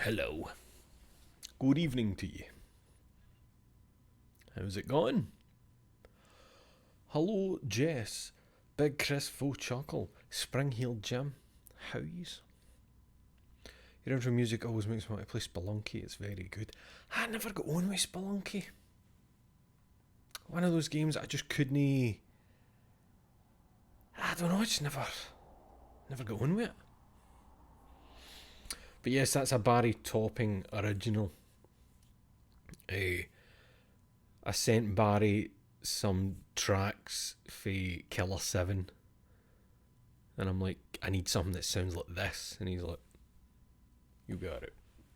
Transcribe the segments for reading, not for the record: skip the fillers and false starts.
Hello. Good evening to you. How's it going? Hello, Jess. Big Chris Full Chuckle. Spring Heeled Jim. How's? Your intro music always makes me want to play Spelunky. It's very good. I never got on with Spelunky. One of those games I just couldn't. I don't know, I just never got on with it. But yes, that's a Barry Topping original. I sent Barry some tracks for Killer 7. And I'm like, I need something that sounds like this. And he's like, you got it.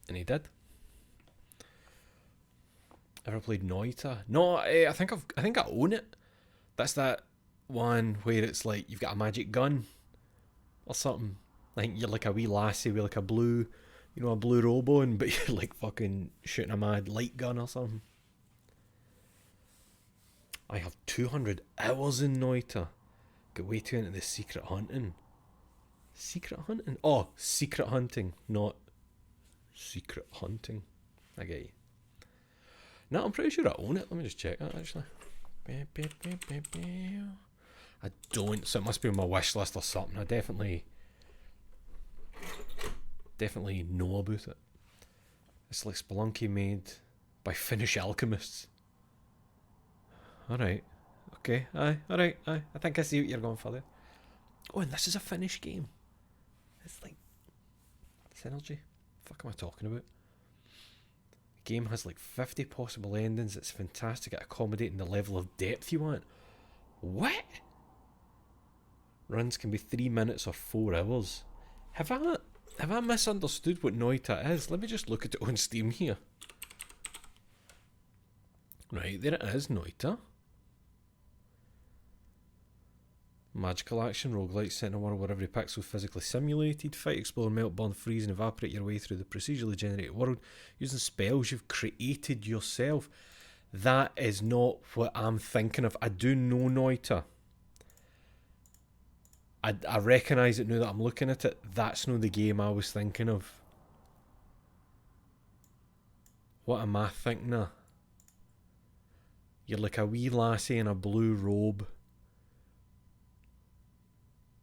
And he did. Ever played Noita? No, I think I own it. That's that one where it's like you've got a magic gun or something. I think you're like a wee lassie with like a blue robe on, but you're like fucking shooting a mad light gun or something. I have 200 hours in Noita. Get way too into the secret hunting. Secret hunting? Oh, secret hunting, not secret hunting. I get you. No, I'm pretty sure I own it. Let me just check that actually. I don't, so it must be on my wish list or something. I definitely know about it. It's like Spelunky made by Finnish alchemists. Alright. Okay. Alright. I think I see what you're going for there. Oh, and this is a Finnish game. It's like Synergy. The fuck am I talking about? The game has like 50 possible endings. It's fantastic at accommodating the level of depth you want. What? Runs can be 3 minutes or 4 hours. Have I misunderstood what Noita is? Let me just look at it on Steam here. Right, there it is, Noita. Magical action, roguelike, set in a world where every pixel is physically simulated. Fight, explore, melt, burn, freeze and evaporate your way through the procedurally generated world using spells you've created yourself. That is not what I'm thinking of. I do know Noita. I recognise it now that I'm looking at it. That's not the game I was thinking of. What am I thinking of? You're like a wee lassie in a blue robe.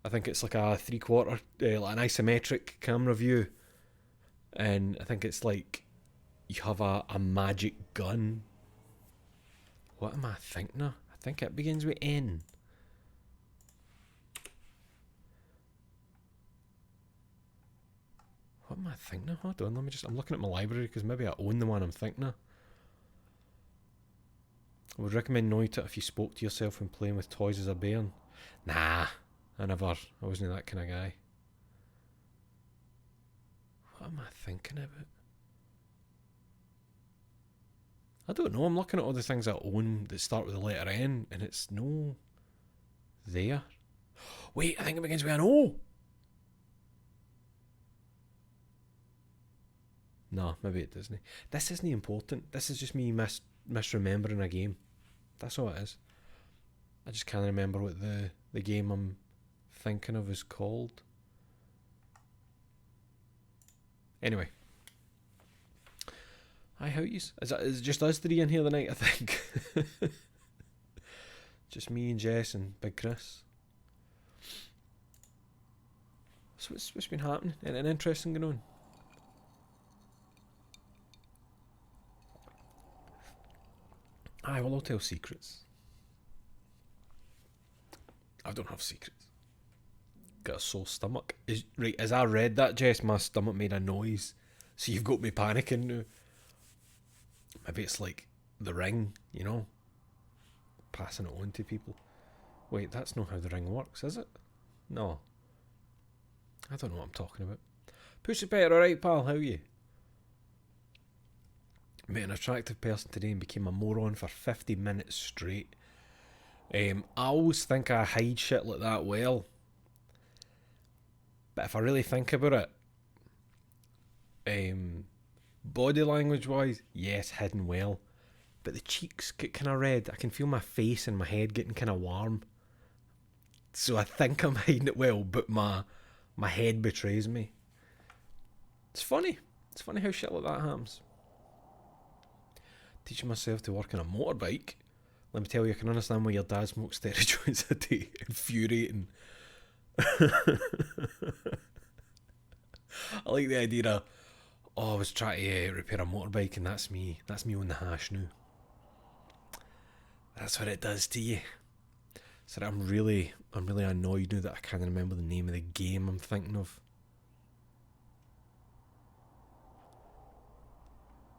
I think it's like a 3/4, like an isometric camera view. And I think it's like you have a magic gun. What am I thinking of? I think it begins with N. What am I thinking of? Hold on, I'm looking at my library because maybe I own the one I'm thinking of. I would recommend Noita if you spoke to yourself when playing with toys as a bairn. Nah, I wasn't that kind of guy. What am I thinking about? I don't know, I'm looking at all the things I own that start with the letter N and it's no there. Wait, I think it begins with an O. No, maybe it doesn't. This isn't important. This is just me misremembering a game. That's all it is. I just can't remember what the game I'm thinking of is called. Anyway. Hi, how yous? Is it just us three in here tonight, I think? Just me and Jess and Big Chris. So what's been happening? Anything interesting going on? Aye, well, I'll tell secrets. I don't have secrets. Got a sore stomach. As I read that, Jess, my stomach made a noise. So you've got me panicking now. Maybe it's like the ring, passing it on to people. Wait, that's not how the ring works, is it? No. I don't know what I'm talking about. Push it better, alright, pal, how are you? Met an attractive person today and became a moron for 50 minutes straight. I always think I hide shit like that well. But if I really think about it, body language wise, yes, hidden well. But the cheeks get kind of red. I can feel my face and my head getting kind of warm. So I think I'm hiding it well, but my head betrays me. It's funny. It's funny how shit like that happens. Teaching myself to work on a motorbike. Let me tell you, I can understand why your dad smokes 30 joints a day. Infuriating. I like the idea of, I was trying to repair a motorbike and that's me on the hash now. That's what it does to you. So I'm really annoyed now that I can't remember the name of the game I'm thinking of.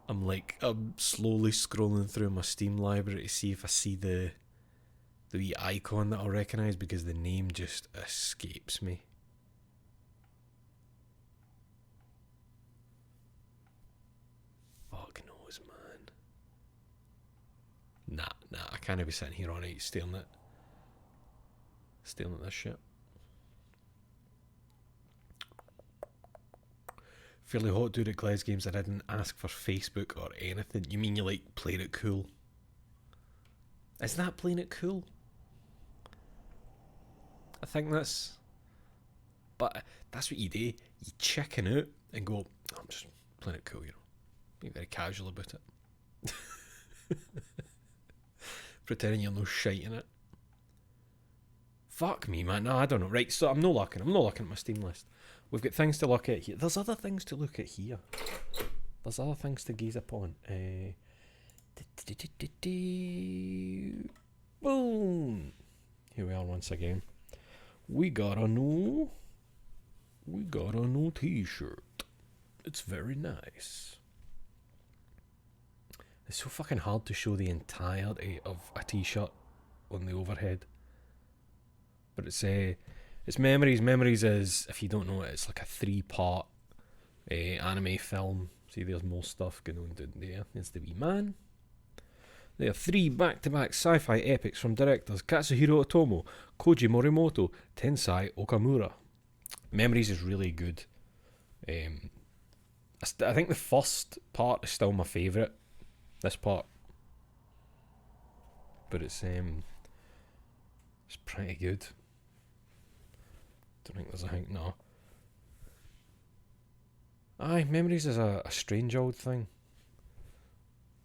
I'm slowly scrolling through my Steam library to see if I see the wee icon that I'll recognise, because the name just escapes me. Fuck knows, man. Nah, I can't be sitting here all night stealing this shit. Fairly hot dude at Gles Games. I didn't ask for Facebook or anything. You mean you like playing it cool? Is that playing it cool? I think that's... But that's what you do. You chicken out and go, I'm just playing it cool, you know. Being very casual about it. Pretending you're no shite in it. Fuck me, man. No, I don't know. Right, so I'm not looking at my Steam list. We've got things to look at here. There's other things to look at here. There's other things to gaze upon. Boom! Here we are once again. We got a new t-shirt. It's very nice. It's so fucking hard to show the entirety of a t-shirt on the overhead. But it's Memories. Memories is, if you don't know it, it's like a 3-part anime film. See, there's more stuff going on down there. There's the wee man. There are 3 back-to-back sci-fi epics from directors Katsuhiro Otomo, Koji Morimoto, Tensai Okamura. Memories is really good. I think the first part is still my favourite. This part. But it's pretty good. Don't think there's a hint, no. Aye, Memories is a strange old thing.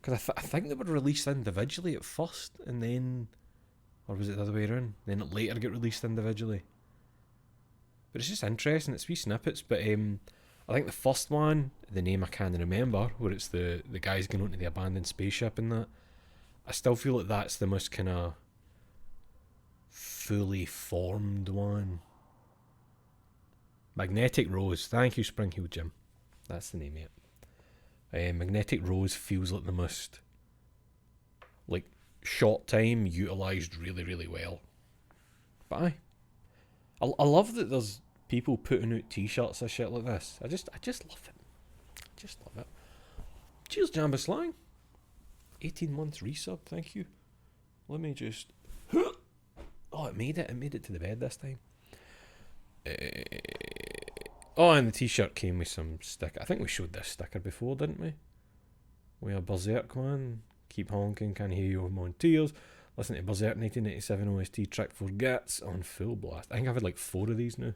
Because I think they were released individually at first, and then... Or was it the other way around? Then it later get released individually. But it's just interesting, it's wee snippets, but I think the first one, the name I can't remember, where it's the guys going onto the abandoned spaceship and that, I still feel like that's the most kind of fully formed one. Magnetic Rose. Thank you, Spring Hill Jim. That's the name of it. Magnetic Rose feels like the most, like, short time utilised really, really well. But aye. I love that there's people putting out t-shirts and shit like this. I just love it. I just love it. Cheers, Jamba Slang. 18 months resub, thank you. Let me just... Oh, it made it to the bed this time. And the t-shirt came with some sticker. I think we showed this sticker before, didn't we? We are Berserk, man. Keep honking, can't hear you over on tears. Listen to Berserk 1987 OST track for Gats on full blast. I think I've had like 4 of these now.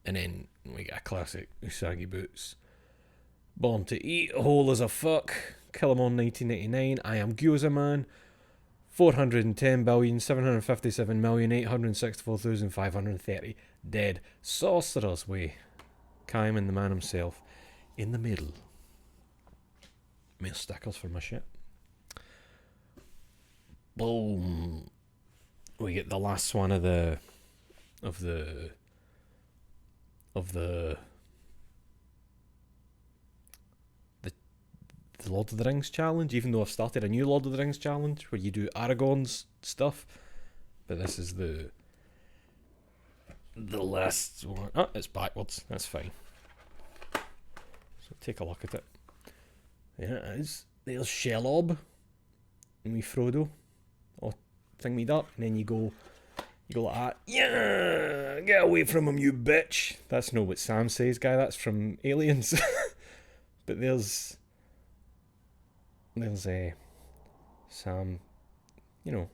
And then we got a classic Usagi Boots. Born to Eat, Whole as a Fuck. Kill 'em on 1989. I Am Gyoza Man. 410,757,864,530 dead. Sorcerer's Way. Kaiman, the man himself, in the middle. More stickers for my shit. Boom. We get the last one of the Lord of the Rings challenge, even though I've started a new Lord of the Rings challenge where you do Aragorn's stuff. But this is the last one. Oh, it's backwards. That's fine. So take a look at it. Yeah, it is. There's Shelob and we Frodo. Oh, thing me up, and then you go like that. Yeah, get away from him, you bitch. That's not what Sam says, guy. That's from Aliens. But there's Sam, you know,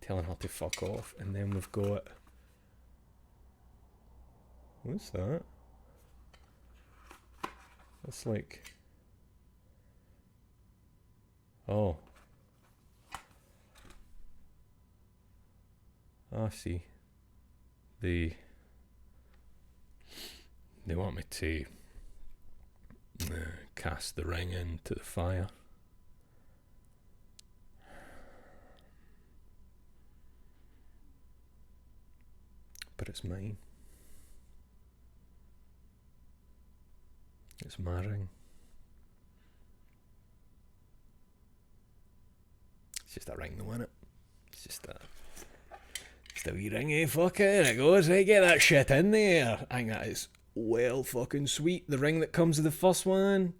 telling her to fuck off, and then we've got, what's that? It's like... Oh. I see. They want me to cast the ring into the fire. But it's mine. It's my ring. It's just a ring though, innit? It's just a wee ring, fucking it goes, right, get that shit in there. I think that is well fucking sweet. The ring that comes with the first one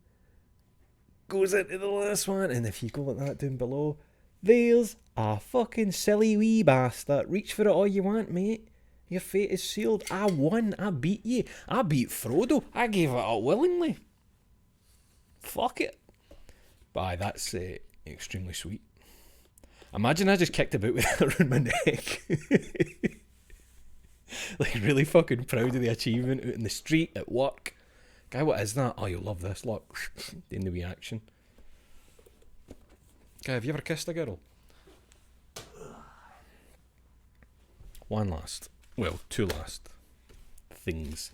goes into the last one, and if you go like that down below, there's a fucking silly wee bastard. Reach for it all you want, mate. Your fate is sealed. I won. I beat you. I beat Frodo. I gave it up willingly. Fuck it. But aye, that's extremely sweet. Imagine I just kicked about with that around my neck. Like, really fucking proud of the achievement out in the street, at work. Guy, what is that? Oh, you'll love this. Look, doing the wee action. Guy, have you ever kissed a girl? One last. Well, two last things.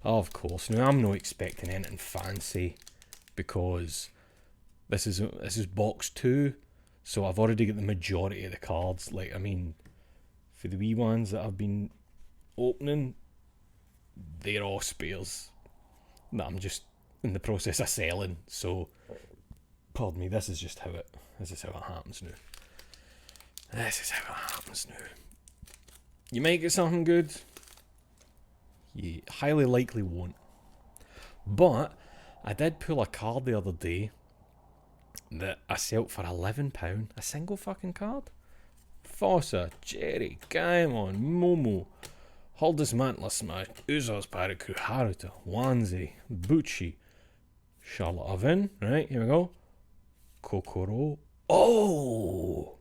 Of course. Now, I'm not expecting anything fancy because this is box 2. So I've already got the majority of the cards. Like, I mean, for the wee ones that I've been opening, they're all spares that I'm just in the process of selling. So, pardon me, this is how it happens now. This is how it happens now. You might get something good. You highly likely won't. But I did pull a card the other day that I sold for £11, a single fucking card. Fossa, Jerry, Gaimon, Momo, Huldus Mantler Smash, Uzos Paraku, Haruta, Wanzi, Bucci, Charlotte Oven, right, here we go. Kokoro. Oh!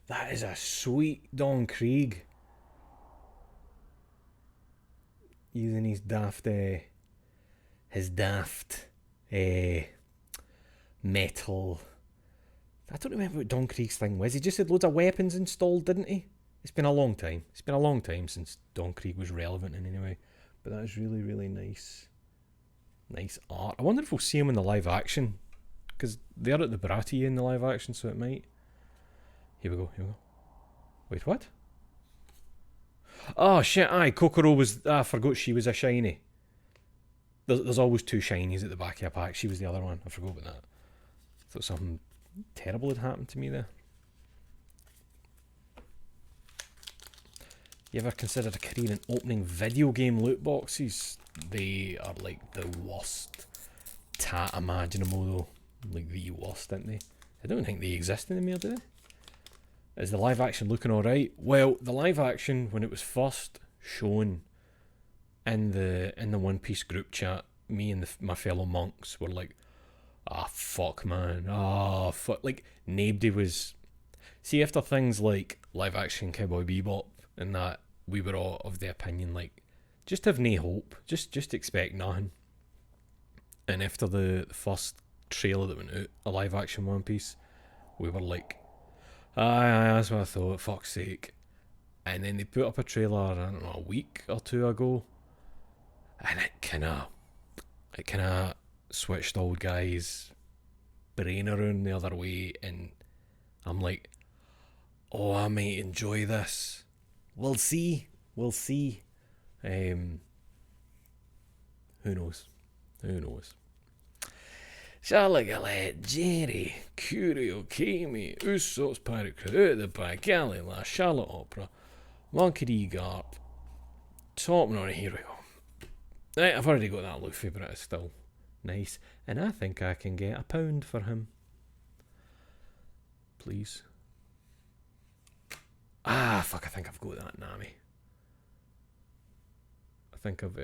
That is a sweet Don Krieg. Using his daft metal. I don't remember what Don Krieg's thing was. He just had loads of weapons installed, didn't he? It's been a long time. It's been a long time since Don Krieg was relevant in any way. But that is really, really nice. Nice art. I wonder if we'll see him in the live action. Because they're at the Baratie in the live action, so it might. Here we go. Wait, what? Oh, shit, aye. Kokoro was... I forgot she was a shiny. There's always two shinies at the back of a pack. She was the other one. I forgot about that. Thought something terrible had happened to me there. You ever considered a career in opening video game loot boxes? They are like the worst tat imaginable though. Like the worst, aren't they? I don't think they exist anymore, do they? Is the live action looking alright? Well, the live action, when it was first shown in the One Piece group chat, me and my fellow monks were like, ah, fuck, man. Ah, fuck. Like, nobody was... See, after things like live action Cowboy Bebop and that, we were all of the opinion, like, just have no hope. Just expect nothing. And after the first trailer that went out, a live action One Piece, we were like, aye, that's what I thought, fuck's sake. And then they put up a trailer, I don't know, a week or two ago, and it kinda switched old guy's brain around the other way, and I'm like, oh, I might enjoy this. We'll see. Who knows? Shalagale, Jerry, Curio, Kimi, Usos, Pirate Crew, the Bagali, La Charlotte Opera, Monkey D. Garp, Topman, here we go. Right, I've already got that Luffy, but it's still nice. And I think I can get £1 for him. Please. Ah, fuck, I think I've got that Nami. I think I've...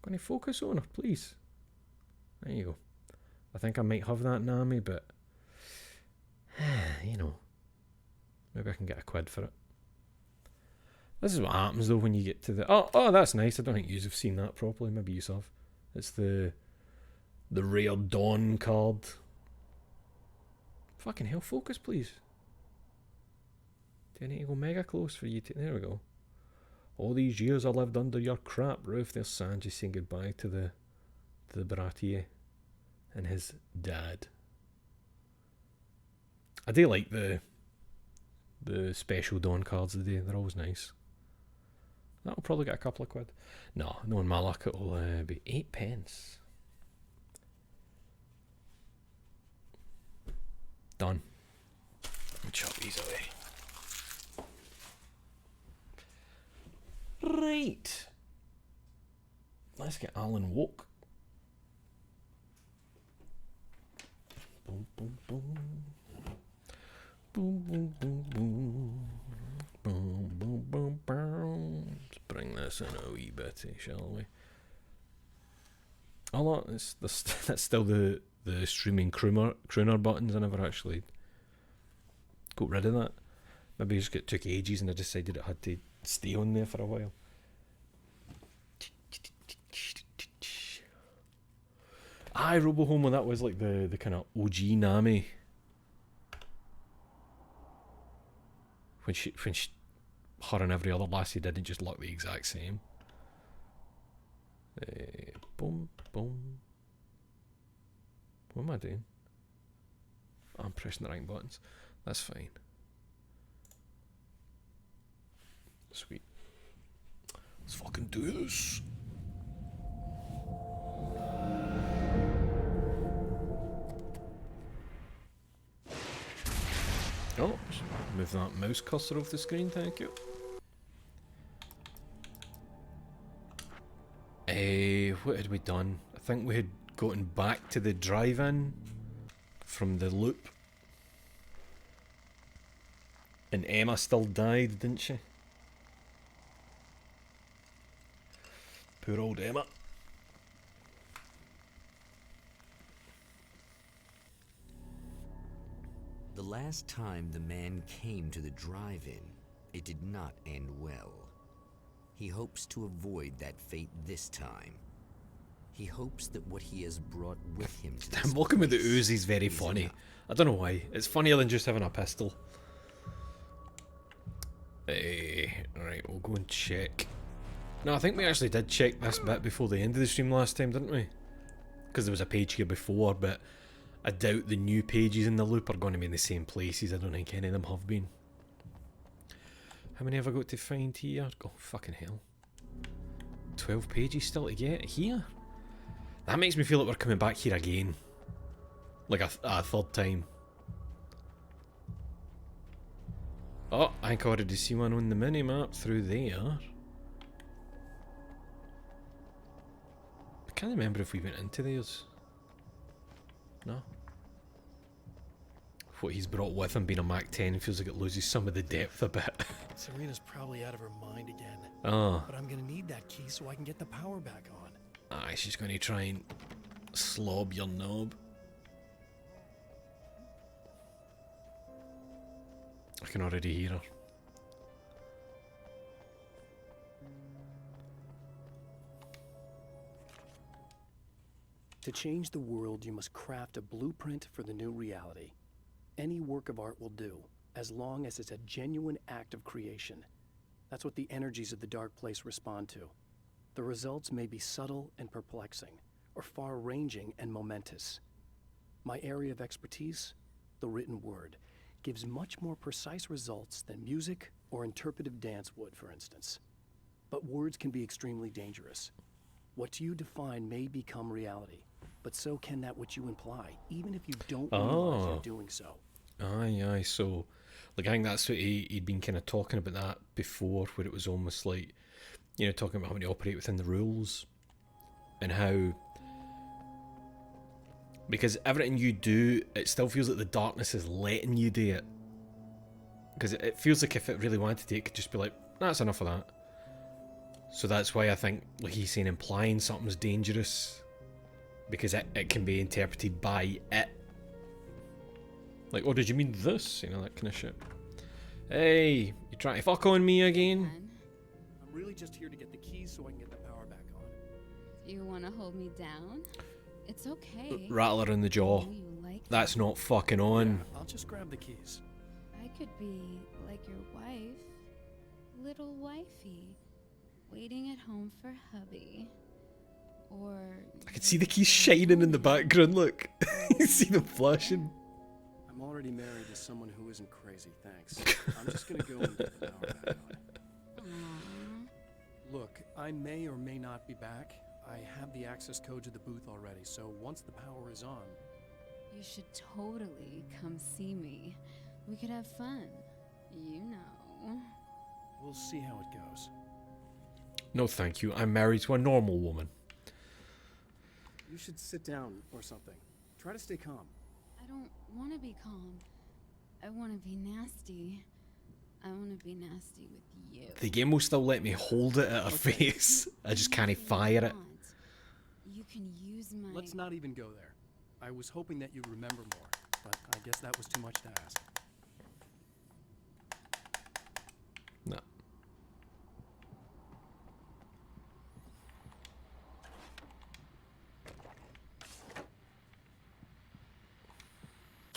Can I focus on her, please? There you go. I think I might have that Nami, but... you know. Maybe I can get £1 for it. This is what happens, though, when you get to the... Oh, that's nice. I don't think you've seen that properly. Maybe you have. It's the rare Dawn card. Fucking hell, focus please. Do I need to go mega close for you to... There we go. All these years I lived under your crap roof. There's Sanji saying goodbye to the Baratie and his dad. I do like the special Dawn cards today. They're always nice. That'll probably get a couple of quid. No, in my luck it'll be 8 pence. Done. Chop these away. Right. Let's get Alan woke. Boom, boom, boom. Boom, boom, boom, boom. Boom, boom, boom, boom. Let's bring this in a wee bit, shall we? Oh, look, that's still the streaming crooner buttons. I never actually got rid of that. Maybe it took ages and I decided it had to stay on there for a while. Aye, Robohomo, that was like the kind of OG Nami. When her and every other lassie didn't just look the exact same. Boom, boom. What am I doing? I'm pressing the right buttons. That's fine. Sweet. Let's fucking do this. Oh, move that mouse cursor off the screen, thank you. What had we done? I think we had gotten back to the drive-in from the loop. And Emma still died, didn't she? Poor old Emma. The last time the man came to the drive-in, it did not end well. He hopes to avoid that fate this time. He hopes that what he has brought with him to this Walking with the place Uzi is very funny. enough. I don't know why. It's funnier than just having a pistol. Right, we'll go and check. No, I think we actually did check this bit before the end of the stream last time, didn't we? Because there was a page here before, but I doubt the new pages in the loop are going to be in the same places. I don't think any of them have been. How many have I got to find here? Oh, fucking hell. 12 pages still to get here? That makes me feel like we're coming back here again. Like a third time. Oh, I think I already see one on the mini-map through there. I can't remember if we went into theirs. No. What he's brought with him being a Mac 10 feels like it loses some of the depth a bit. Serena's probably out of her mind again. Oh. But I'm gonna need that key so I can get the power back on. Aye, she's going to try and slob your knob. I can already hear her. To change the world, you must craft a blueprint for the new reality. Any work of art will do, as long as it's a genuine act of creation. That's what the energies of the dark place respond to. The results may be subtle and perplexing, or far-ranging and momentous. My area of expertise, the written word, gives much more precise results than music or interpretive dance would, for instance. But words can be extremely dangerous. What you define may become reality, but so can that which you imply, even if you don't realize you're doing so. Aye, so, like, I think that's what he'd been kind of talking about that before, where it was almost like, you know, talking about having to operate within the rules, and how, because everything you do, it still feels like the darkness is letting you do it. Because it feels like if it really wanted to, it could just be like, that's enough of that. So that's why I think, like he's saying, implying something's dangerous, because it can be interpreted by it. Like, oh, did you mean this? You know, that kind of shit. Hey, you trying to fuck on me again? I'm really just here to get the keys so I can get the power back on. You wanna hold me down? It's okay. Rattler in the jaw. I know you like That's that. not fucking on. I'll just grab the keys. I could be like your wife, little wifey, waiting at home for hubby. Or I can see the keys shining in the background, look. You see them flashing. I'm already married to someone who isn't crazy, thanks. I'm just gonna go and get the power back on. Aw. Look, I may or may not be back. I have the access code to the booth already, so once the power is on, You should totally come see me. We could have fun. You know. we'll see how it goes. No thank you, I'm married to a normal woman. You should sit down or something. Try to stay calm. I don't want to be calm. I want to be nasty. I want to be nasty with you. The game will still let me hold it at her face. I just can't Anything you fire it. want. You can use my. Let's not even go there. I was hoping that you'd remember more, but I guess that was too much to ask. No.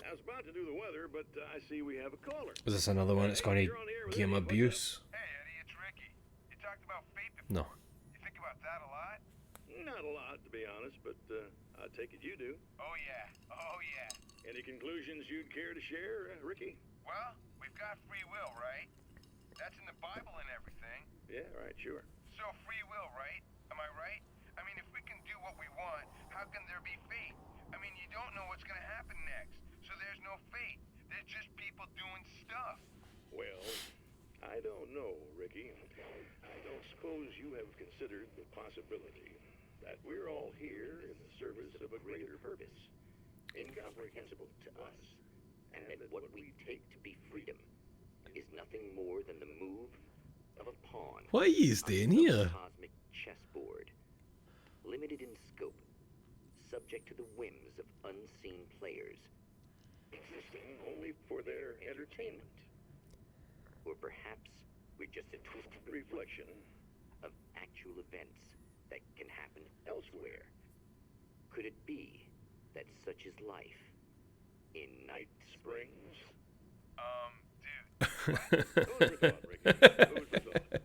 I was about to do the weather, but I see we have a caller. Is this another one that's going to give him abuse? Hey, Eddie, it's Ricky. You talked about fate before. No. You think about that a lot? Not a lot, to be honest, but I take it you do. Oh, yeah. Oh, yeah. Any conclusions you'd care to share, Ricky? Well, we've got free will, right? That's in the Bible and everything. Yeah, right, sure. So free will, right? Am I right? I mean, if we can do what we want, how can there be fate? I mean, you don't know what's going to happen next, so there's no fate. There's just people doing stuff. Well, I don't know, Ricky. I don't suppose you have considered the possibility that we're all here in the service of a greater purpose, incomprehensible to us, And that what we take to be freedom is nothing more than the move of a pawn. What are you doing on some here? Cosmic chessboard, limited in scope, subject to the whims of unseen players, existing only for their entertainment. or perhaps we're just a twisted Reflection of actual events that can happen elsewhere. Could it be that such is life in Night Springs. Dude, Food for thought, Ricky. Food for thought.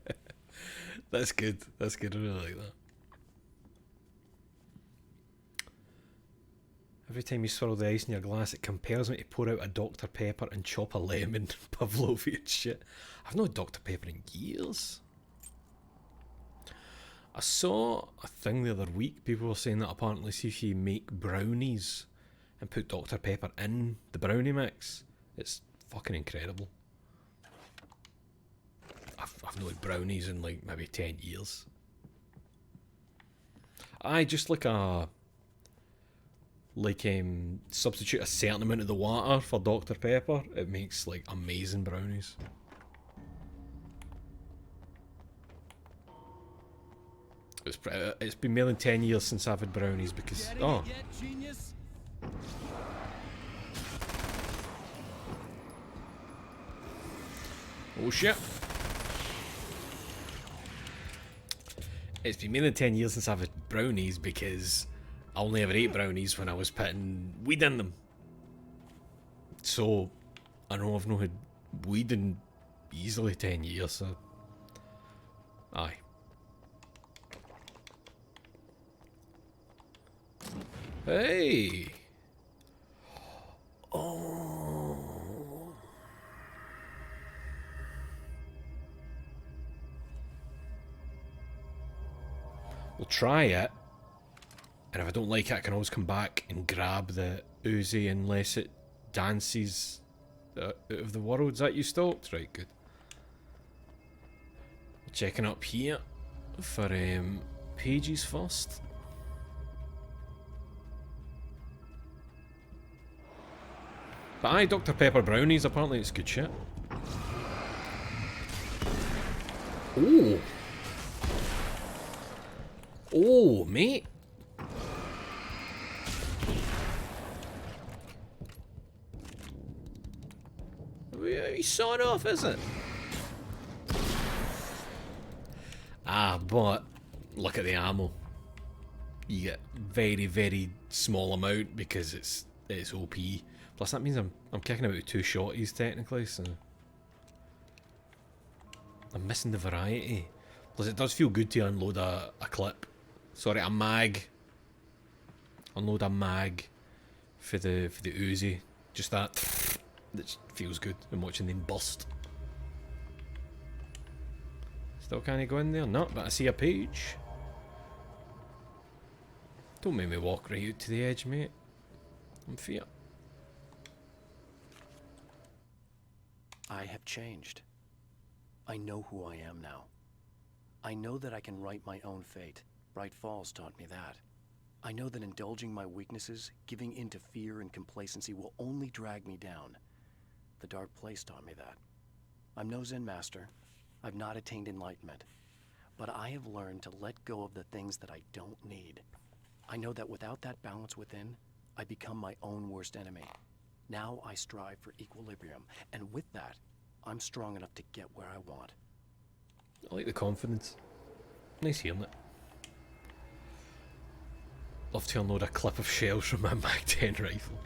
That's good. That's good. I really like that. Every time you swirl the ice in your glass, it compels me to pour out a Dr. Pepper and chop a lemon. Pavlovian shit. I've not had Dr. Pepper in years. I saw a thing the other week. People were saying that apparently, see if you make brownies and put Dr. Pepper in the brownie mix, it's fucking incredible. I've not had brownies in like maybe 10 years. Just substitute a certain amount of the water for Dr. Pepper. It makes like amazing brownies. It's been more than 10 years since I've had brownies because oh shit. It's been more than 10 years since I've had brownies because I only ever ate brownies when I was putting weed in them. So, I know I've not had weed in easily 10 years, so... Aye. Hey! Oh... We'll try it. And if I don't like it, I can always come back and grab the Uzi unless it dances out of the world. Is that you stopped? Right, good. Checking up here for pages first. But aye, Dr. Pepper brownies, apparently it's good shit. Oh! Oh, mate! He's sawing off, is it? Ah, but look at the ammo. you get very, very small amount because it's OP. Plus that means I'm kicking about 2 shotties technically, so I'm missing the variety. Plus it does feel good to unload a clip. Sorry, a mag. Unload a mag for the Uzi. Just that feels good. I'm watching them bust. Still can't go in there? No, but I see a page. Don't make me walk right out to the edge, mate. I'm fear. I have changed. I know who I am now. I know that I can write my own fate. Bright Falls taught me that. I know that indulging my weaknesses, giving in to fear and complacency will only drag me down. The Dark Place taught me that. I'm no Zen master. I've not attained enlightenment. But I have learned to let go of the things that I don't need. I know that without that balance within, I become my own worst enemy. Now I strive for equilibrium, and with that, I'm strong enough to get where I want. I like the confidence. Nice hearing it. Love to unload a clip of shells from my Mag-10 rifle.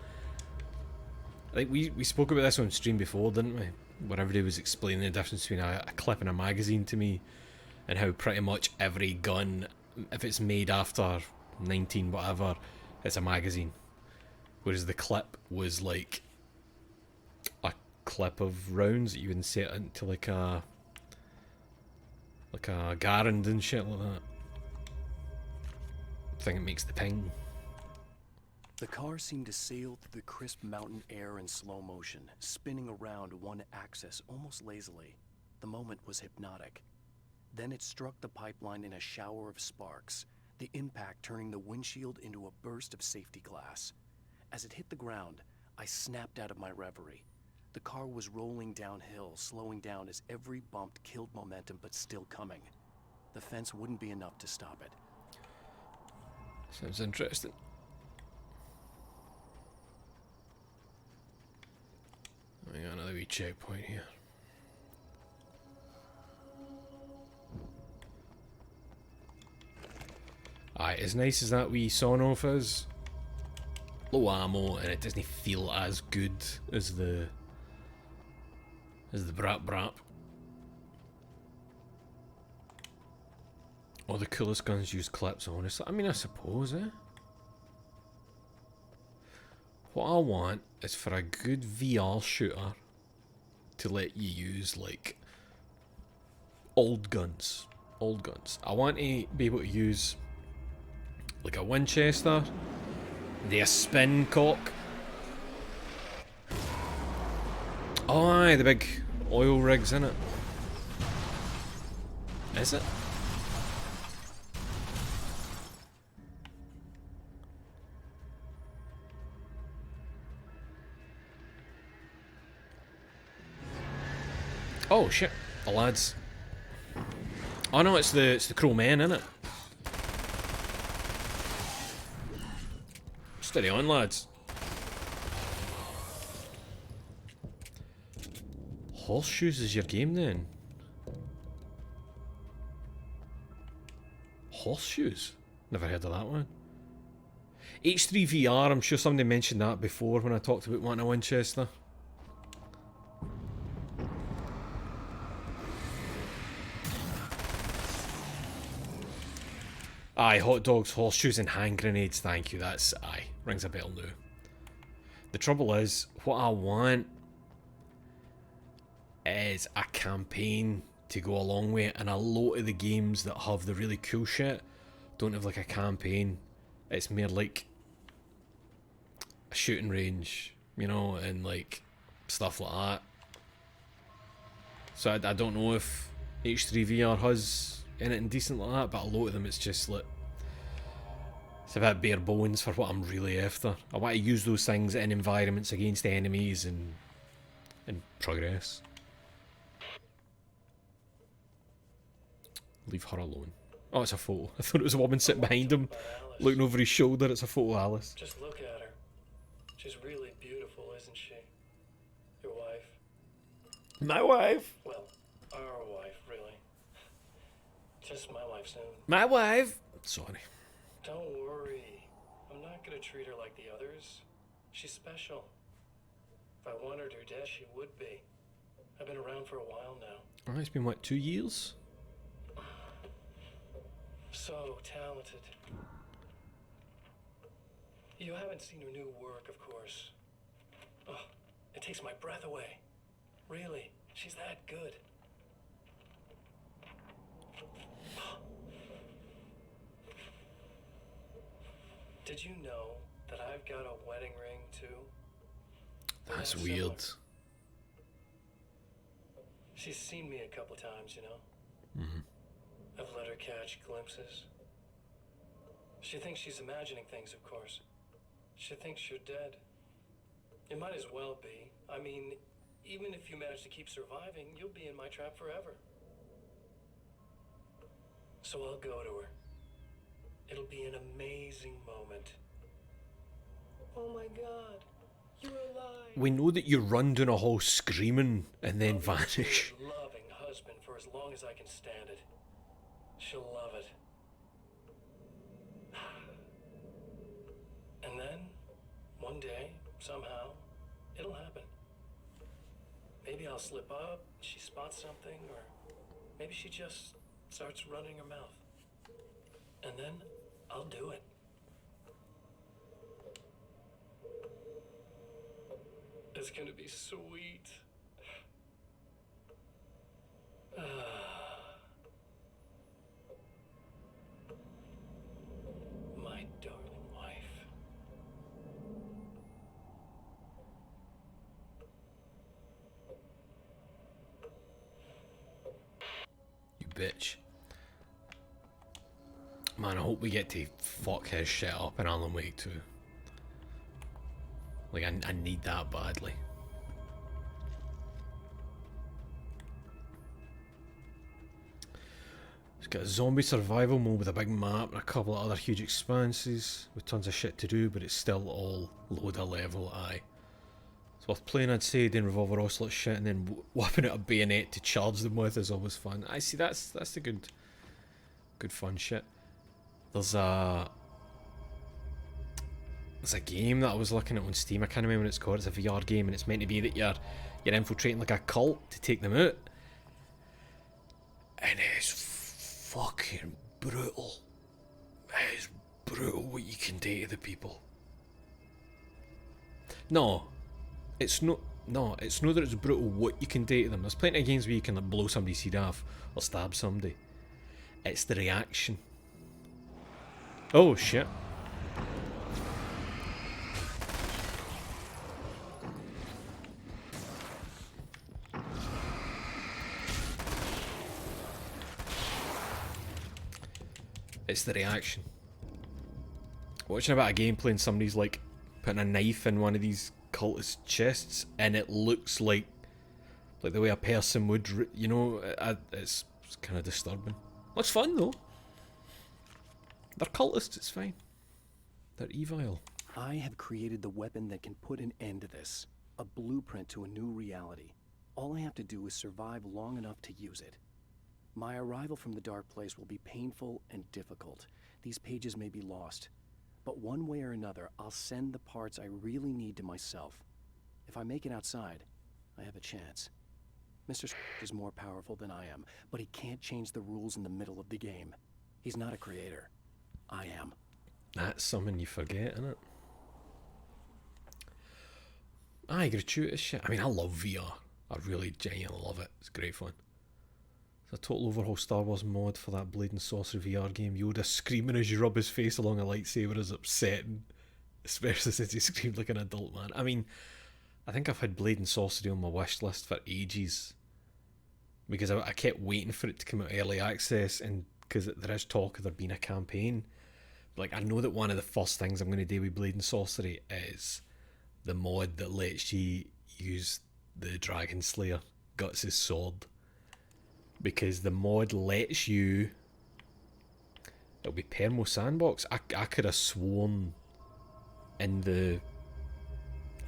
I think we spoke about this on stream before, didn't we? Where everybody was explaining the difference between a clip and a magazine to me, and how pretty much every gun, if it's made after 19 whatever, it's a magazine. Whereas the clip was like a clip of rounds that you would set into like a Garand and shit like that. I think it makes the ping. The car seemed to sail through the crisp mountain air in slow motion, spinning around one axis almost lazily. The moment was hypnotic. Then it struck the pipeline in a shower of sparks, the impact turning the windshield into a burst of safety glass. As it hit the ground, I snapped out of my reverie. The car was rolling downhill, slowing down as every bump killed momentum, but still coming. The fence wouldn't be enough to stop it. Sounds interesting. We got another wee checkpoint here. Aye, as nice as that wee Sonoff is, low ammo, and it doesn't feel as good as the Brap Brap. All the coolest guns use clips, honestly. I mean, I suppose, eh? What I want is for a good VR shooter to let you use, like, old guns. Old guns. I want to be able to use, like, a Winchester, the spin cock. Oh, aye, the big oil rigs in it. Is it? Oh shit, the lads. Oh no, it's the Crow Men, innit? Steady on, lads. Horseshoes is your game then? Horseshoes? Never heard of that one. H3VR, I'm sure somebody mentioned that before when I talked about wanting a Winchester. Aye, hot dogs, horseshoes and hand grenades, thank you, that's, aye, rings a bell now. The trouble is, what I want is a campaign to go along with, and a lot of the games that have the really cool shit don't have like a campaign. It's more like a shooting range, you know, and like stuff like that. So I don't know if H3VR has anything decent like that, but a lot of them it's just like, it's a bit bare bones for what I'm really after. I want to use those things in environments against enemies and progress. Leave her alone. Oh, it's a photo. I thought it was a woman sitting behind him, looking over his shoulder. It's a photo of Alice. Just look at her. She's really beautiful, isn't she? Your wife? My wife. Well, our wife, really. Just my wife soon. My wife. Sorry. Don't worry. I'm not gonna treat her like the others. She's special. If I wanted her dead, she would be. I've been around for a while now. Oh, it's been, what, 2 years? So talented. You haven't seen her new work, of course. Oh, it takes my breath away. Really, she's that good. Did you know that I've got a wedding ring, too? That's Similar. weird. She's seen me a couple times, you know? I've let her catch glimpses. She thinks she's imagining things, of course. She thinks you're dead. It might as well be. I mean, even if you manage to keep surviving, you'll be in my trap forever. So I'll go to her. It'll be an amazing moment. Oh my god, you're alive. We know that you run down a hall screaming and then I'll be vanish. her loving husband for as long as I can stand it. She'll love it. And then, one day, somehow, it'll happen. Maybe I'll slip up, she spots something, or maybe she just starts running her mouth. And then, I'll do it. It's gonna be sweet. My darling wife. You bitch. Man, I hope we get to fuck his shit up in Alan Wake 2. Like, I need that badly. It's got a zombie survival mode with a big map and a couple of other huge expanses with tons of shit to do, but it's still all low to level, aye. It's worth playing, I'd say, doing revolver ocelot shit and then whipping out a bayonet to charge them with is always fun. I see, that's the good fun shit. There's a game that I was looking at on Steam, I can't remember what it's called, it's a VR game and it's meant to be that you're infiltrating like a cult to take them out. And it's fucking brutal. It is brutal what you can do to the people. No, it's not that it's brutal what you can do to them. There's plenty of games where you can like blow somebody's head off or stab somebody. It's the reaction. Oh shit. It's the reaction. Watching a bit of gameplay and somebody's like putting a knife in one of these cultist chests and it looks like the way a person would, you know, it's kind of disturbing. Looks fun though. They're cultists, it's fine. They're evil. I have created the weapon that can put an end to this. A blueprint to a new reality. All I have to do is survive long enough to use it. My arrival from the dark place will be painful and difficult. These pages may be lost. But one way or another, I'll send the parts I really need to myself. If I make it outside, I have a chance. Mr. is more powerful than I am, but he can't change the rules in the middle of the game. He's not a creator. I am. That's something you forget, innit? Aye, gratuitous shit. I mean, I love VR. I really genuinely love it. It's great fun. It's a total overhaul Star Wars mod for that Blade and Sorcery VR game. Yoda screaming as you rub his face along a lightsaber is upsetting. Especially since he screamed like an adult man. I mean, I think I've had Blade and Sorcery on my wish list for ages. Because I kept waiting for it to come out early access, and because there is talk of there being a campaign. Like, I know that one of the first things I'm going to do with Blade and Sorcery is the mod that lets you use the Dragon Slayer Guts' sword. Because the mod lets you... It'll be Permo Sandbox. I could have sworn in the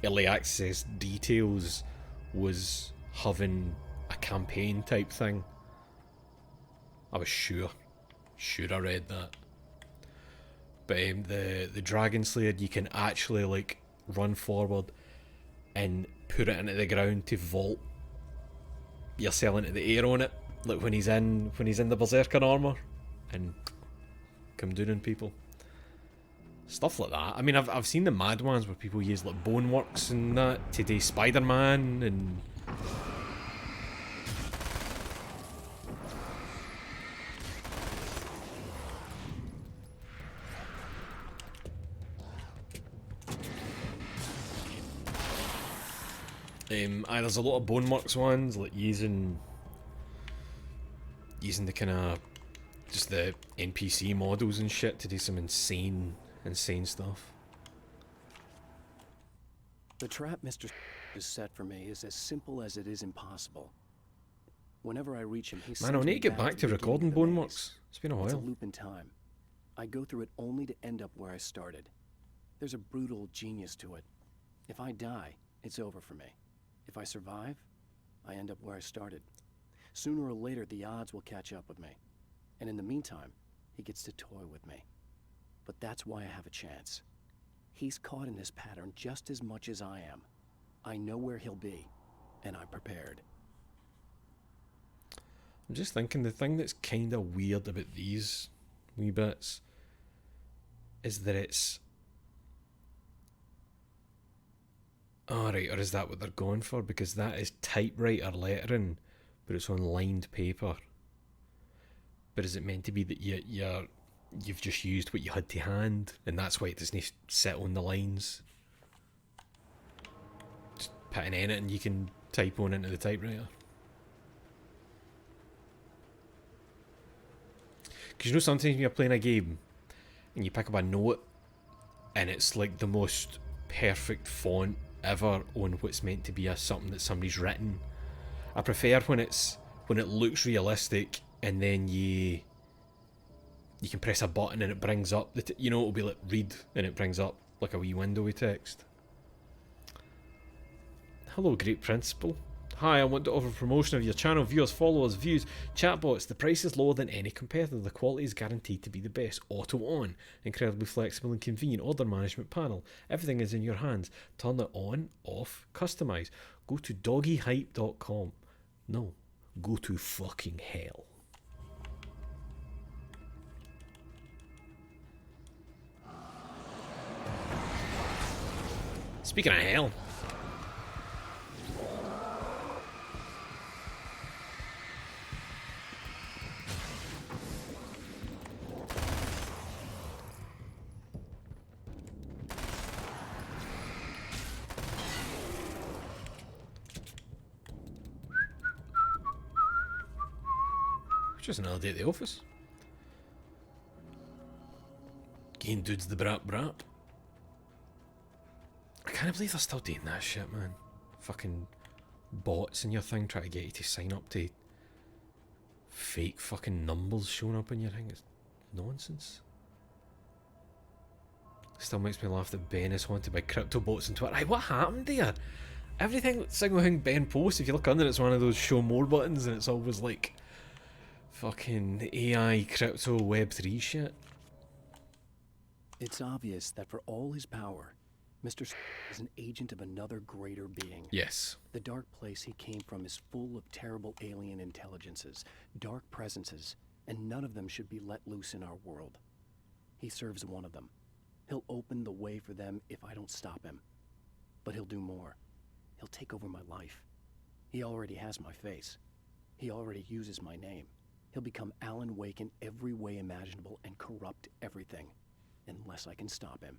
early access details was having a campaign type thing. I was sure I read that. But the Dragon Slayer, you can actually like run forward and put it into the ground to vault yourself into the air on it, like when he's in the Berserker armor, and come down on people. Stuff like that. I mean, I've seen the mad ones where people use like Boneworks and that to do Spider-Man and. There's a lot of Boneworks ones, like using the kind of just the NPC models and shit to do some insane stuff. The trap Mr. is set for me is as simple as it is impossible. Whenever I reach him, he Man, I'll need to get back to the recording beginning of the Boneworks. It's been a maze. It's a while. loop in time. I go through it only to end up where I started. There's a brutal genius to it. If I die, it's over for me. If I survive, I end up where I started. Sooner or later, the odds will catch up with me. And in the meantime, he gets to toy with me. But that's why I have a chance. He's caught in this pattern just as much as I am. I know where he'll be, and I'm prepared. I'm just thinking, the thing that's kind of weird about these wee bits is that it's... Alright, or is that what they're going for? Because that is typewriter lettering, but it's on lined paper. But is it meant to be that you've just used what you had to hand, and that's why it doesn't sit on the lines? Just put an N in it and you can type on into the typewriter. Because you know, sometimes when you're playing a game and you pick up a note and it's like the most perfect font ever on what's meant to be something that somebody's written. I prefer when it looks realistic and then you can press a button and it brings up it'll be like read and it brings up like a wee window with text. Hello, great principal. Hi, I want to offer promotion of your channel, viewers, followers, views, chatbots. The price is lower than any competitor. The quality is guaranteed to be the best. Auto on. Incredibly flexible and convenient order management panel. Everything is in your hands. Turn it on, off, customize. Go to doggyhype.com. No, go to fucking hell. Speaking of hell. Just another day at the office. Getting dudes the brap. I can't believe they're still doing that shit, man. Fucking bots in your thing trying to get you to sign up to fake fucking numbers showing up in your thing. It's nonsense. Still makes me laugh that Ben is haunted by crypto bots on Twitter. Aye, what happened there? Single thing Ben posts, if you look under, it's one of those show more buttons and it's always like fucking AI, crypto, Web3 shit. It's obvious that for all his power, Mr. is an agent of another greater being. Yes. The dark place he came from is full of terrible alien intelligences, dark presences, and none of them should be let loose in our world. He serves one of them. He'll open the way for them if I don't stop him. But he'll do more. He'll take over my life. He already has my face. He already uses my name. He'll become Alan Wake in every way imaginable and corrupt everything, unless I can stop him.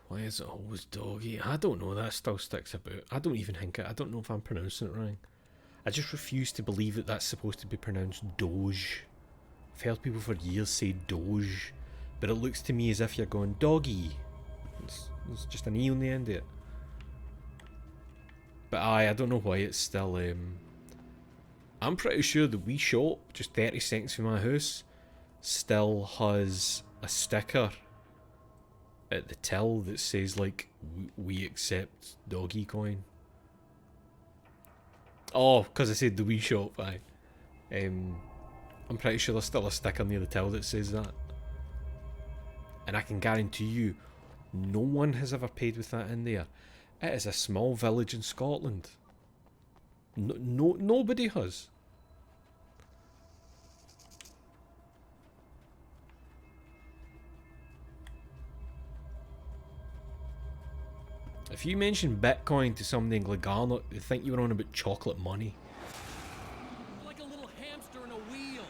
Why is it always doggy? I don't know, that still sticks about. I don't know if I'm pronouncing it right. I just refuse to believe that that's supposed to be pronounced Doge. I've heard people for years say Doge, but it looks to me as if you're going doggy. It's just an E on the end of it. But I don't know why it's still... I'm pretty sure the Wii Shop, just 30 seconds from my house, still has a sticker at the till that says, like, we accept doggy coin. Oh, because I said the Wii Shop, aye. I'm pretty sure there's still a sticker near the till that says that. And I can guarantee you, no one has ever paid with that in there. It is a small village in Scotland. Nobody has. If you mention Bitcoin to somebody in Glengarnock, they think you were on about chocolate money. Like a little hamster in a wheel.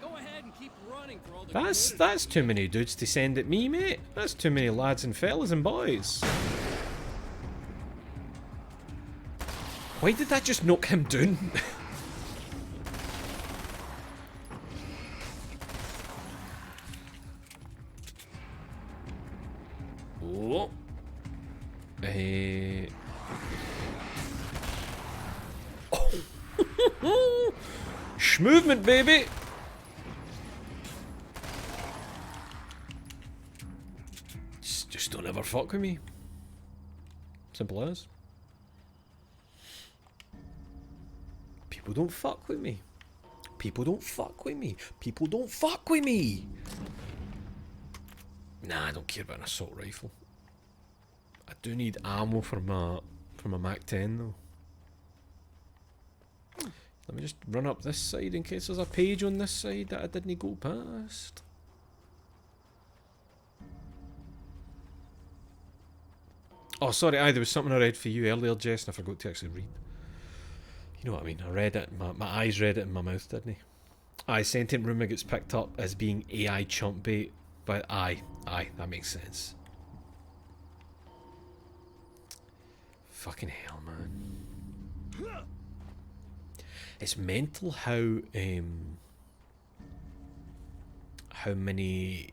Go ahead and keep running for all the That's too many dudes to send at me, mate. That's too many lads and fellas and boys. Why did that just knock him down? Oh. Oh. Schmovement, baby. Just don't ever fuck with me. Simple as. People don't fuck with me. People don't fuck with me. People don't fuck with me. Nah, I don't care about an assault rifle. I do need ammo for my Mac 10 though. Let me just run up this side in case there's a page on this side that I didn't go past. Oh, sorry, there was something I read for you earlier, Jess, and I forgot to actually read. You know what I mean? I read it, my eyes read it in my mouth, didn't he? Sentient rumour gets picked up as being AI chump bait, but aye, that makes sense. Fucking hell, man. It's mental how many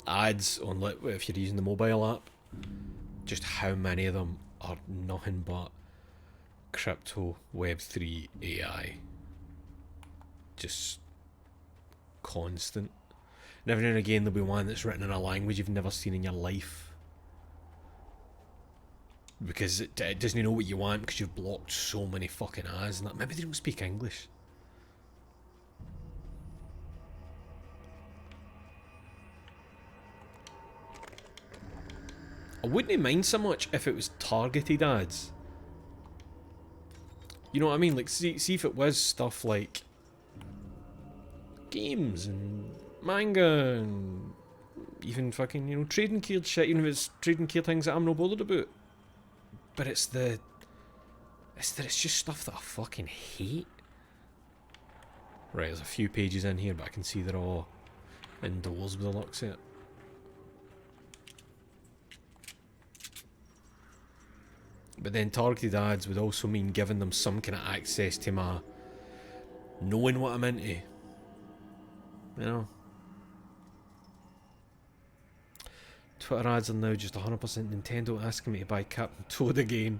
ads on, like, if you're using the mobile app, just how many of them are nothing but crypto, Web3, AI. Just constant. And every now and again there'll be one that's written in a language you've never seen in your life. Because it doesn't know what you want because you've blocked so many fucking ads and that. Maybe they don't speak English. I wouldn't mind so much if it was targeted ads. You know what I mean? Like, see if it was stuff like games and manga and even fucking, you know, trading card shit, even if it's trading card things that I'm not bothered about. But it's just stuff that I fucking hate. Right, there's a few pages in here, but I can see they're all indoors with the looks at it. But then targeted ads would also mean giving them some kind of access to my knowing what I'm into. You know? Twitter ads are now just 100% Nintendo asking me to buy Captain Toad again.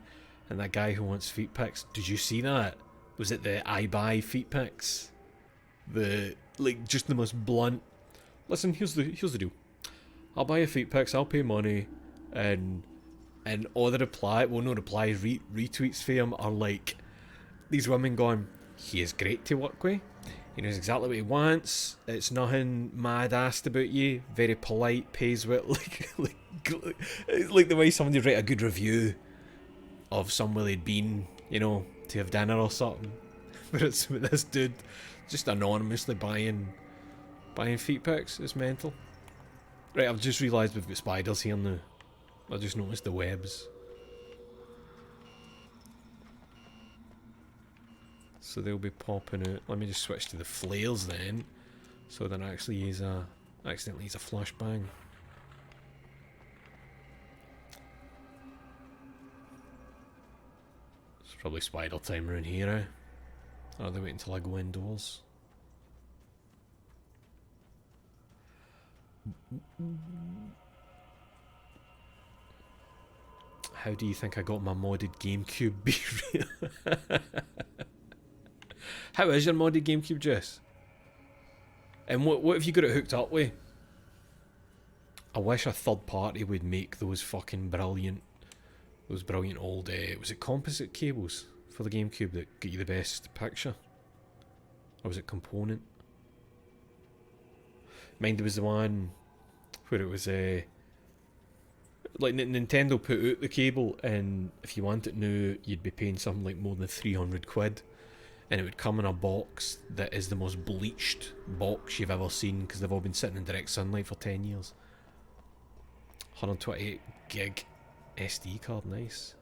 And that guy who wants feet pics. Did you see that? Was it the I buy feet pics? The, like, just the most blunt. Listen, here's the deal. I'll buy your feet pics, I'll pay money, and all the reply, well, no replies, retweets for him are like these women going, he is great to work with, he knows exactly what he wants, it's nothing mad assed about you, very polite, pays well, like the way somebody write a good review of somewhere they'd been, you know, to have dinner or something. But it's with this dude just anonymously buying feet pics. It's mental. Right, I've just realised we've got spiders here now. I just noticed the webs. So they'll be popping out. Let me just switch to the flares then, so then I actually accidentally use a flashbang. It's probably spider time around here, eh? Or are they waiting until I go indoors? How do you think I got my modded GameCube? Be real. How is your modded GameCube, Jess? And what have you got it hooked up with? I wish a third party would make those fucking brilliant old, was it composite cables for the GameCube that get you the best picture? Or was it component? Mind there was the one where it was like Nintendo put out the cable, and if you want it now, you'd be paying something like more than 300 quid, and it would come in a box that is the most bleached box you've ever seen, because they've all been sitting in direct sunlight for 10 years. 128 gig SD card, nice.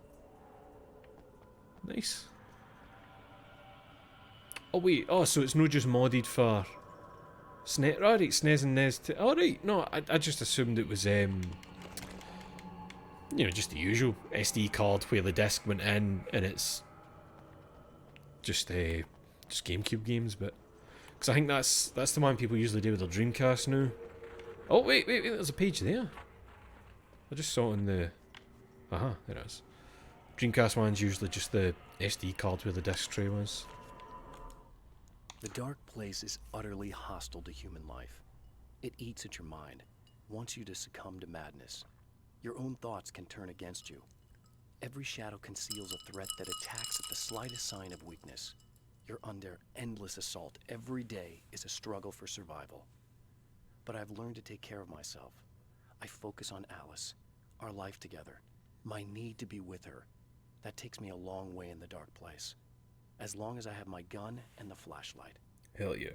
Nice. Oh wait, oh, so it's not just modded for SNES, right, SNES and NES. Alright, no, I just assumed it was, you know, just the usual SD card where the disc went in, and it's just GameCube games, but... Because I think that's the one people usually do with their Dreamcast now. Oh, wait, there's a page there. I just saw it in the... Aha, there it is. Dreamcast one's usually just the SD card where the disc tray was. The dark place is utterly hostile to human life. It eats at your mind, wants you to succumb to madness. Your own thoughts can turn against you. Every shadow conceals a threat that attacks at the slightest sign of weakness. You're under endless assault. Every day is a struggle for survival. But I've learned to take care of myself. I focus on Alice, our life together, my need to be with her. That takes me a long way in the dark place. As long as I have my gun and the flashlight. Hell yeah.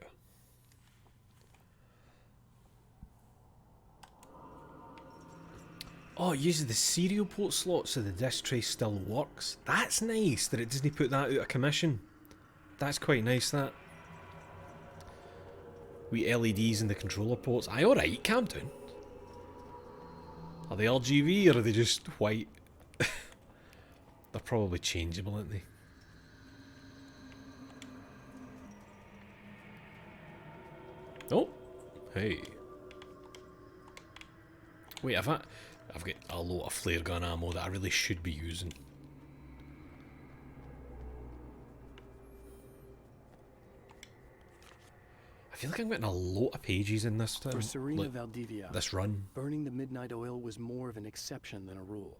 Oh, it uses the serial port slot so the disc tray still works. That's nice that it doesn't put that out of commission. That's quite nice, that. We LEDs in the controller ports. Aye, alright, calm down. Are they RGB or are they just white? They're probably changeable, aren't they? Oh, hey. Wait, I've got a lot of flare gun ammo that I really should be using. I feel like I'm getting a lot of pages in this time. For Serena like, Valdivia, this run. burning the midnight oil was more of an exception than a rule.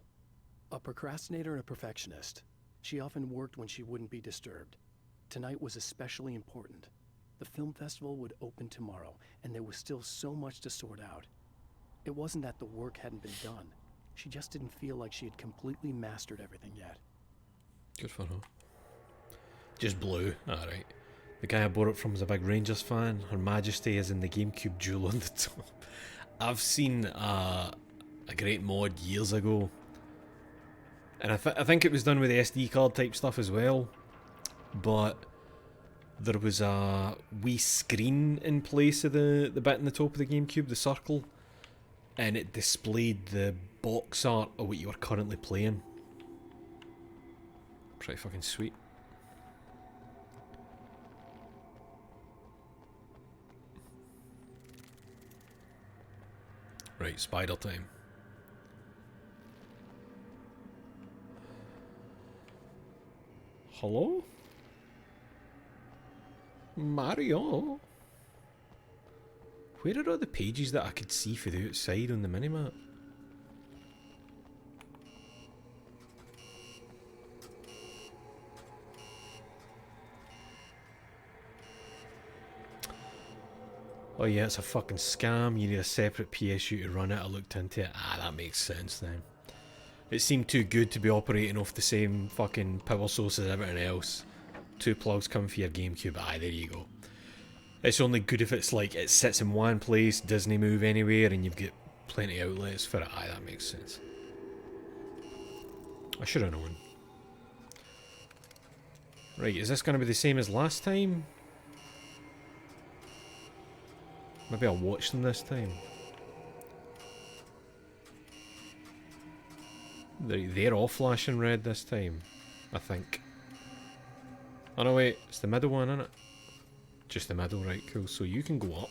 A procrastinator and a perfectionist, she often worked when she wouldn't be disturbed. Tonight was especially important. The film festival would open tomorrow, and there was still so much to sort out. It wasn't that the work hadn't been done. She just didn't feel like she had completely mastered everything yet. Good for her. Just blue, alright. The guy I bought it from is a big Rangers fan. Her Majesty is in the GameCube jewel on the top. I've seen a great mod years ago. And I think it was done with the SD card type stuff as well. But there was a wee screen in place of the bit in the top of the GameCube, the circle. And it displayed the box art of what you were currently playing. Pretty fucking sweet. Right, spider time. Hello? Mario? Where are all the pages that I could see for the outside on the minimap? Oh yeah, it's a fucking scam. You need a separate PSU to run it. I looked into it. Ah, that makes sense then. It seemed too good to be operating off the same fucking power source as everything else. 2 plugs come for your GameCube. Aye, there you go. It's only good if it's like it sits in one place, doesn't move anywhere, and you've got plenty of outlets for it. Aye, that makes sense. I should have known. Right, is this going to be the same as last time? Maybe I'll watch them this time. They're all flashing red this time, I think. Oh no, wait, it's the middle one, isn't it? Just the middle, right, cool. So you can go up.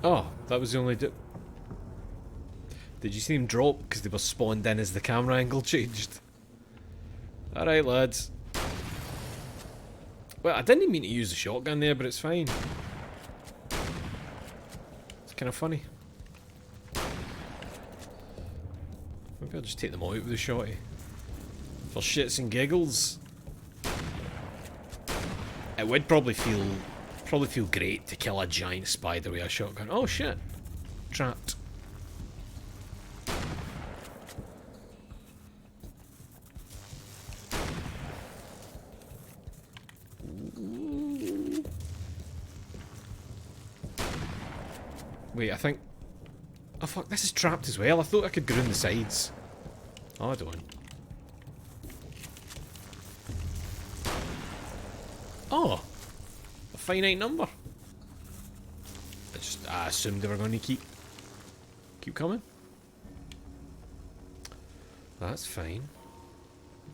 Oh, that was the only dip. Did you see them drop? Because they were spawned in as the camera angle changed. Alright, lads. Well, I didn't mean to use the shotgun there, but it's fine. It's kind of funny. Maybe I'll just take them all out with the shotty. For shits and giggles. It would probably feel great to kill a giant spider with a shotgun. Oh shit! Trapped. Wait, I think... Oh fuck, this is trapped as well. I thought I could go around the sides. Oh, I don't. Oh! A finite number. I assumed they were going to keep coming. That's fine.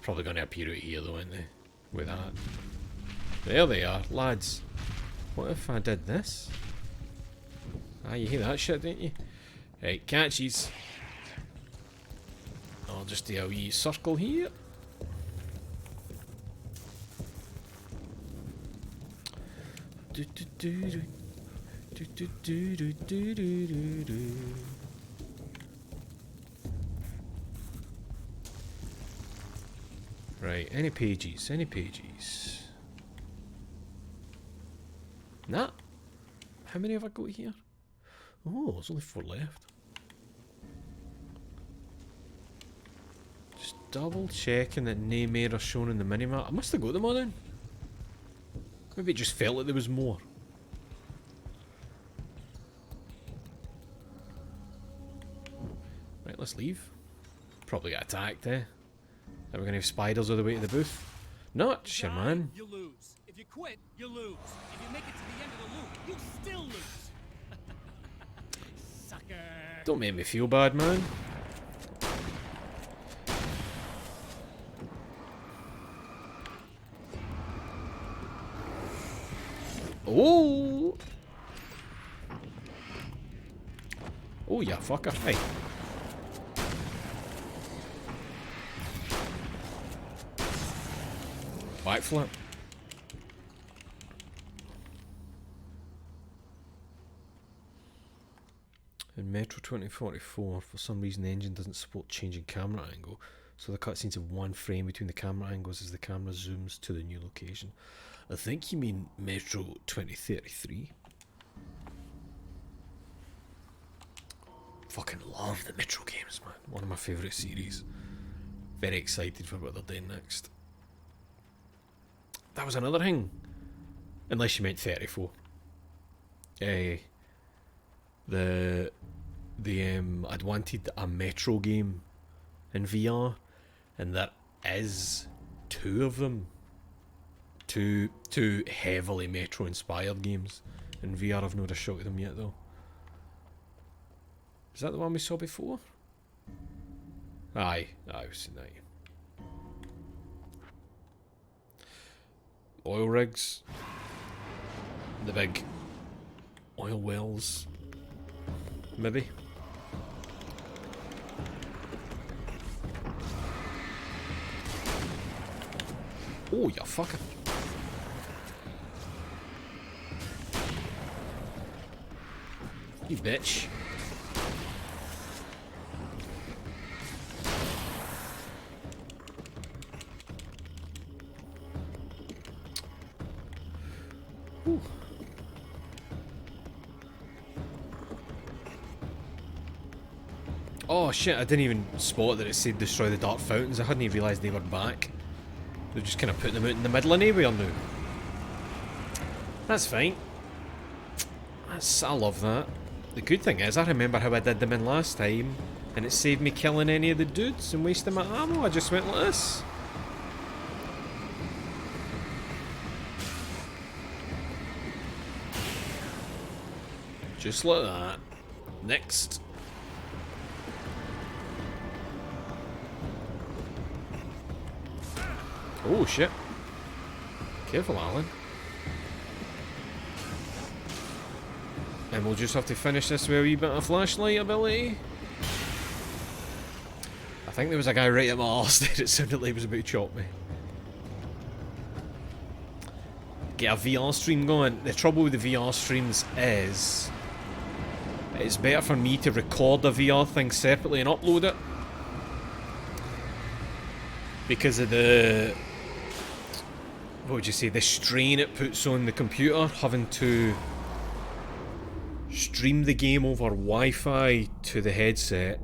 Probably going to appear out here though, aren't they? With that. There they are, lads. What if I did this? Ah, you hear that shit, don't you? Right, catches. I'll just do a wee circle here. Right, any pages, any pages. Nah. How many have I got here? Oh, there's only 4 left. Just double checking that no more are shown in the minimap. I must have got them all then. Maybe it just felt like there was more. Right, let's leave. Probably get attacked, eh? Are we going to have spiders all the way to the booth? Not, sure, man. You lose. If you quit, you lose. If you make it to the end of the loop, you still lose. Sucker. Don't make me feel bad, man. Oh! Oh, yeah, fucker. Hey. Backflip. In Metro 2044, for some reason the engine doesn't support changing camera angle, so the cutscenes have one frame between the camera angles as the camera zooms to the new location. I think you mean Metro 2033. Fucking love the Metro games, man. One of my favourite series. Very excited for what they're doing next. That was another thing. Unless you meant 34. I'd wanted a Metro game in VR, and there is 2 of them. Two heavily Metro inspired games in VR. I've not had a shot at them yet though. Is that the one we saw before? Aye, we've seen that. Oil rigs, the big oil wells, maybe. Oh, you fucker. You bitch. Ooh. Oh shit, I didn't even spot that it said destroy the dark fountains. I hadn't even realised they were back. They're just kind of putting them out in the middle of nowhere now. That's fine. I love that. The good thing is, I remember how I did them in last time, and it saved me killing any of the dudes and wasting my ammo. I just went like this. Just like that. Next. Oh shit. Careful, Alan. And we'll just have to finish this with a wee bit of flashlight ability. I think there was a guy right at my arse there. It sounded like he was about to chop me. Get a VR stream going. The trouble with the VR streams is it's better for me to record a VR thing separately and upload it. Because of the what would you say, the strain it puts on the computer, having to stream the game over Wi-Fi to the headset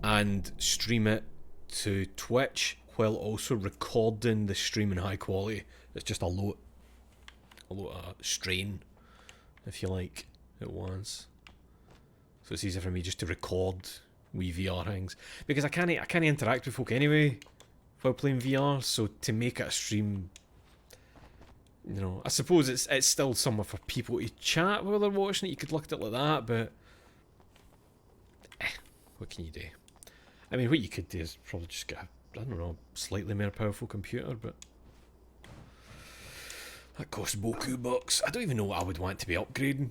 and stream it to Twitch while also recording the stream in high quality. It's just a lot of strain, if you like, at once. So it's easier for me just to record wee VR things, because I can't interact with folk anyway while playing VR. So to make it a stream, you know, I suppose it's still somewhere for people to chat while they're watching it. You could look at it like that, but what can you do? I mean, what you could do is probably just get I don't know, slightly more powerful computer, but that costs boku bucks. I don't even know what I would want to be upgrading.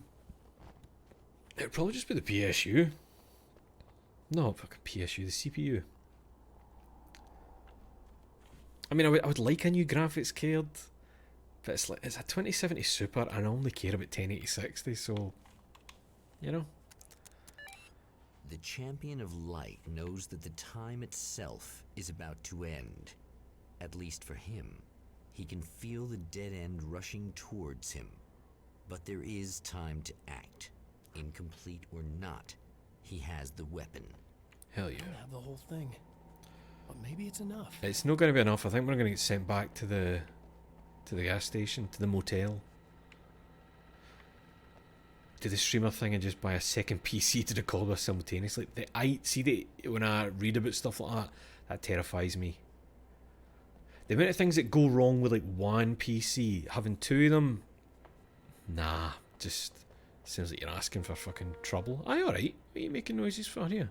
It would probably just be the PSU. No, fucking PSU, the CPU. I mean, I would like a new graphics card, but it's like, it's a 2070 Super and I only care about 1080-60, so, you know. The Champion of Light knows that the time itself is about to end. At least for him. He can feel the dead end rushing towards him. But there is time to act. Incomplete or not, he has the weapon. Hell yeah. I don't have the whole thing. But maybe it's enough. It's not going to be enough. I think we're going to get sent back to the gas station, to the motel. Do the streamer thing and just buy a second PC to record with simultaneously. When I read about stuff like that terrifies me. The amount of things that go wrong with like one PC, having two of them, nah, just sounds like you're asking for fucking trouble. Aye, alright. What are you making noises for here?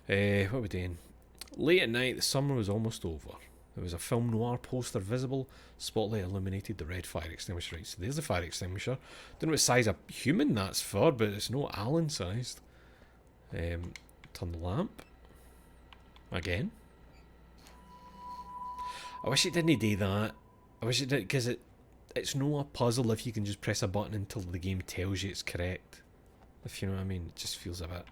What are we doing? Late at night, the summer was almost over. There was a film noir poster visible. Spotlight illuminated the red fire extinguisher. Right, so there's the fire extinguisher. Don't know what size a human that's for, but it's not Allen sized. Turn the lamp. Again. I wish it didn't do that. I wish it did, because it's not a puzzle if you can just press a button until the game tells you it's correct. If you know what I mean. It just feels a bit...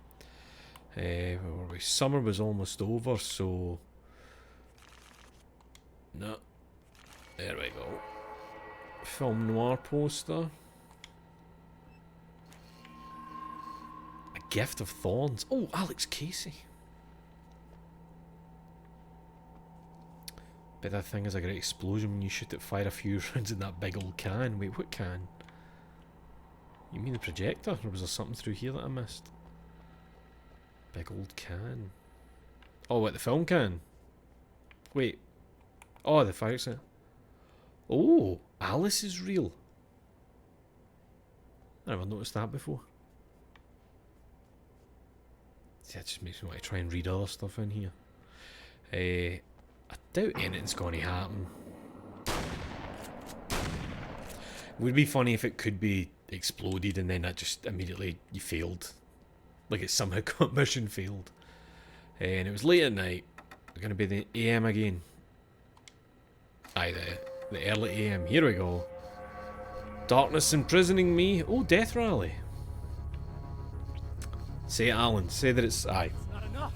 where were we? Summer was almost over, so... No. There we go. Film noir poster. A Gift of Thorns. Oh, Alex Casey. Bet that thing is a great explosion when you shoot it, fire a few rounds in that big old can. Wait, what can? You mean the projector? Or was there something through here that I missed? Big old can. Oh, what, the film can? Wait. Oh, the fire extinguisher. Oh, Alice is real. I never noticed that before. See, that just makes me want to try and read other stuff in here. I doubt anything's going to happen. It would be funny if it could be exploded and then that just immediately you failed. Like it somehow got mission failed. And it was late at night. It's going to be the AM again. Aye, the early AM. Here we go. Darkness imprisoning me. Oh, Death Rally. Say it, Alan. Say that it's... Aye. It's not enough.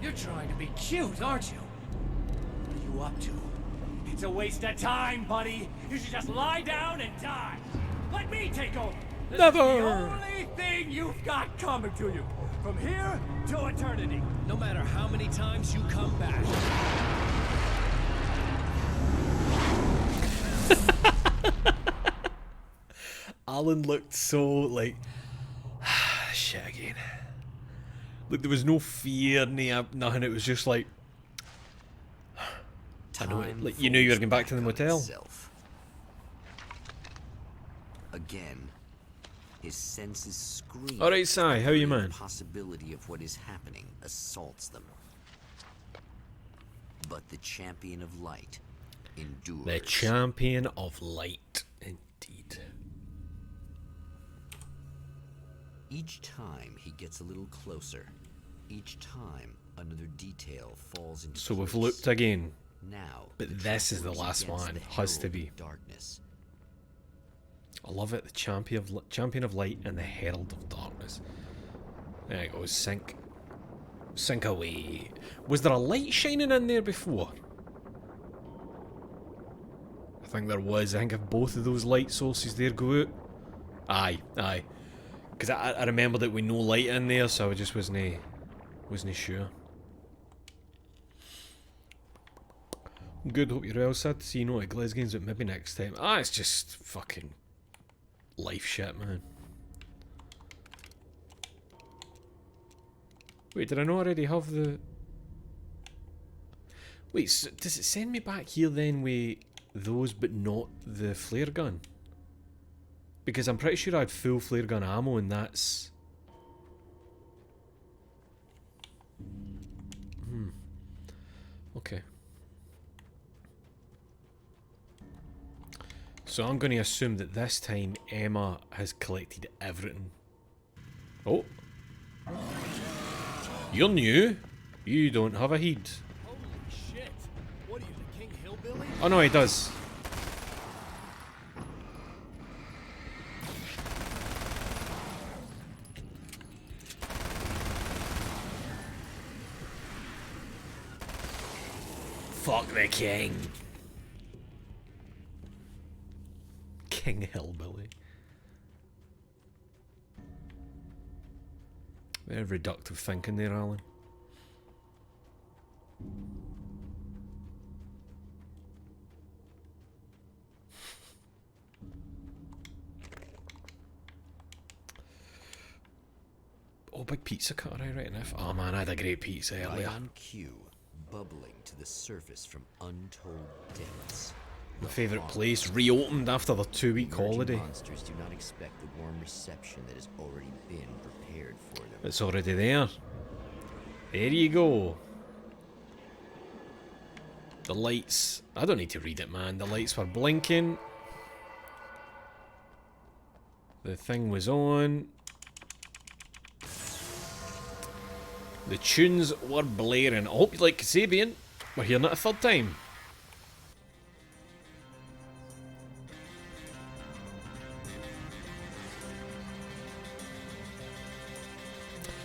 You're trying to be cute, aren't you? What are you up to? It's a waste of time, buddy. You should just lie down and die. Let me take over. This is the only thing you've got coming to you. From here to eternity. No matter how many times you come back. Alan looked so like... shit again. Look, there was no fear, nothing. It was just like... I know it. Like, you knew you were going back to the motel. Itself. Again, his senses scream. All right, Si, how are you, man? The possibility of what is happening assaults them. But the Champion of Light endures. The Champion of Light, indeed. Each time he gets a little closer, each time another detail falls into So place. we've looped again. Now, But this is the last one. Has to be. Darkness. I love it. The Champion of Light and the Herald of Darkness. There it goes. Sync. Sink away. Was there a light shining in there before? I think there was. I think if both of those light sources there go out. Aye, aye. Because I remember that we no light in there, so I just wasn't sure. Good, hope you're well. Sad to see you not at Glasgow, but maybe next time. Ah, it's just fucking life shit, man. Wait, did I not already have the... Wait, so does it send me back here then with those but not the flare gun? Because I'm pretty sure I had full flare gun ammo and that's... Okay. So I'm going to assume that this time Emma has collected everything. Oh. You're new. You don't have a head. Holy shit! What are you, the King Hillbilly? Oh no, he does. Fuck the king. King Hillbilly. Very reductive thinking there, Alan. Oh, big pizza cutter, right enough. Oh man, I had a great pizza earlier. Ion Q, bubbling to the surface from untold depths. My favourite place, reopened after the 2-week Emerging holiday. monsters do not expect the warm reception that has already been prepared for them. It's already there. There you go. The lights. I don't need to read it, man. The lights were blinking. The thing was on. The tunes were blaring. I hope you like Kasabian. We're hearing it a third time.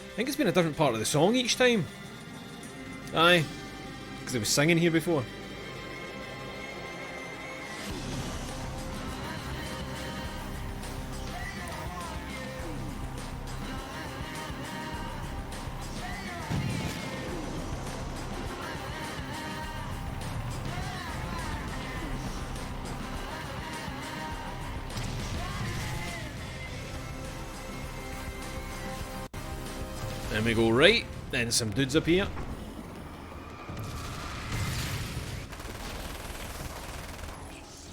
I think it's been a different part of the song each time. Aye. Because it was singing here before. Then we go right, then some dudes appear.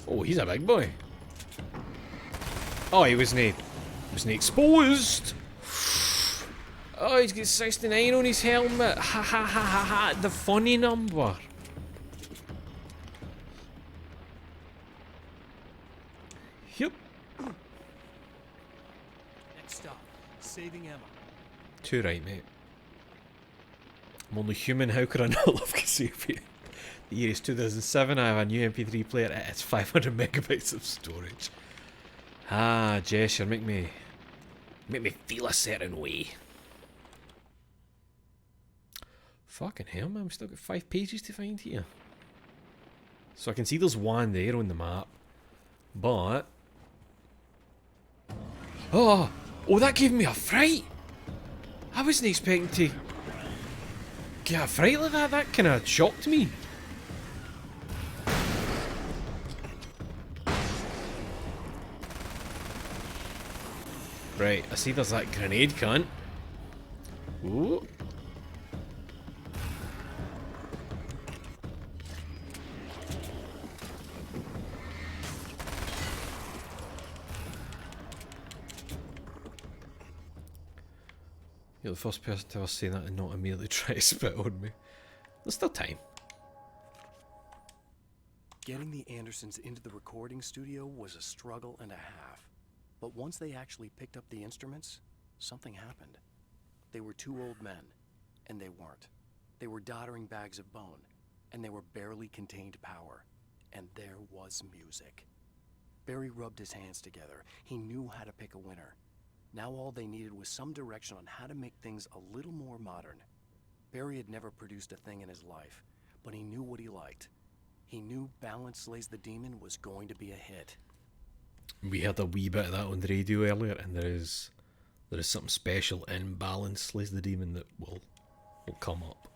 Oh, he's a big boy. Oh, he wasn't exposed. Oh, he's got 69 on his helmet. Ha ha ha ha ha. The funny number. Yep. Next stop, saving Emma. Too right, mate. I'm only human, how could I not love Kasabian? The year is 2007, I have a new MP3 player, it's 500 megabytes of storage. Ah, Jess, you're making me feel a certain way. Fucking hell, man, we've still got 5 pages to find here. So I can see there's one there on the map, but... Oh, that gave me a fright! I wasn't expecting to get a fright like that. That kind of shocked me. Right, I see there's that grenade cunt. Ooh. You're the first person to ever say that and not immediately try to spit on me. There's still time. Getting the Andersons into the recording studio was a struggle and a half. But once they actually picked up the instruments, something happened. They were 2 old men, and they weren't. They were doddering bags of bone, and they were barely contained power. And there was music. Barry rubbed his hands together. He knew how to pick a winner. Now all they needed was some direction on how to make things a little more modern. Barry had never produced a thing in his life, but he knew what he liked. He knew Balance Slays the Demon was going to be a hit. We heard a wee bit of that on the radio earlier, and there is something special in Balance Slays the Demon that will come up.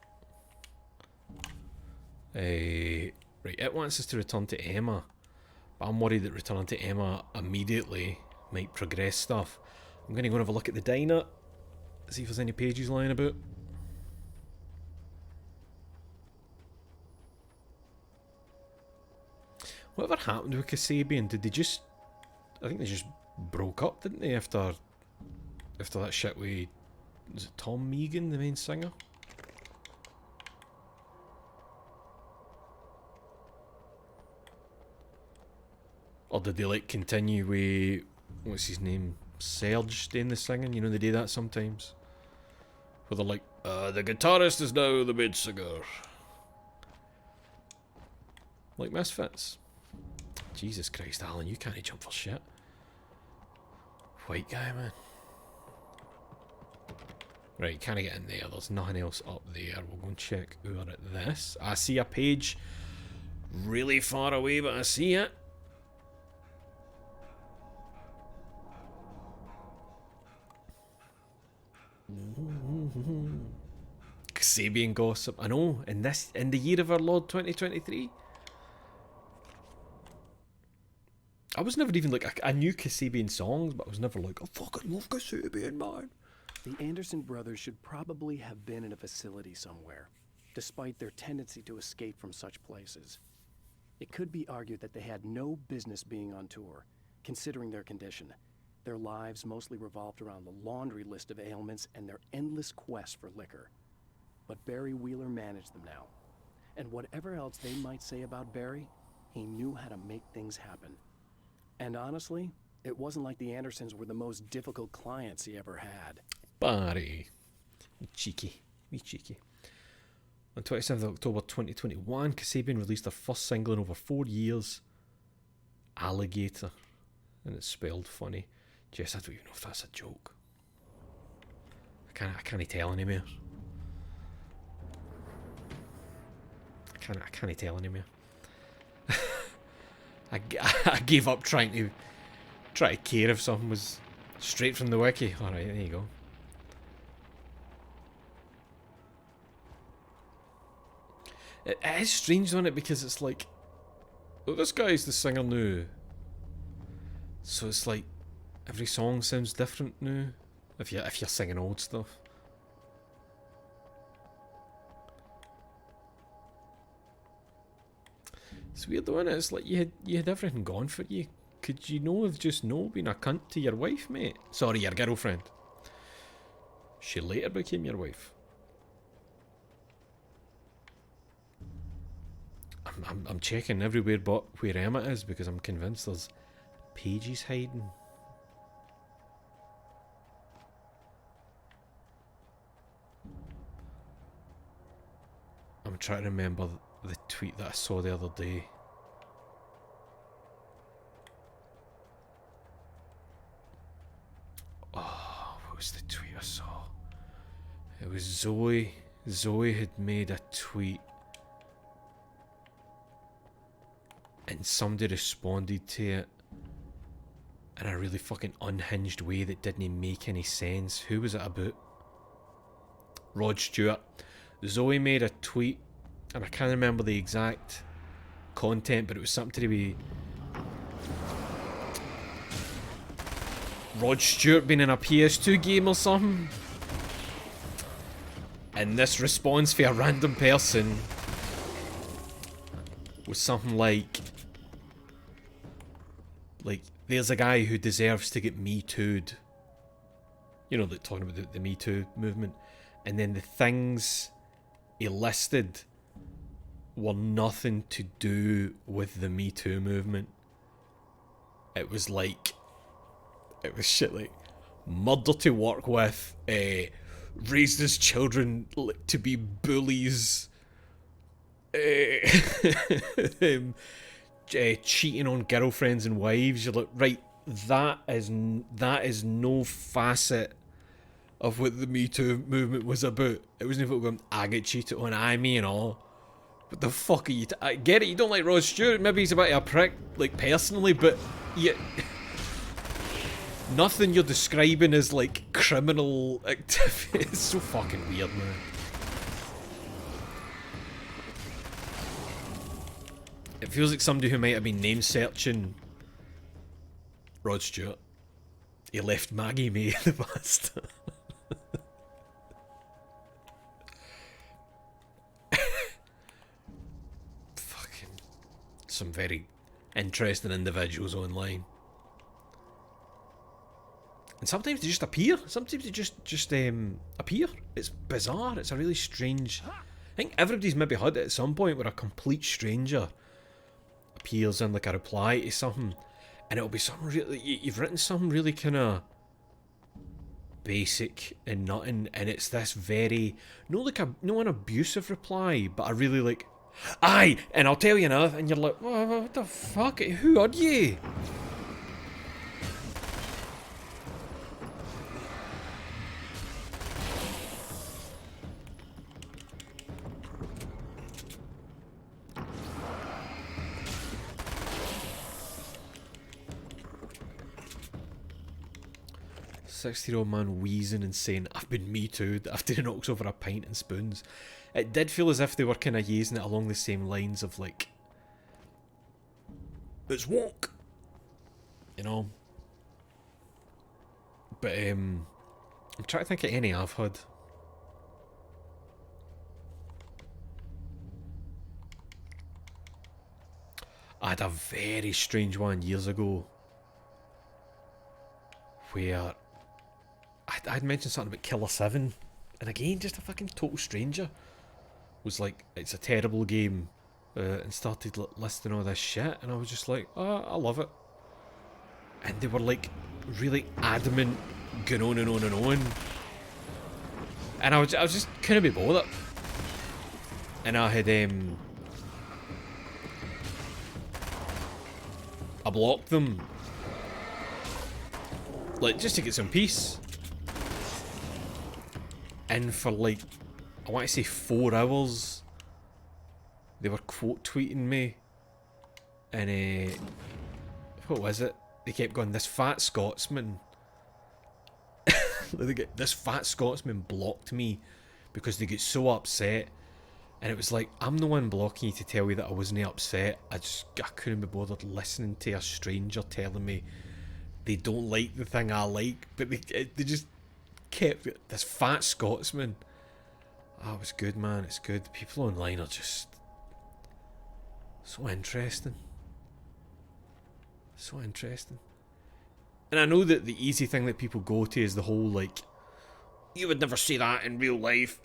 Right, it wants us to return to Emma, but I'm worried that returning to Emma immediately might progress stuff. I'm going to go and have a look at the diner, see if there's any pages lying about. Whatever happened with Kasabian? Did they just... I think they just broke up, didn't they, after that shit with... Was it Tom Megan, the main singer? Or did they, like, continue with... What's his name? Serge doing the singing? You know, they do that sometimes. Where they're like, the guitarist is now the main singer. Like Misfits. Jesus Christ, Alan, you can't jump for shit. White guy, man. Right, can I get in there? There's nothing else up there. We'll go and check over at this. I see a page really far away, but I see it. Kasabian gossip. I know, in the year of our Lord 2023. I was never even like, I knew Kasabian songs, but I was never like, I fucking love Kasabian, man. The Anderson brothers should probably have been in a facility somewhere, despite their tendency to escape from such places. It could be argued that they had no business being on tour, considering their condition. Their lives mostly revolved around the laundry list of ailments and their endless quest for liquor. But Barry Wheeler managed them now. And whatever else they might say about Barry, he knew how to make things happen. And honestly, it wasn't like the Andersons were the most difficult clients he ever had. Barry. Cheeky. Me cheeky. On 27th of October 2021, Kasabian released their first single in over 4 years, Alligator. And it's spelled funny. Jess, I don't even know if that's a joke. I can't tell anymore. I can't tell anymore. I gave up trying to care if something was straight from the wiki. Alright, there you go. It is strange, isn't it? Because it's like, oh, this guy's the singer now. So it's like every song sounds different now. If you're singing old stuff. It's weird though, innit? It's like you had everything gone for you. Could you have just been a cunt to your wife, mate? Sorry, your girlfriend. She later became your wife. I'm checking everywhere but where Emma is because I'm convinced there's pages hiding. I'm trying to remember the tweet that I saw the other day. Oh, what was the tweet I saw? It was Zoe. Zoe had made a tweet and somebody responded to it in a really fucking unhinged way that didn't make any sense. Who was it about? Rod Stewart. Zoe made a tweet, and I can't remember the exact content, but it was something to do with Rod Stewart being in a PS2 game or something. And this response for a random person was something like, there's a guy who deserves to get Me Too'd. You know, like talking about the Me Too movement. And then the things he listed were nothing to do with the Me Too movement. It was shit like murder to work with, raised his children to be bullies, cheating on girlfriends and wives. You're like, right, that is no facet of what the Me Too movement was about. It wasn't people going, I get cheated on, I, me and all. What the fuck are you... I get it, you don't like Rod Stewart, maybe he's a bit of a prick, like, personally, but... Yeah, nothing you're describing as, like, criminal activity. It's so fucking weird, man. It feels like somebody who might have been name-searching Rod Stewart. He left Maggie May in the past. Fucking... Some very interesting individuals online. And sometimes they just appear. Sometimes they just appear. It's bizarre. It's a really strange... I think everybody's maybe had it at some point where a complete stranger appears in like a reply to something, and it'll be something really... You've written something really kind of basic and nothing, and it's this very... No like a... No an abusive reply, but a really like... Aye! And I'll tell you another, and you're like, what the fuck? Who are you? 60-year-old man wheezing and saying, I've been Me Too'd after he knocks over a pint and spoons. It did feel as if they were kind of using it along the same lines of like, it's woke, you know. But I'm trying to think of any I've had. I had a very strange one years ago where I'd mentioned something about Killer 7, and again, just a fucking total stranger was like, it's a terrible game, and started listing all this shit, and I was just like, oh, I love it. And they were like really adamant, going on and on and on, and I was just couldn't be bothered. And I had I blocked them, like, just to get some peace. And for like, I want to say 4 hours, they were quote tweeting me, and what was it? They kept going, this fat Scotsman. This fat Scotsman blocked me because they get so upset. And it was like, I'm the one blocking you to tell you that I wasn't upset. I couldn't be bothered listening to a stranger telling me they don't like the thing I like, but they just kept this fat Scotsman. Oh, it was good, man. It's good. People online are just so interesting. So interesting. And I know that the easy thing that people go to is the whole like, you would never say that in real life.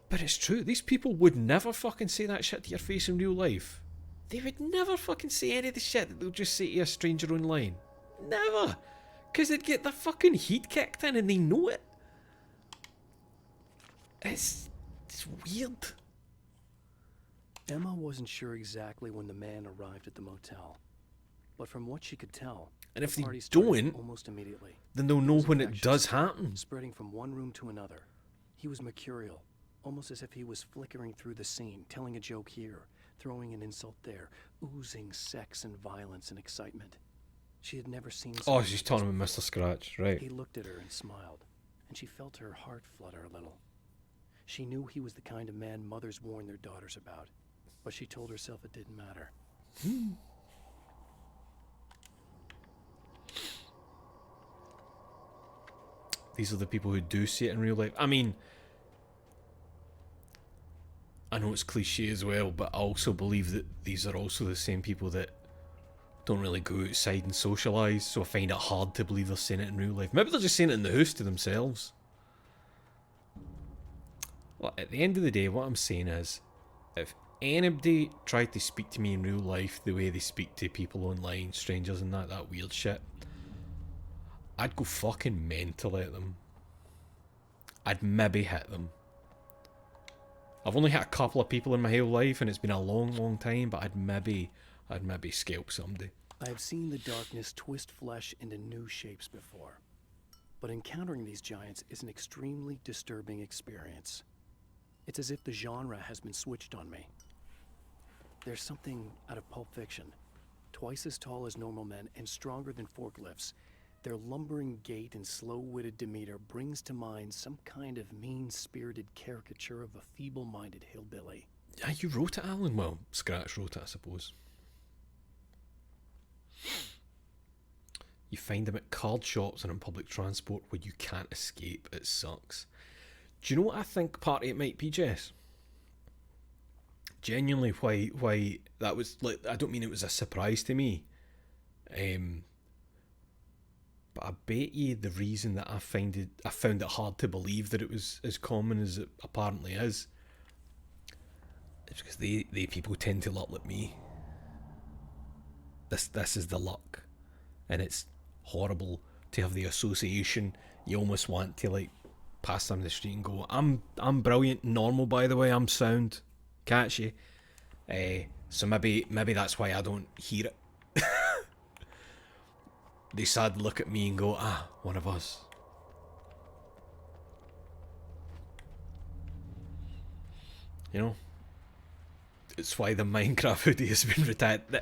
But it's true. These people would never fucking say that shit to your face in real life. They would never fucking say any of the shit that they'll just say to a stranger online. Never. Because they'd get their fucking heat kicked in and they know it. It's weird. Emma wasn't sure exactly when the man arrived at the motel, but from what she could tell, and if they party started don't, almost immediately. then they'll know when it does happen. Spreading from one room to another. He was mercurial, almost as if he was flickering through the scene, telling a joke here, throwing an insult there, oozing sex and violence and excitement. She had never seen. Oh, she's talking about Mr. Scratch, right? He looked at her and smiled, and she felt her heart flutter a little. She knew he was the kind of man mothers warn their daughters about, but she told herself it didn't matter. These are the people who do see it in real life. I mean, I know it's cliche as well, but I also believe that these are also the same people that don't really go outside and socialise, so I find it hard to believe they're saying it in real life. Maybe they're just saying it in the house to themselves. Well, at the end of the day, what I'm saying is, if anybody tried to speak to me in real life the way they speak to people online, strangers and that weird shit, I'd go fucking mental at them. I'd maybe hit them. I've only hit a couple of people in my whole life, and it's been a long, long time, but I'd maybe scalp somebody. I have seen the darkness twist flesh into new shapes before. But encountering these giants is an extremely disturbing experience. It's as if the genre has been switched on me. There's something out of Pulp Fiction. Twice as tall as normal men and stronger than forklifts, their lumbering gait and slow-witted demeanor brings to mind some kind of mean-spirited caricature of a feeble-minded hillbilly. Yeah, you wrote it, Alan. Well, Scratch wrote it, I suppose. You find them at card shops and in public transport where you can't escape. It sucks. Do you know what I think part of it might be, Jess? Genuinely, why that was like, I don't mean it was a surprise to me. But I bet you the reason that I found it hard to believe that it was as common as it apparently is because they people tend to look like me. This is the luck, and it's horrible to have the association. You almost want to like pass down the street and go, I'm brilliant, normal, by the way, I'm sound, catchy. So maybe that's why I don't hear it. They sad look at me and go, one of us. You know? It's why the Minecraft hoodie has been retired. I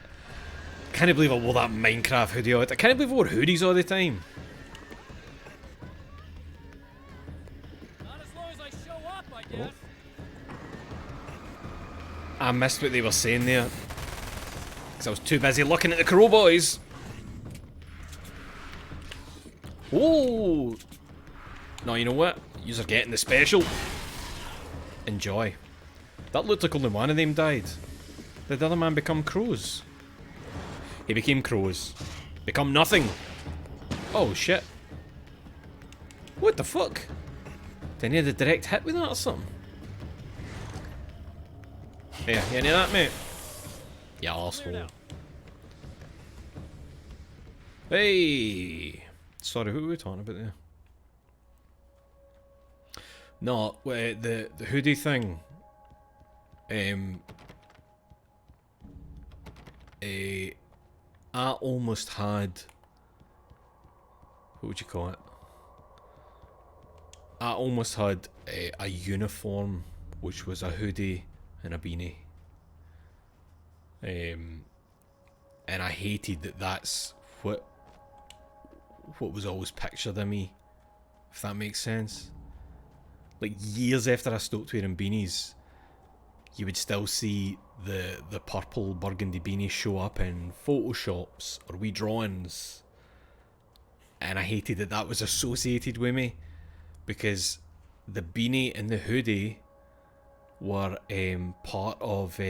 can't believe I wore that Minecraft hoodie all the time. I can't believe I wore hoodies all the time. Not as long as I show up, I guess. I missed what they were saying there. Because I was too busy looking at the Crow Boys. Oh! No, you know what? You're getting the special. Enjoy. That looked like only one of them died. Did the other man become crows? He became crows. Become nothing. Oh shit. What the fuck? Did he have a direct hit with that or something? Yeah, you any of that, mate? You arsehole. Hey! Sorry, who were we talking about there? No, the hoodie thing. I almost had, what would you call it? I almost had a uniform, which was a hoodie and a beanie. And I hated that that's what was always pictured of me, if that makes sense. Like years after I stopped wearing beanies, you would still see the purple burgundy beanie show up in photoshops or wee drawings, and I hated that was associated with me, because the beanie and the hoodie were part of what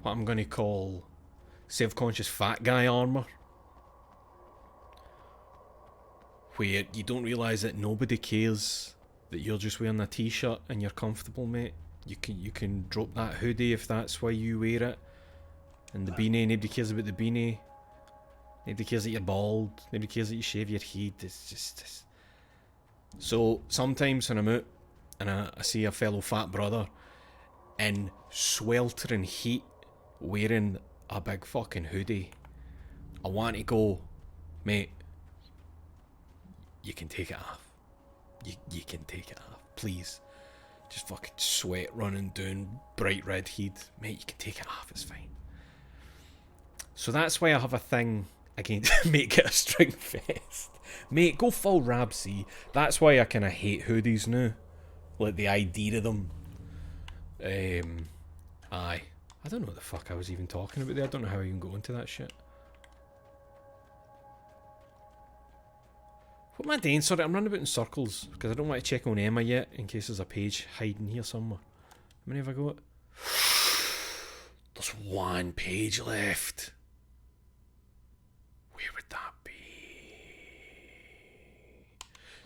I'm going to call self-conscious fat guy armour, where you don't realise that nobody cares that you're just wearing a t-shirt and you're comfortable, mate. You can drop that hoodie if that's why you wear it, and the beanie, nobody cares about the beanie. Nobody cares that you're bald. Nobody cares that you shave your head. It's just. So sometimes when I'm out and I see a fellow fat brother in sweltering heat wearing a big fucking hoodie, I want to go, mate, you can take it off. You can take it off, please. Just fucking sweat running down bright red heat, mate, you can take it off, it's fine. So that's why I have a thing against make it a string fest. Mate, go full Rabsy. That's why I kind of hate hoodies now. Like the idea of them. Aye. I don't know what the fuck I was even talking about there. I don't know how I even go into that shit. What am I doing? Sorry, I'm running about in circles because I don't want to check on Emma yet in case there's a page hiding here somewhere. How many have I got? There's one page left. Where would that be?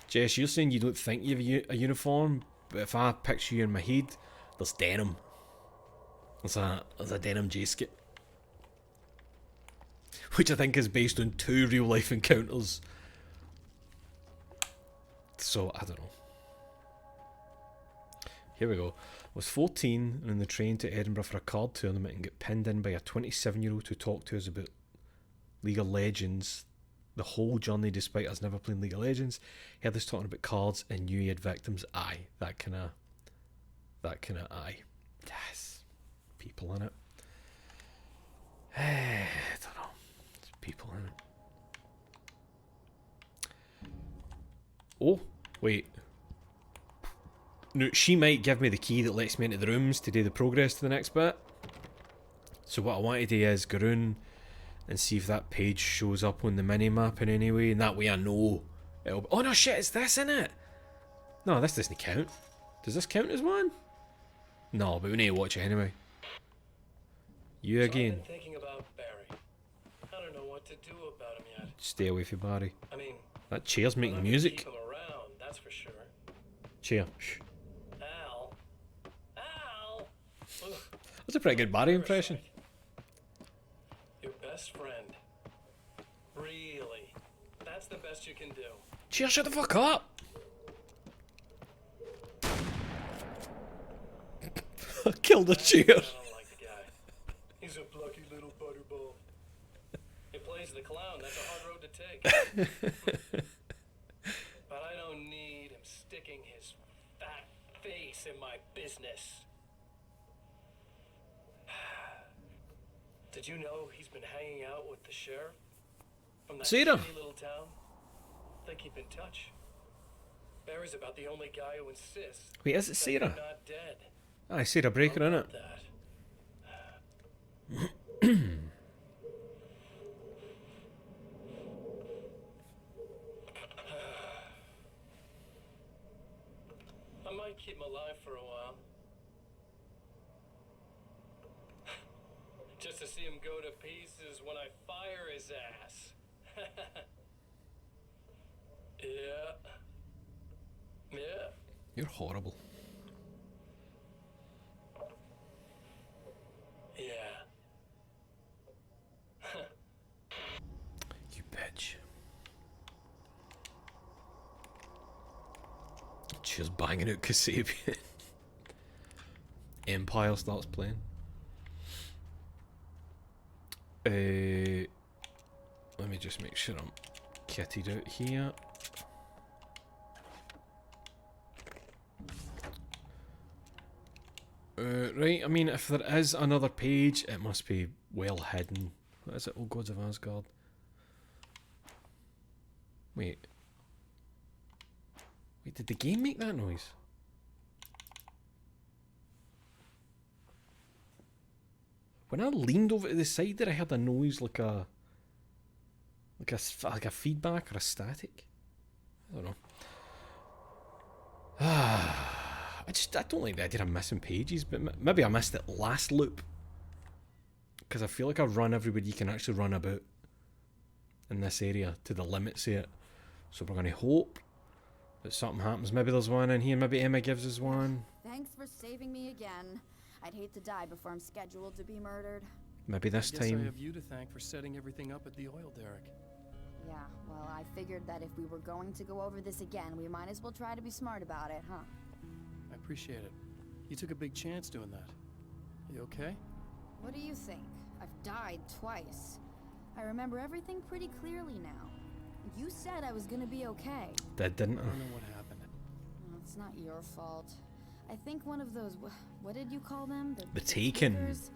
Jess, you're saying you don't think you have a uniform, but if I picture you in my head, there's denim. There's a denim jacket. Which I think is based on 2 real life encounters. So, I don't know. Here we go. I was 14 and on the train to Edinburgh for a card tournament and got pinned in by a 27-year-old who talked to us about League of Legends the whole journey, despite us never playing League of Legends. He had us talking about cards and knew he had victims. Aye, that kind of aye. Yes, people in it. I don't know. There's people in it. Oh, wait. No, she might give me the key that lets me into the rooms to do the progress to the next bit. So what I want to do is go round and see if that page shows up on the mini-map in any way, and that way I know it'll be... Oh no, shit, it's this, isn't it? No, this doesn't count. Does this count as one? No, but we need to watch it anyway. You again. I've been thinking about Barry. I don't know what to do about him yet. Stay away from Barry. I mean, That chair's I'm making not music. gonna keep him around, that's for sure. Chair. Shh. Al. Al! Ugh, That's a pretty good Barry impression. your best friend. Really. That's the best you can do. Chair, shut the fuck up! I killed a chair. I don't like the guy. He's a plucky little butterball. He plays the clown. That's a hard road to take. But I don't need him sticking his fat face in my business. Did you know he's been hanging out with the sheriff from that Sarah. shitty little town? They keep in touch. Barry's about the only guy who insists Wait, is it that Sarah? you're not dead. Aye, Sarah Breaker, How innit? about that? I might keep him alive for a while. Just to see him go to pieces when I fire his ass. Yeah. Yeah. You're horrible. Yeah. You bitch. She's banging out Kasabian. Empire starts playing. Let me just make sure I'm kitted out here. Right, I mean, if there is another page, it must be well hidden. What is it? Oh, Gods of Asgard. Wait. Wait, did the game make that noise? When I leaned over to the side there, I heard a noise like a feedback or a static. I don't know. I don't like the idea of missing pages, but maybe I missed it last loop. Because I feel like I've run everybody you can actually run about in this area to the limits of it. So we're going to hope that something happens. Maybe there's one in here, maybe Emma gives us one. Thanks for saving me again. I'd hate to die before I'm scheduled to be murdered. Maybe this I guess I time. have you to thank for setting everything up at the oil derrick. Yeah, well, I figured that if we were going to go over this again, we might as well try to be smart about it, huh? I appreciate it. You took a big chance doing that. You okay? What do you think? I've died twice. I remember everything pretty clearly now. You said I was gonna be okay. Didn't I I? don't know what happened. Well, it's not your fault. I think one of those, what did you call them? The Taken. Takers?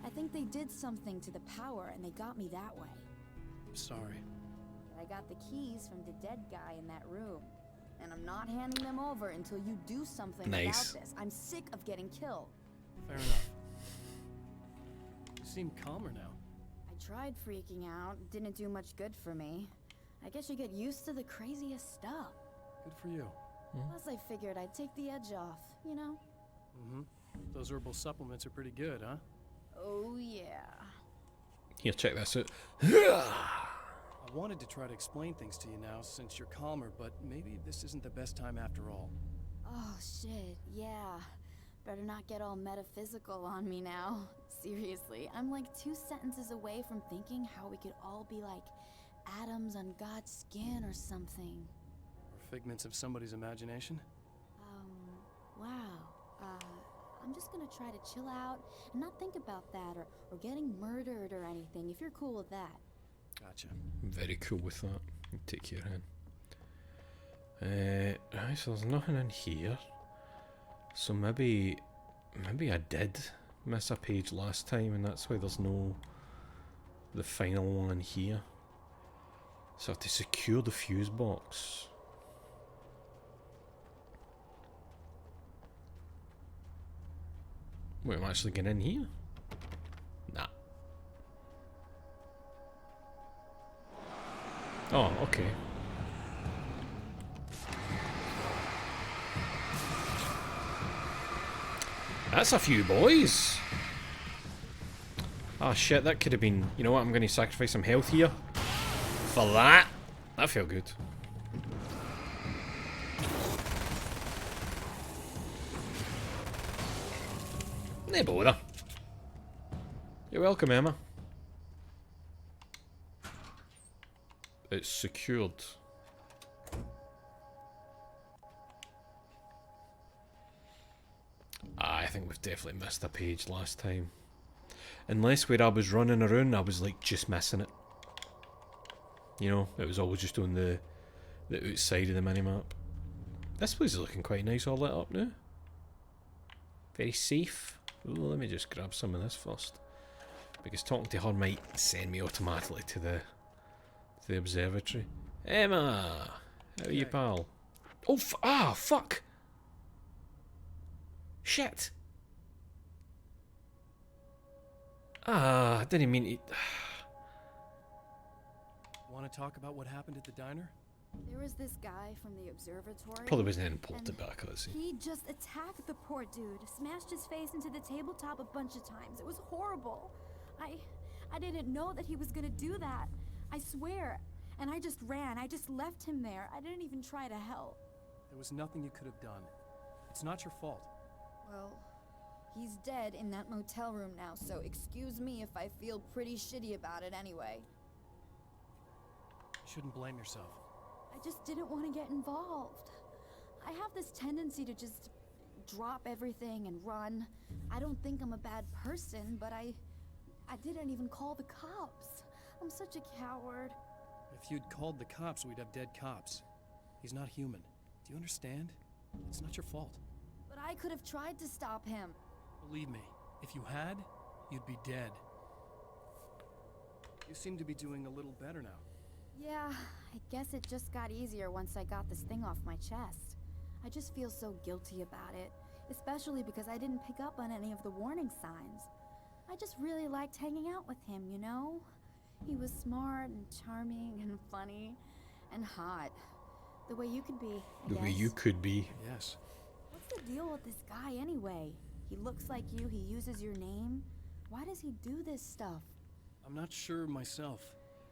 I think they did something to the power and they got me that way. I'm sorry. I got the keys from the dead guy in that room. And I'm not handing them over until you do something Nice. about this. I'm sick of getting killed. Fair enough. You seem calmer now. I tried freaking out. Didn't do much good for me. I guess you get used to the craziest stuff. Good for you. Plus, I figured I'd take the edge off, you know? Mm-hmm. Those herbal supplements are pretty good, huh? Oh, yeah. Here, check this out. I wanted to try to explain things to you now since you're calmer, but maybe this isn't the best time after all. Oh, shit, yeah. Better not get all metaphysical on me now. Seriously, I'm like 2 sentences away from thinking how we could all be like atoms on God's skin or something. Or figments of somebody's imagination? Wow. I'm just gonna try to chill out and not think about that or getting murdered or anything, if you're cool with that. Gotcha. I'm very cool with that. Take your hand. Right, so there's nothing in here. So maybe I did miss a page last time, and that's why there's no the final one here. So I have to secure the fuse box. Wait, I'm actually getting in here? Nah. Oh, okay. That's a few boys. Ah, shit, that could have been... You know what, I'm going to sacrifice some health here. For that. That felt good. No bother. You're welcome, Emma. It's secured. I think we've definitely missed a page last time. Unless where I was running around, I was like just missing it. You know, it was always just on the outside of the minimap. This place is looking quite nice, all lit up now. Very safe. Ooh, let me just grab some of this first. Because talking to her might send me automatically to the observatory. Emma! How are you, pal? Oh, fuck! Shit! I didn't mean to... Want to talk about what happened at the diner? There was this guy from the observatory. Probably wasn't anything pulled and back, let's see. He just attacked the poor dude, smashed his face into the tabletop a bunch of times. It was horrible. I didn't know that he was gonna do that. I swear. And I just ran. I just left him there. I didn't even try to help. There was nothing you could have done. It's not your fault. Well, he's dead in that motel room now, so excuse me if I feel pretty shitty about it anyway. You shouldn't blame yourself. I just didn't want to get involved. I have this tendency to just drop everything and run. I don't think I'm a bad person, but I didn't even call the cops. I'm such a coward. If you'd called the cops, we'd have dead cops. He's not human. Do you understand? It's not your fault. But I could have tried to stop him. Believe me, if you had, you'd be dead. You seem to be doing a little better now. Yeah, I guess it just got easier once I got this thing off my chest. I just feel so guilty about it, especially because I didn't pick up on any of the warning signs. I just really liked hanging out with him, you know? He was smart and charming and funny and hot. The way you could be, I The way guess. you could be. Yes. What's the deal with this guy anyway? He looks like you, he uses your name. Why does he do this stuff? I'm not sure myself.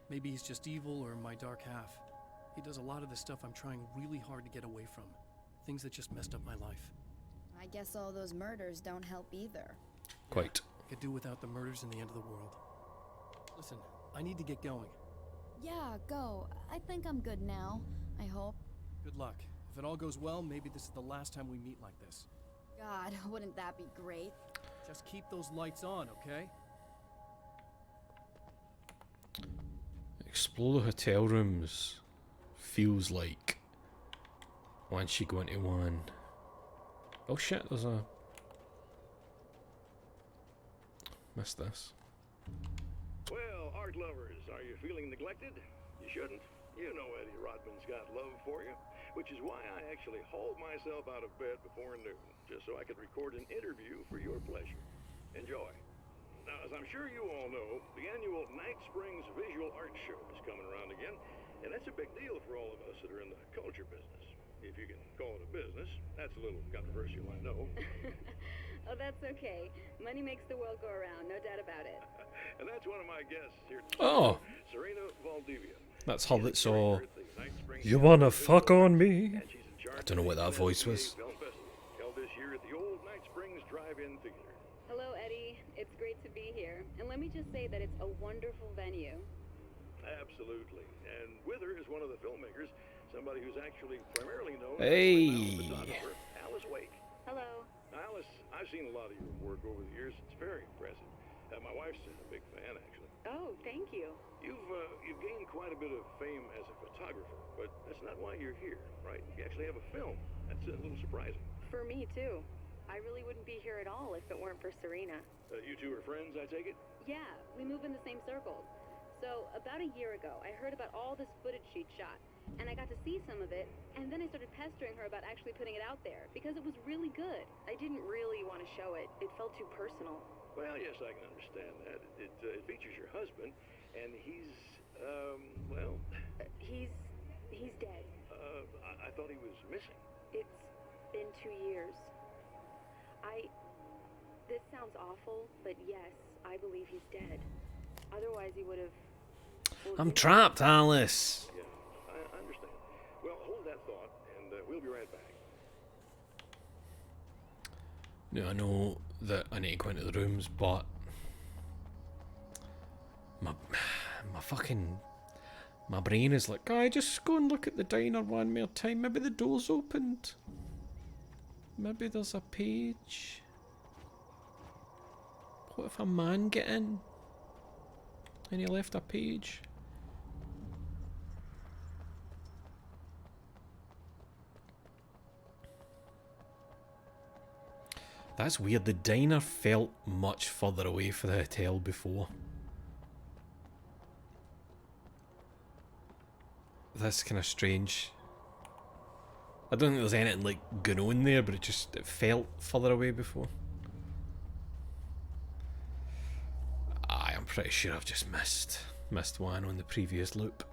Maybe he's just evil or my dark half. He does a lot of the stuff I'm trying really hard to get away from. Things that just messed up my life. I guess all those murders don't help either. Quite. Could do without the murders and the end of the world. Listen, I need to get going. Yeah, go. I think I'm good now. I hope. Good luck. If it all goes well, maybe this is the last time we meet like this. God, wouldn't that be great? Just keep those lights on, okay? Explore the hotel rooms. Feels like once you go into one. Oh shit, there's a... Missed this. Well, art lovers, are you feeling neglected? You shouldn't. You know Eddie Rodman's got love for you, which is why I actually hauled myself out of bed before noon, just so I could record an interview for your pleasure. Enjoy. Now, as I'm sure you all know, the annual Night Springs Visual Art Show is coming around again, and that's a big deal for all of us that are in the culture business. If you can call it a business. That's a little controversial, I know. Oh, that's okay. Money makes the world go around, no doubt about it. And that's one of my guests here. Oh! Serena Valdivia. That's her that saw... You wanna fuck on me? I don't know what that voice was. Film Festival, held this year at the old Night Springs Drive-In Theater. Hello, Eddie. It's great to be here. And let me just say that it's a wonderful venue. Absolutely. And with her is one of the filmmakers, somebody who's actually primarily known Hey. as photographer, Alice Wake. Hello. Now, Alice, I've seen a lot of your work over the years. It's very impressive. My wife's a big fan, actually. Oh, thank you. You've gained quite a bit of fame as a photographer, but that's not why you're here, right? You actually have a film. That's a little surprising. For me, too. I really wouldn't be here at all if it weren't for Serena. You two are friends, I take it? Yeah, we move in the same circles. So, about a year ago, I heard about all this footage she'd shot, and I got to see some of it, and then I started pestering her about actually putting it out there, because it was really good. I didn't really want to show it. It felt too personal. Well, yes, I can understand that. It features your husband, and he's, well... He's dead. I thought he was missing. It's been 2 years. This sounds awful, but yes, I believe he's dead. Otherwise, he would have... I'm trapped, Alice. Yeah, I understand. Well, hold that thought, and we'll be right back. Now, I know that I need to go into the rooms, but... My brain is like, guy, just go and look at the diner one more time. Maybe the door's opened. Maybe there's a page. What if a man get in? And he left a page. That's weird. The diner felt much further away from the hotel before. That's kind of strange. I don't think there's anything like going on there, but it felt further away before. I'm pretty sure I've just missed one on the previous loop.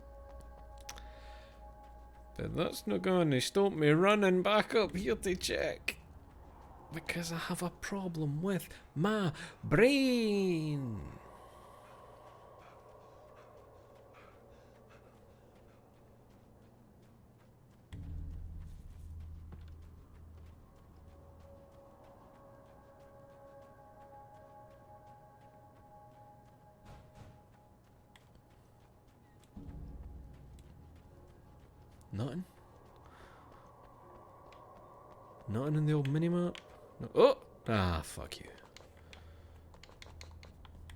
But that's not going to stop me running back up here to check. Because I have a problem with my brain. Nothing. Nothing in the old minimap. No. Oh! Ah, fuck you.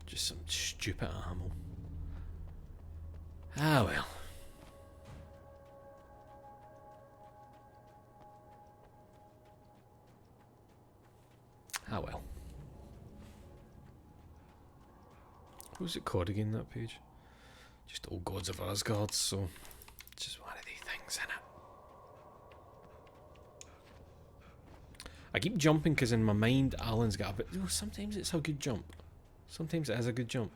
Just some stupid ammo. Ah, well. Ah, well. Who's it called again, that page? Just Old Gods of Asgard, so... just one of these things, innit? I keep jumping because in my mind Alan's got a bit... sometimes it's a good jump. Sometimes it is a good jump.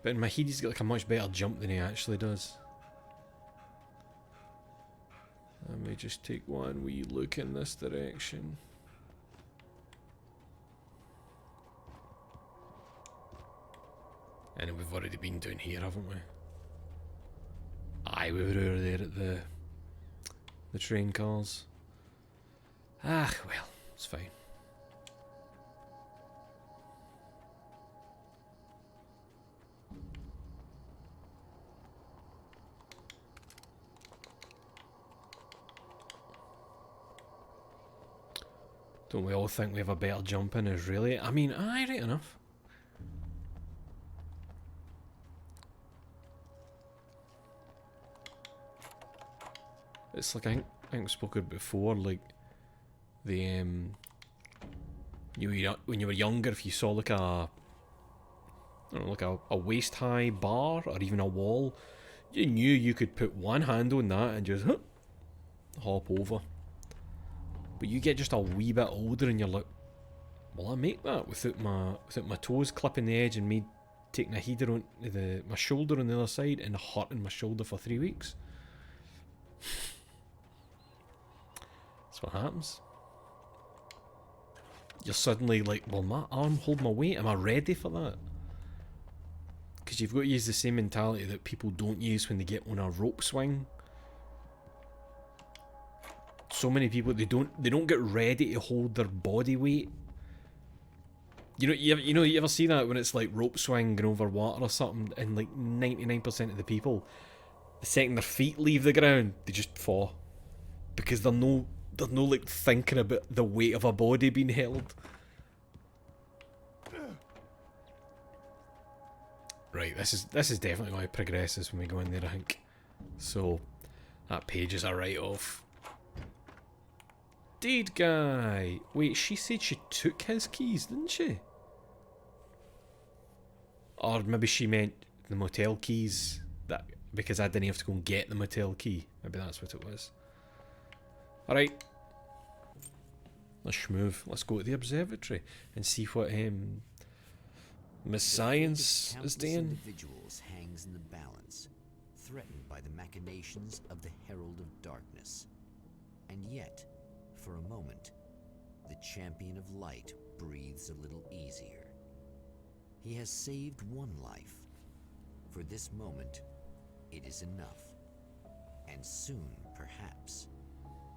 But in my head he's got like a much better jump than he actually does. Let me just take one wee look in this direction. And we've already been down here, haven't we? Aye, we were over there at the train cars. Ah, well, it's fine. Don't we all think we have a better jump in as really? I mean, aye, right enough. It's like, I think we spoke about before, like, the, when you were younger, if you saw like I don't know, like a waist-high bar, or even a wall, you knew you could put one hand on that and just, hop over. But you get just a wee bit older and you're like, will I make that without my toes clipping the edge and me taking a heater on my shoulder on the other side and hurting my shoulder for 3 weeks? That's what happens. You're suddenly like, will my arm hold my weight? Am I ready for that? Because you've got to use the same mentality that people don't use when they get on a rope swing. So many people, they don't get ready to hold their body weight. You ever see that when it's like rope swinging over water or something, and like 99% of the people, the second their feet leave the ground, they just fall. Because they're no like thinking about the weight of a body being held. Right, this is definitely going to progress as when we go in there, I think. So, that page is a write-off. Deed guy! Wait, she said she took his keys, didn't she? Or maybe she meant the motel keys, that because I didn't have to go and get the motel key. Maybe that's what it was. Alright. Let's move. Let's go to the observatory and see what Miss Science is doing. Individuals hangs in the balance, threatened by the machinations of the Herald of Darkness. And yet, for a moment, the Champion of Light breathes a little easier. He has saved one life. For this moment, it is enough. And soon, perhaps,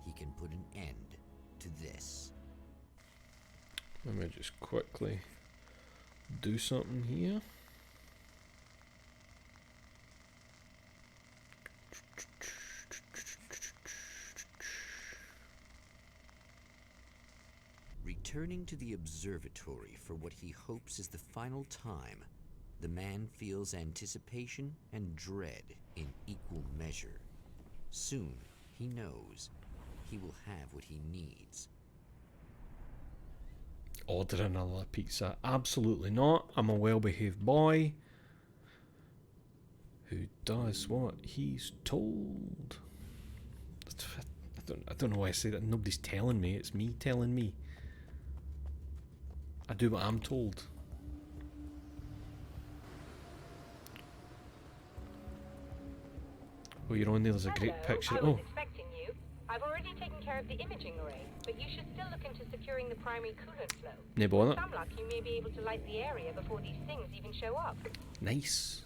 he can put an end to this. Let me just quickly do something here. Returning to the observatory for what he hopes is the final time, the man feels anticipation and dread in equal measure. Soon, he knows, he will have what he needs. Order another pizza. Absolutely not. I'm a well-behaved boy who does what he's told. I don't know why I say that. Nobody's telling me. It's me telling me. I do what I'm told. Oh, you're on there. There's a great picture. I was Oh, expecting you. I've already taken care of the imaging array, but you should still look into securing the primary coolant flow. no bother. With some luck, you may be able to light the area before these things even show up. Nice.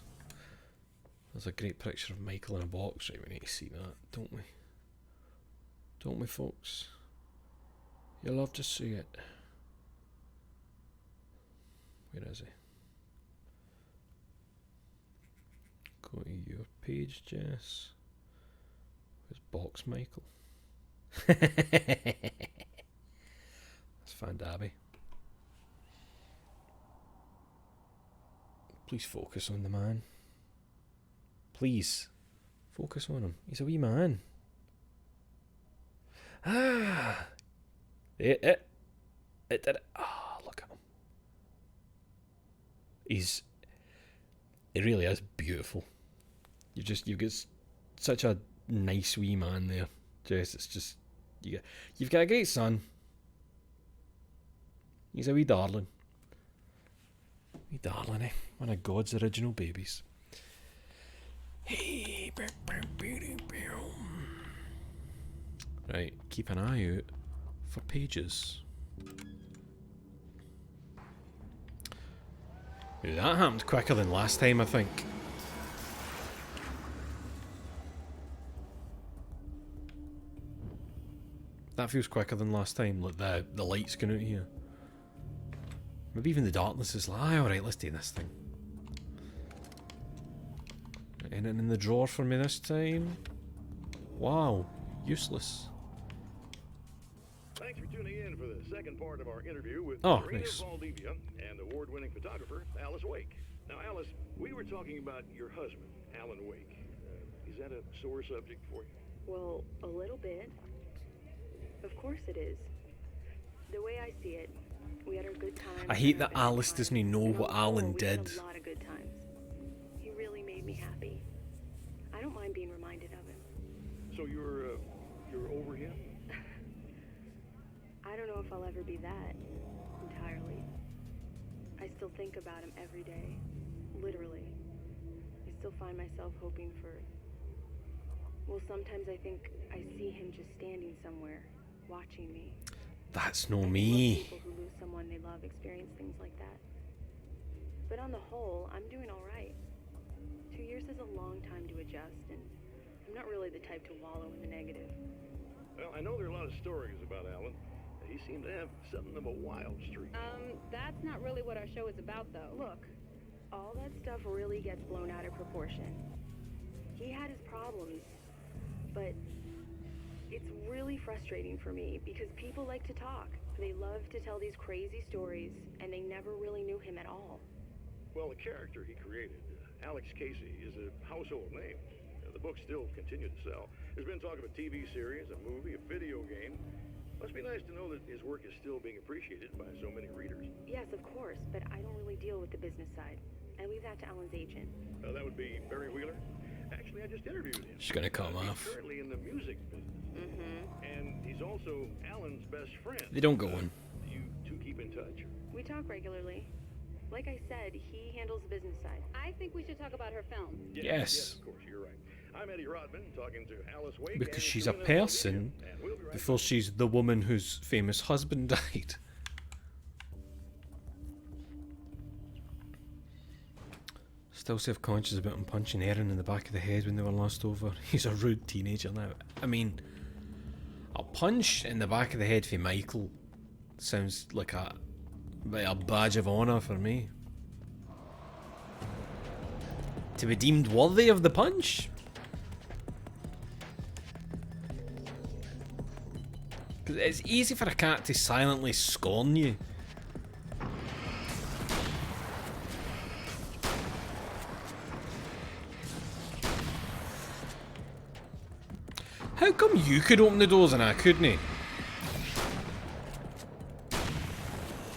There's a great picture of Michael in a box. Right, we need to see that, don't we? Don't we, folks? You love to see it. Where is he? Go to your page, Jess. Where's Box Michael? That's Fan Dabby. Please focus on the man. Please. Focus on him. He's a wee man. Ah! It did it. Ah, look at him. He really is beautiful. You've got such a nice wee man there, Jess. It's just, you've got a great son. He's a wee darling. Wee darling, eh? One of God's original babies. Hey, right, keep an eye out for pages. Ooh, that happened quicker than last time, I think. That feels quicker than last time, like the lights going out here. Maybe even the darkness is like, alright, let's do this thing. Anything in the drawer for me this time? Wow, useless. Thanks for tuning in for the second part of our interview with Marina nice. Valdivia and award-winning photographer Alice Wake. Now, Alice, we were talking about your husband, Alan Wake. Is that a sore subject for you? Well, a little bit. Of course it is. The way I see it, we had our good times. I hate that Alice doesn't know what Alan We did. had a lot of good times. He really made me happy. I don't mind being reminded of him. So you're over him? I don't know if I'll ever be that entirely. I still think about him every day, literally. I still find myself hoping for. Well, sometimes I think I see him just standing somewhere, watching me. That's no I think me. most people who lose someone they love experience things like that. But on the whole, I'm doing all right. 2 years is a long time to adjust, and I'm not really the type to wallow in the negative. Well, I know there are a lot of stories about Alan. He seemed to have something of a wild streak. That's not really what our show is about, though. Look, all that stuff really gets blown out of proportion. He had his problems, but it's really frustrating for me because people like to talk. They love to tell these crazy stories, and they never really knew him at all. Well, the character he created, Alex Casey, is a household name. The books still continue to sell. There's been talk of a TV series, a movie, a video game. Must be nice to know that his work is still being appreciated by so many readers. Yes, of course, but I don't really deal with the business side. I leave that to Alan's agent. That would be Barry Wheeler. Actually, I just interviewed him. She's gonna cut him off. He's currently in the music business. And he's also Alan's best friend. They don't go on. You two keep in touch? We talk regularly. Like I said, he handles the business side. I think we should talk about her film. Yes. Of course, you're right. I'm Eddie Rodman, talking to Alice Wake. Because and she's a Selena person Valdivia, and we'll be right before she's the woman whose famous husband died. Still self-conscious about him punching Erin in the back of the head when they were last over. He's a rude teenager now. I mean, a punch in the back of the head for Michael sounds like a badge of honour for me. To be deemed worthy of the punch? Because it's easy for a cat to silently scorn you. How come you could open the doors and I couldn't?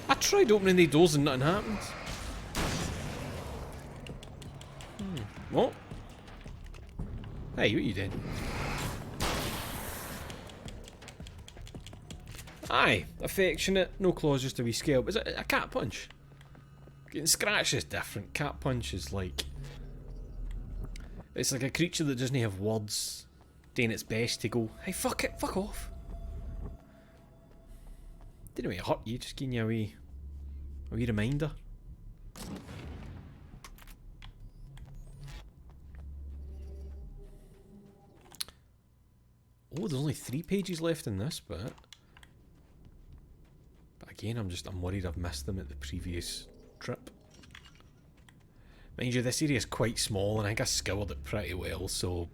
I tried opening the doors and nothing happened. What? Hey, what you did? Aye, affectionate, no claws, just a wee scalp. Is it a cat punch? Getting scratched is different. Cat punch is like... It's like a creature that doesn't have words doing its best to go, hey, fuck it, fuck off. Didn't really hurt you, just giving you a wee reminder. Oh, there's only 3 pages left in this bit. But again, I'm worried I've missed them at the previous trip. Mind you, this area is quite small and I think I scoured it pretty well, so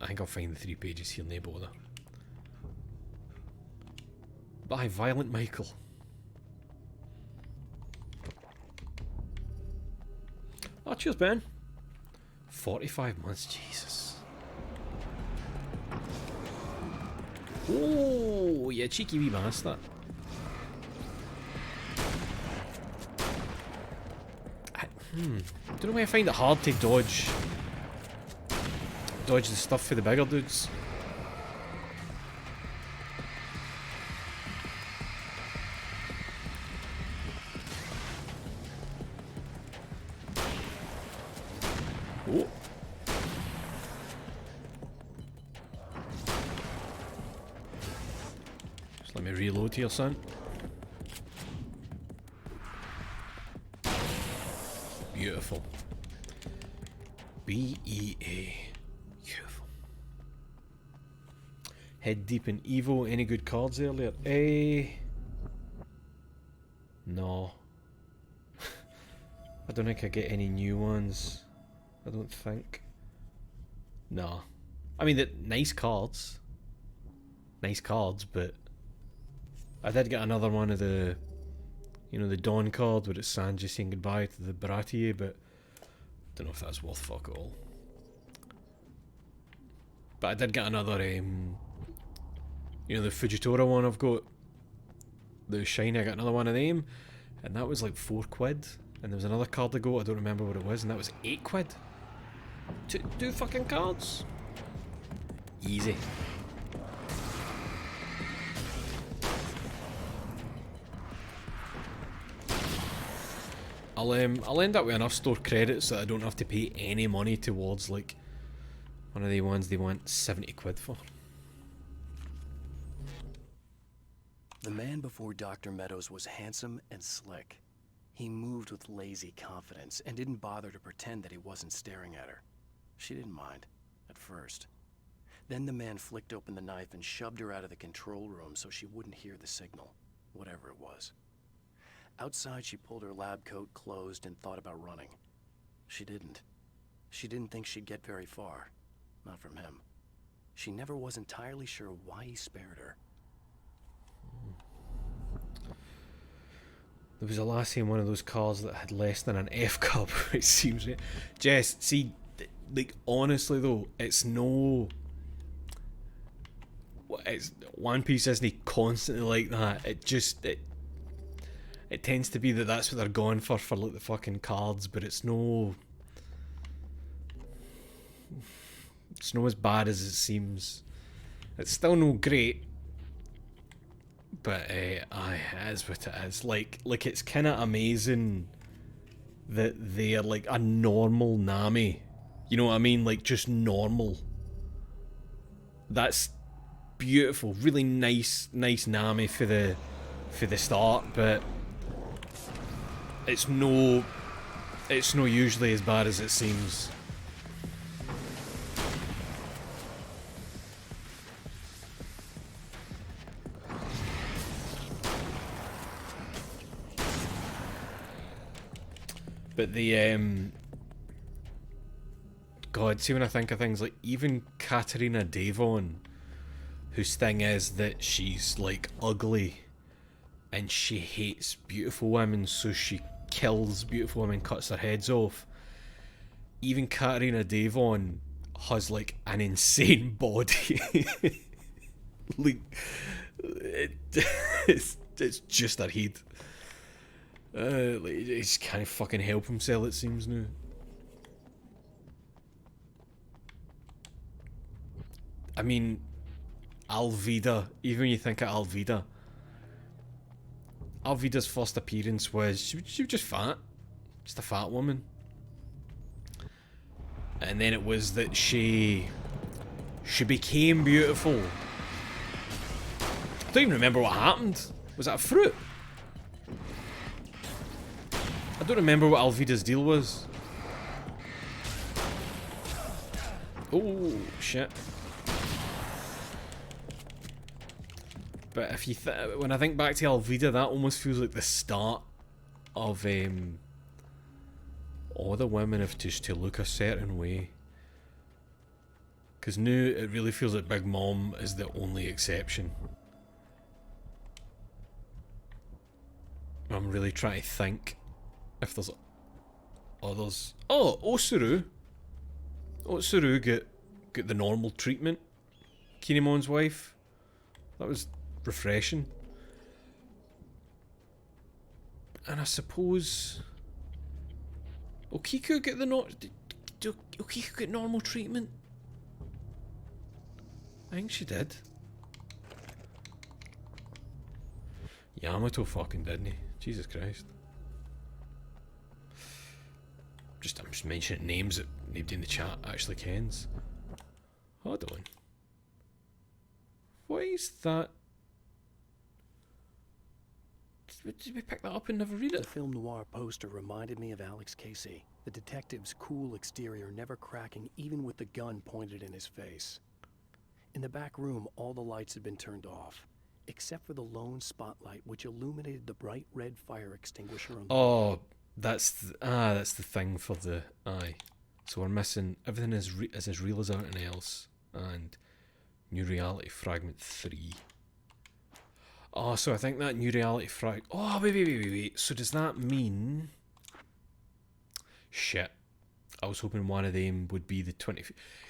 I think I'll find the 3 pages here, no bother. Bye, Violent Michael. Oh, cheers, Ben. 45 months, Jesus. Oh, yeah, cheeky wee bastard. Don't know why I find it hard to dodge the stuff for the bigger dudes. Oh. Just let me reload here, son. Beautiful. BEA. Beautiful. Head deep in Evo. Any good cards earlier? No. I don't think I get any new ones. I don't think. No. I mean, nice cards. Nice cards, but I did get another one of the, you know, the Dawn card where it's Sanji saying goodbye to the Baratie, but I don't know if that's worth fuck all. But I did get another, you know, the Fujitora one I've got, the shiny, I got another one of them, and that was like £4. And there was another card I got, I don't remember what it was, and that was £8. Two fucking cards. Easy. I'll end up with enough store credits that I don't have to pay any money towards like one of the ones they want £70 for. The man before Dr. Meadows was handsome and slick. He moved with lazy confidence and didn't bother to pretend that he wasn't staring at her. She didn't mind, at first. Then the man flicked open the knife and shoved her out of the control room so she wouldn't hear the signal, whatever it was. Outside, she pulled her lab coat closed and thought about running. She didn't. She didn't think she'd get very far. Not from him. She never was entirely sure why he spared her. There was a lassie in one of those cars that had less than an F cup, it seems. Right? Jess, see, like, honestly though, it's no... It's, One Piece isn't constantly like that. It just... It tends to be that that's what they're going for like the fucking cards, but it's no... It's no as bad as it seems. It's still no great. But aye, it is what it is. Like it's kind of amazing that they are like a normal Nami. You know what I mean? Like just normal. That's beautiful. Really nice Nami for the start, but it's no usually as bad as it seems. But the God, see when I think of things like even Katarina Devon, whose thing is that she's like ugly and she hates beautiful women, so she kills beautiful women, cuts their heads off. Even Katarina Devon has like an insane body. Like it's just her head. Like, he just can't fucking help himself, it seems now. I mean, Alvida, even when you think of Alvida's first appearance was, she was just fat. Just a fat woman. And then it was that she became beautiful. I don't even remember what happened. Was that a fruit? I don't remember what Alvida's deal was. Oh, shit. But if you when I think back to Alvida, that almost feels like the start of all the women have just to look a certain way. Because now it really feels like Big Mom is the only exception. I'm really trying to think if there's others. Oh, Otsuru. Otsuru got the normal treatment. Kinemon's wife. That was refreshing. And I suppose Okiku get the did Okiku get normal treatment? I think she did. Yamato fucking didn't he? Jesus Christ. I'm just mentioning names that nobody in the chat actually kens. Hold on. Why is that? Did we pick that up and never read it? The film noir poster reminded me of Alex Casey, the detective's cool exterior never cracking even with the gun pointed in his face. In the back room, all the lights had been turned off, except for the lone spotlight which illuminated the bright red fire extinguisher on the wall. That's the thing for the eye. So we're missing everything is as real as everything else, and New Reality Fragment 3. Oh, so I think that New Reality Oh, wait. So does that mean? Shit. I was hoping one of them would be the 20,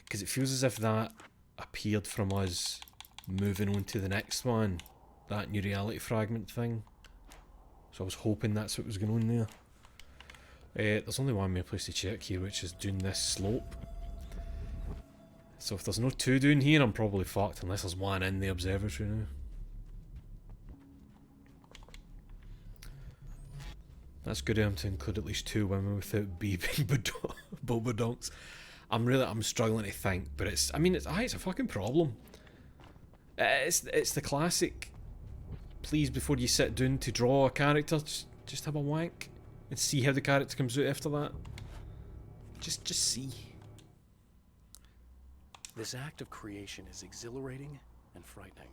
because it feels as if that appeared from us moving on to the next one, that New Reality Fragment thing. So I was hoping that's what was going on there. There's only one more place to check here, which is doing this slope. So if there's no two doing here, I'm probably fucked, unless there's one in the observatory now. That's good of him to include at least two women without beeping boba donks. I'm struggling to think, but it's a fucking problem. It's the classic, please before you sit down to draw a character, just have a wank and see how the character comes out after that. Just see. This act of creation is exhilarating and frightening.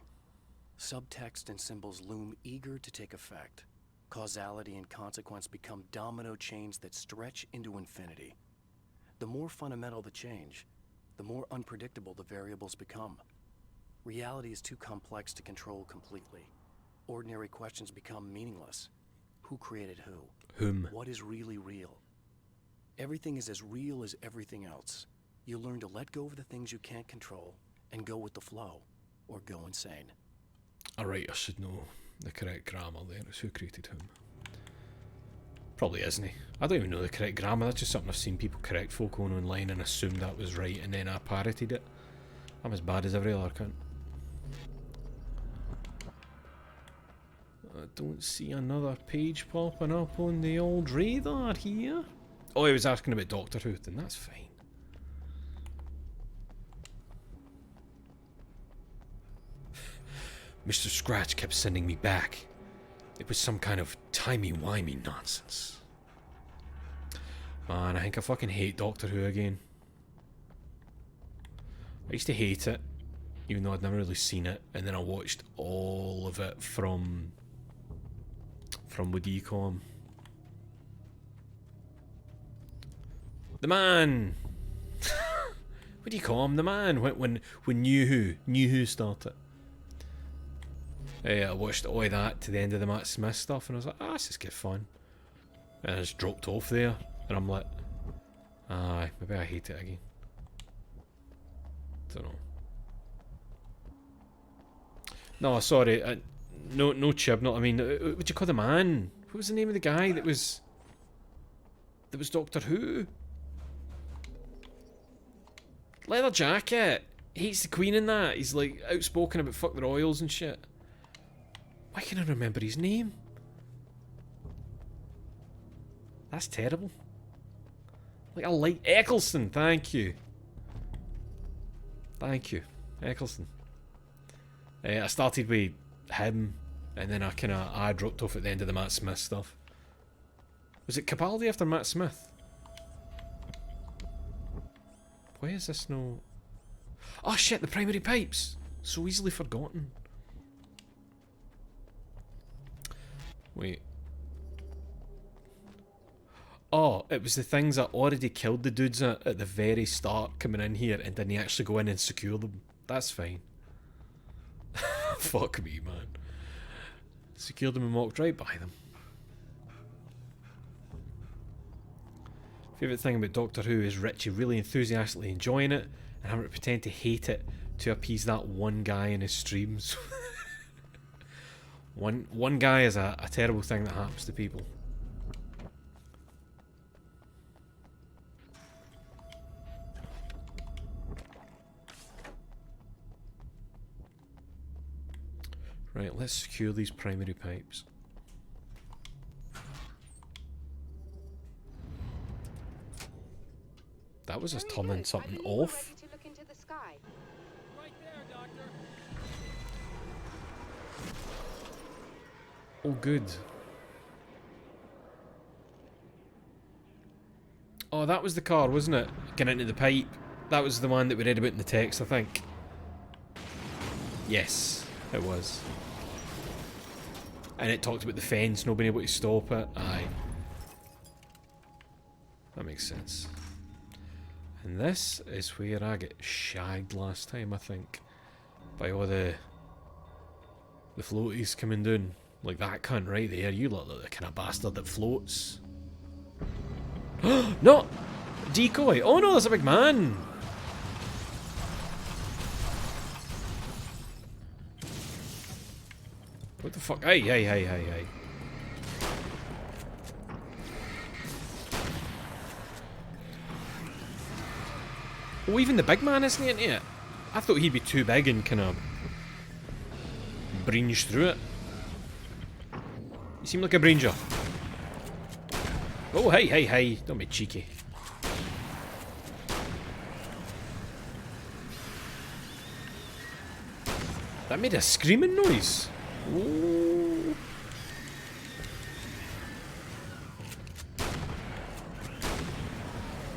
Subtext and symbols loom eager to take effect. Causality and consequence become domino chains that stretch into infinity. The more fundamental the change, the more unpredictable the variables become. Reality is too complex to control completely. Ordinary questions become meaningless. who created who. Whom? What is really real? Everything is as real as everything else. You learn to let go of the things you can't control and go with the flow, or go insane. Alright, I should know the correct grammar there. It's who created whom. Probably isn't he? I don't even know the correct grammar. That's just something I've seen people correct folk on online and assumed that was right, and then I parroted it. I'm as bad as every other cunt. I don't see another page popping up on the old radar here. Oh, he was asking about Doctor Who, then that's fine. Mr. Scratch kept sending me back. It was some kind of timey-wimey nonsense. Man, I think I fucking hate Doctor Who again. I used to hate it, even though I'd never really seen it, and then I watched all of it from what do you call him? The man! What do you call him? The man, when New Who started. I watched all of that to the end of the Matt Smith stuff, and I was like, ah, this is good fun. And I just dropped off there, and I'm like, aye, maybe I hate it again. Don't know. No, sorry, no chib, not, I mean, what do you call the man? What was the name of the guy that was Doctor Who? Leather jacket! Hates the Queen in that, he's like outspoken about fuck the royals and shit. Why can't I remember his name? That's terrible. Like, I like Eccleston, thank you. Thank you, Eccleston. I started with him, and then I dropped off at the end of the Matt Smith stuff. Was it Capaldi after Matt Smith? Why is this no... Oh shit, the primary pipes! So easily forgotten. Wait. Oh, it was the things that already killed the dudes at the very start coming in here and didn't actually go in and secure them. That's fine. Fuck me, man. Secured them and walked right by them. Favourite thing about Doctor Who is Richie really enthusiastically enjoying it and having to pretend to hate it to appease that one guy in his streams. One guy is a terrible thing that happens to people. Right, let's secure these primary pipes. That was us turning something off. Oh, good. Oh, that was the car, wasn't it? Getting into the pipe. That was the one that we read about in the text, I think. Yes, it was. And it talked about the fence, not being able to stop it. Aye. That makes sense. And this is where I get shagged last time, I think. By all the floaties coming down. Like that cunt right there. You look like the kind of bastard that floats. No! Decoy! Oh no, there's a big man! What the fuck? Hey. Oh, even the big man isn't into it. I thought he'd be too big and kind of breach through it. You seem like a branger. Oh, hey. Don't be cheeky. That made a screaming noise. Ooh.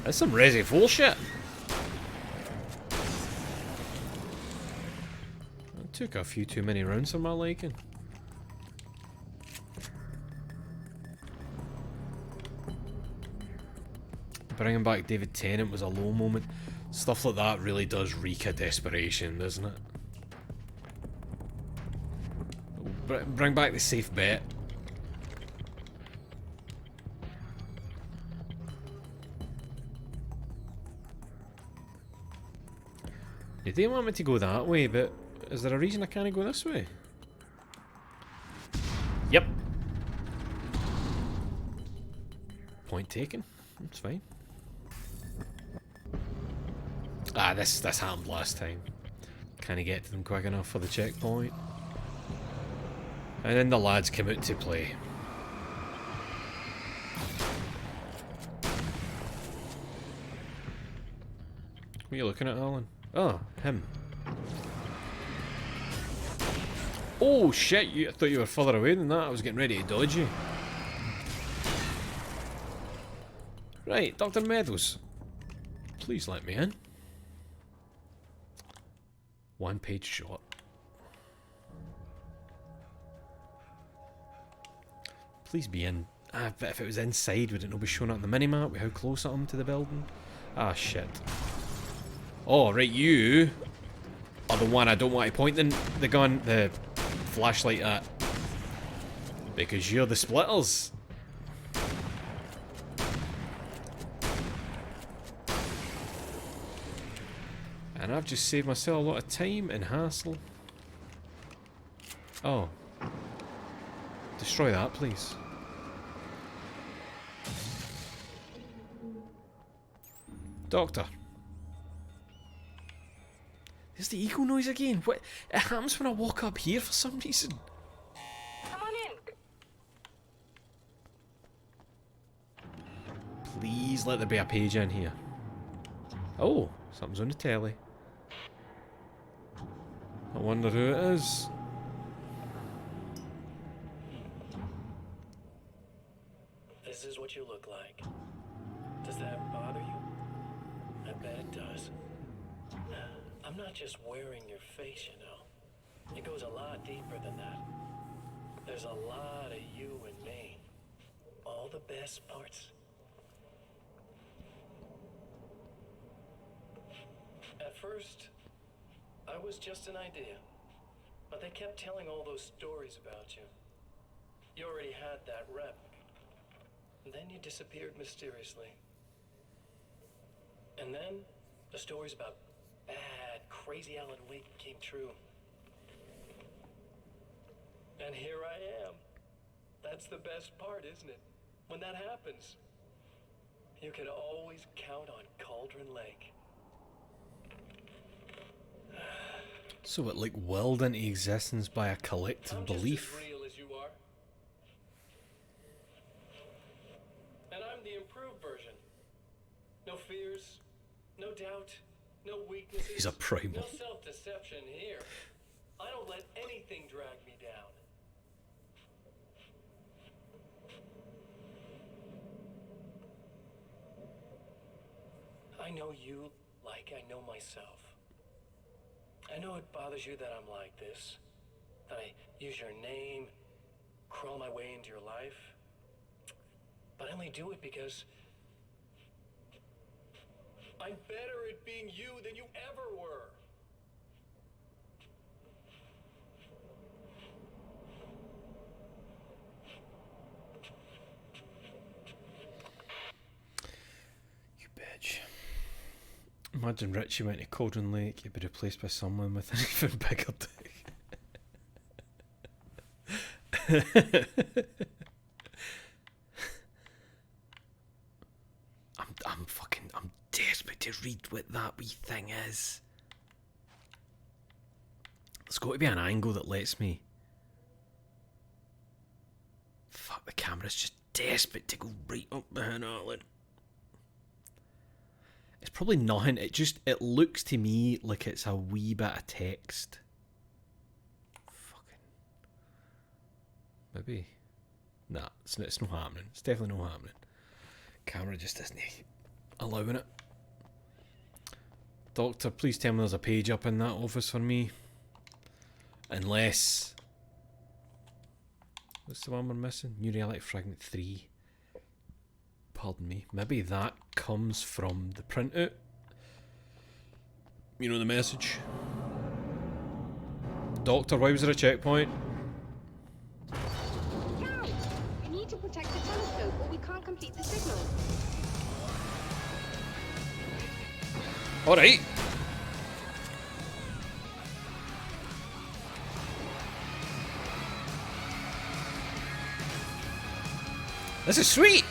That's some Resi 4 shit. I took a few too many rounds for my liking. Bringing back David Tennant was a low moment. Stuff like that really does reek of desperation, doesn't it? Bring back the safe bet. They didn't want me to go that way, but is there a reason I can't go this way? Yep. Point taken. That's fine. Ah, this happened last time. Can't get to them quick enough for the checkpoint. And then the lads came out to play. What are you looking at, Alan? Oh, him. Oh shit, I thought you were further away than that. I was getting ready to dodge you. Right, Dr. Meadows. Please let me in. One-page shot. Please be in. Ah, but if it was inside, would it not be showing up on the minimap with how close I am to the building? Ah, shit. Oh, right, you are the one I don't want to point the gun, the flashlight at. Because you're the splitters. And I've just saved myself a lot of time and hassle. Oh. Destroy that, please. Doctor. There's the eagle noise again. What? It happens when I walk up here for some reason. Come on in. Please let there be a page in here. Oh, something's on the telly. I wonder who it is. This is what you look like. Does that bother you? I bet it does. I'm not just wearing your face, you know. It goes a lot deeper than that. There's a lot of you and me. All the best parts. At first, I was just an idea. But they kept telling all those stories about you. You already had that rep. And then you disappeared mysteriously. And then, the stories about bad, crazy Alan Wake came true. And here I am. That's the best part, isn't it? When that happens, you can always count on Cauldron Lake. So it like willed into existence by a collective belief. I'm just as real as you are. And I'm the improved version. No fears, no doubt, no weaknesses. He's a primal. No self-deception here. I don't let anything drag me down. I know you like I know myself. I know it bothers you that I'm like this, that I use your name, crawl my way into your life, but I only do it because I'm better at being you than you ever were. You bitch. Imagine Richie went to Cauldron Lake, he'd be replaced by someone with an even bigger dick. I'm desperate to read what that wee thing is. There's got to be an angle that lets me. Fuck, the camera's just desperate to go right up behind Alan. It's probably nothing, it looks to me like it's a wee bit of text. Fucking. Maybe. Nah, it's not happening. It's definitely not happening. Camera just isn't allowing it. Doctor, please tell me there's a page up in that office for me. Unless... What's the one we're missing? New Reality Fragment 3. Pardon me. Maybe that comes from the printout. You know the message. Doctor, why was there a checkpoint? Cal, we need to protect the telescope or we can't complete the signal. Alright. This is sweet!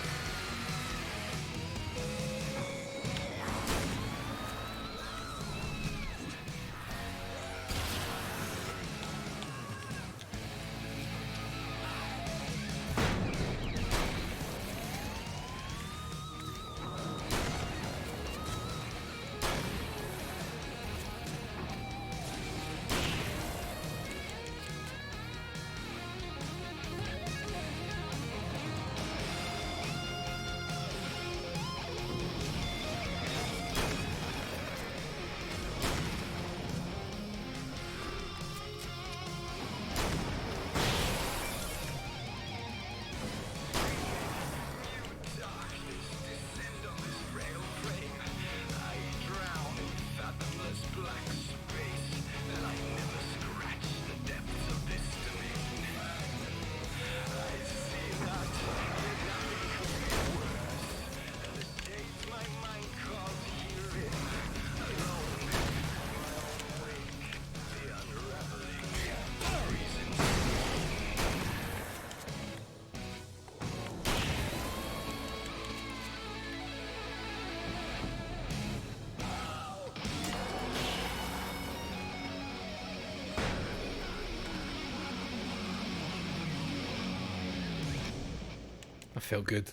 I felt good.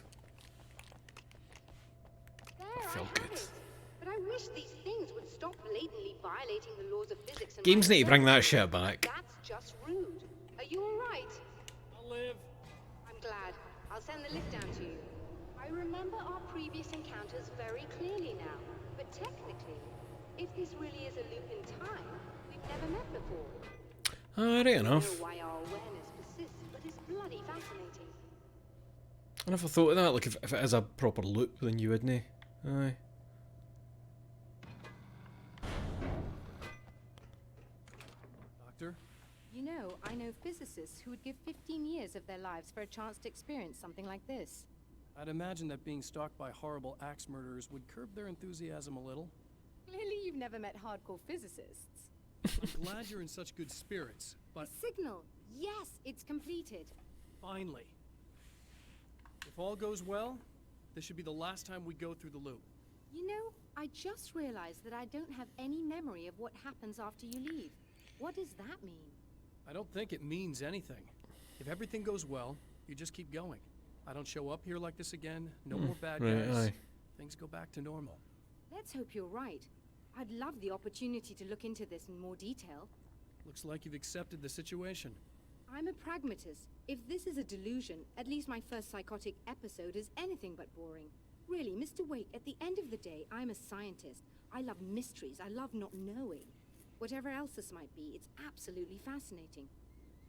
I felt good. But I wish these things would stop blatantly violating the laws of physics and Games need to bring that life. shit back. That's just rude. Are you alright? I'll live. I'm glad. I'll send the lift down to you. I remember our previous encounters very clearly now. But technically, if this really is a loop in time, we've never met before. Right I enough. don't know why our awareness persists, but it's bloody fascinating. I never thought of that. Like, if it is a proper loop, then you wouldn't. Aye. Doctor? You know, I know physicists who would give 15 years of their lives for a chance to experience something like this. I'd imagine that being stalked by horrible axe murderers would curb their enthusiasm a little. Clearly you've never met hardcore physicists. I'm glad you're in such good spirits, but The signal! Yes, it's completed. finally. If all goes well, this should be the last time we go through the loop. You know, I just realized that I don't have any memory of what happens after you leave. What does that mean? I don't think it means anything. If everything goes well, you just keep going. I don't show up here like this again, no more bad right, guys. aye. Things go back to normal. Let's hope you're right. I'd love the opportunity to look into this in more detail. Looks like you've accepted the situation. I'm a pragmatist. If this is a delusion, at least my first psychotic episode is anything but boring. Really, Mr. Wake, at the end of the day, I'm a scientist. I love mysteries. I love not knowing. Whatever else this might be, it's absolutely fascinating.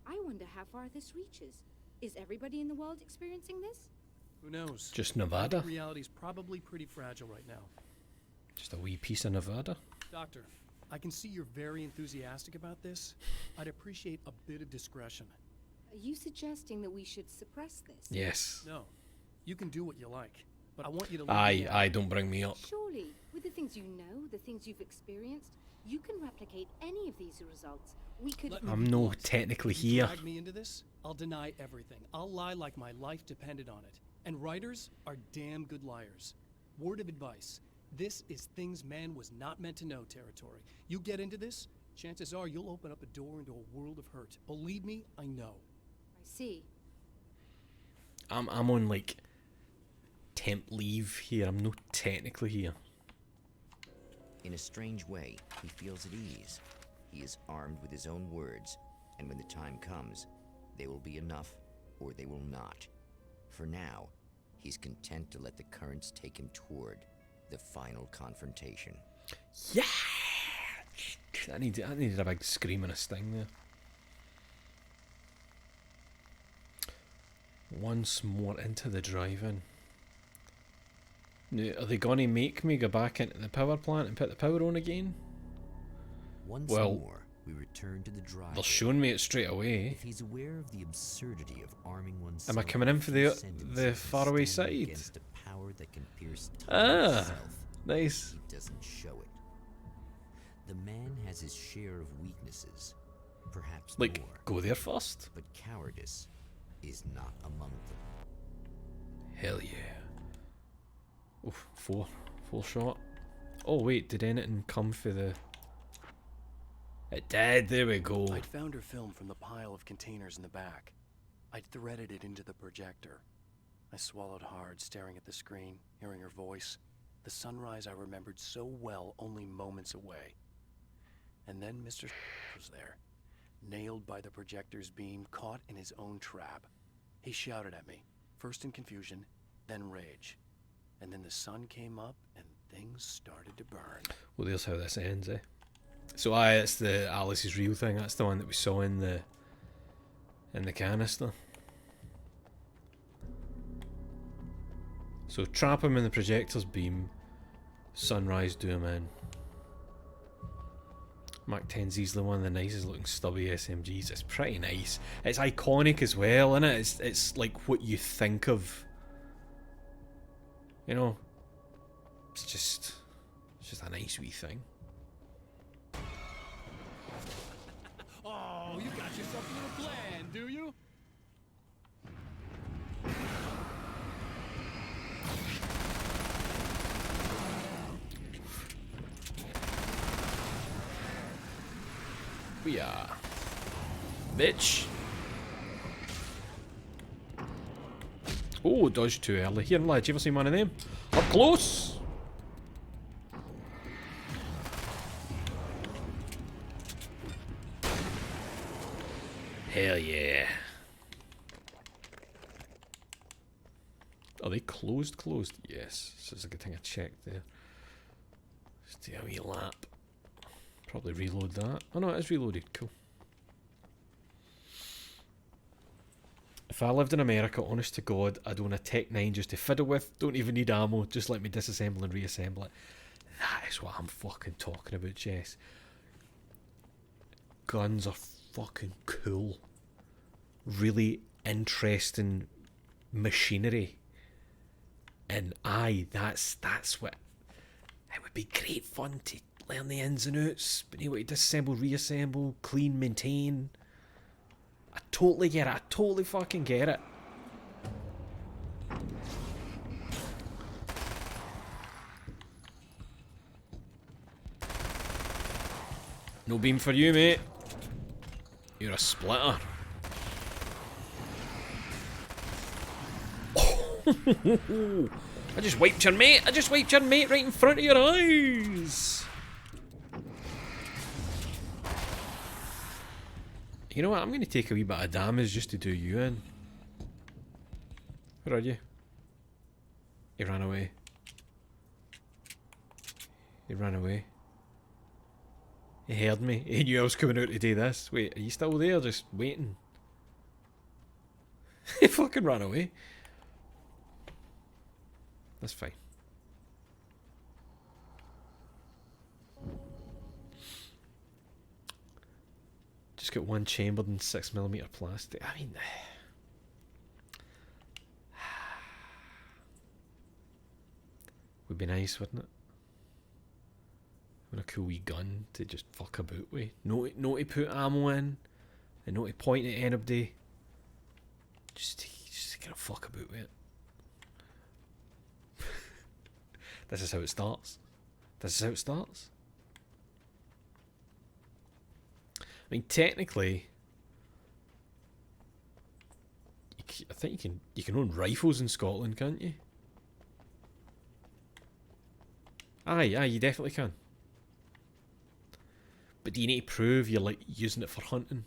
I wonder how far this reaches. Is everybody in the world experiencing this? Who knows? Just Nevada. Reality's probably pretty fragile right now. Just a wee piece of Nevada. Doctor, I can see you're very enthusiastic about this. I'd appreciate a bit of discretion. Are you suggesting that we should suppress this? Yes. No, you can do what you like, but I want you to. Aye, don't bring me up. Surely, with the things you know, the things you've experienced, you can replicate any of these results. We could. Let me I'm be no blunt. technically If you here. drag me into this, I'll deny everything. I'll lie like my life depended on it. And writers are damn good liars. Word of advice. This is things man was not meant to know territory. You get into this, chances are you'll open up a door into a world of hurt. Believe me, I know. I see. I'm on like temp leave here. I'm not technically here. In a strange way, he feels at ease. He is armed with his own words, and when the time comes, they will be enough or they will not. For now, he's content to let the currents take him toward the final confrontation. Yeah! I needed a big scream and a sting there. Once more into the drive-in. Now, are they gonna make me go back into the power plant and put the power on again? Once Well, more, we return to the drive. they're showing me it straight away. If he's aware of the absurdity of arming oneself, Am I coming in for with the sentences faraway standing side? against a power that can pierce time Ah, itself, nice. he doesn't show it. The man has his share of weaknesses, perhaps Like, more, go there first. but cowardice is not among them. Hell yeah. Oof, four shot. Oh wait, did anything come for the... It did, there we go. I'd found her film from the pile of containers in the back. I'd threaded it into the projector. I swallowed hard, staring at the screen, hearing her voice. The sunrise I remembered so well, only moments away. And then Mr. was there, nailed by the projector's beam, caught in his own trap. He shouted at me, first in confusion, then rage. And then the sun came up and things started to burn. Well, there's how this ends, eh? So it's the Alice is real thing. That's the one that we saw in the canister. So trap him in the projector's beam. Sunrise, do him in. Mark 10's easily one of the nicest looking stubby SMGs. It's pretty nice. It's iconic as well, isn't it? It's like what you think of. You know, it's just a nice wee thing. Oh, you got yourself a little plan, do you? We are. Bitch. Oh, dodge too early. Here, lad, you ever seen one of them? Up close! Hell yeah. Are they closed? Closed? Yes. So it's a good thing I checked there. Just do a wee lap. Probably reload that. Oh no, it is reloaded. Cool. If I lived in America, honest to God, I'd own a Tech 9 just to fiddle with. Don't even need ammo. Just let me disassemble and reassemble it. That is what I'm fucking talking about, Jess. Guns are fucking cool. Really interesting machinery. And aye, that's what... It would be great fun to learn the ins and outs, being able to disassemble, reassemble, clean, maintain. I totally get it. I totally fucking get it. No beam for you, mate. You're a splitter. I just wiped your mate. I just wiped your mate right in front of your eyes. You know what? I'm going to take a wee bit of damage just to do you in. Where are you? He ran away. He ran away. He heard me. He knew I was coming out to do this. Wait, are you still there? Just waiting. He fucking ran away. That's fine. Just got one chambered in 6mm plastic. I mean, would be nice, wouldn't it? Having a cool wee gun to just fuck about with. No to put ammo in, and no to point at anybody. Just to kind of fuck about with it. This is how it starts. This is how it starts. I mean, technically, I think you can own rifles in Scotland, can't you? Aye, you definitely can. But do you need to prove you're like using it for hunting?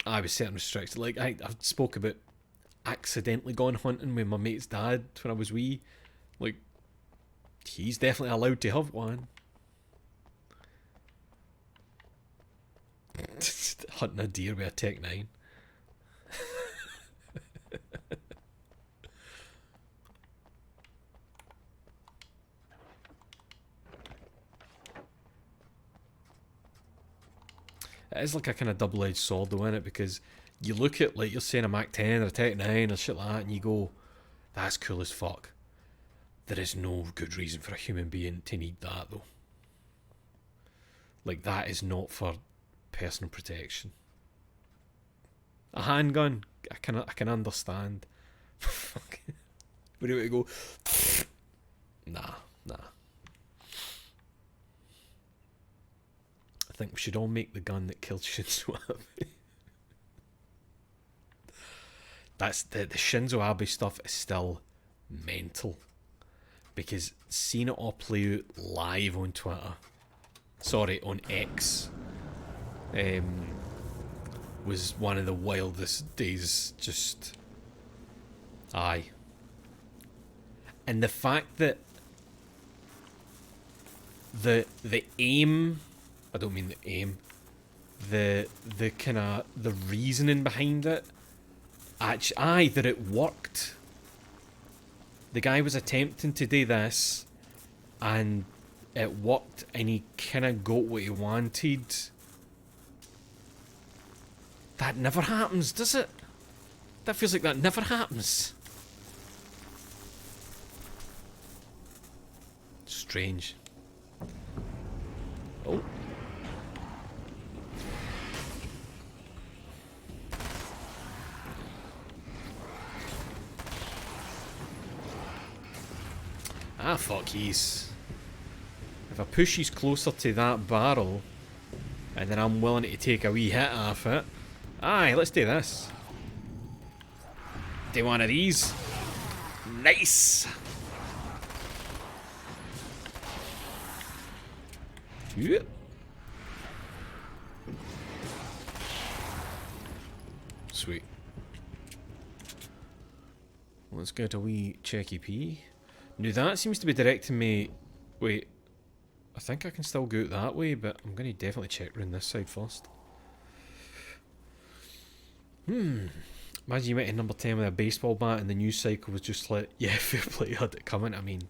I was certain restricted. Like I spoke about accidentally gone hunting with my mate's dad when I was wee. Like, he's definitely allowed to have one. Hunting a deer with a Tech 9. It is like a kind of double-edged sword though, isn't it? Because you look at, like, you're saying a Mac 10 or a Tech 9 or shit like that, and you go, that's cool as fuck. There is no good reason for a human being to need that though. Like, that is not for personal protection. A handgun, I can understand. Fucking, where do you want to go? Nah. I think we should all make the gun that killed Shinzo Abe. That's the Shinzo Abe stuff is still mental, because seeing it all play out live on Twitter, sorry, on X, was one of the wildest days. Just aye. And the fact that the aim, I don't mean the aim, the kind of the reasoning behind it, actually, aye, that it worked. The guy was attempting to do this, and it worked, and he kind of got what he wanted. That never happens, does it? That feels like that never happens. Strange. Oh. Ah, fuck yes. If I push these closer to that barrel, and then I'm willing to take a wee hit off it. Aye, let's do this. Do one of these. Nice. Yep. Sweet. Let's get a wee checky pee. Now that seems to be directing me... Wait. I think I can still go out that way, but I'm going to definitely check around this side first. Imagine you went to number 10 with a baseball bat and the news cycle was just like, yeah, fair play, had it coming. I mean,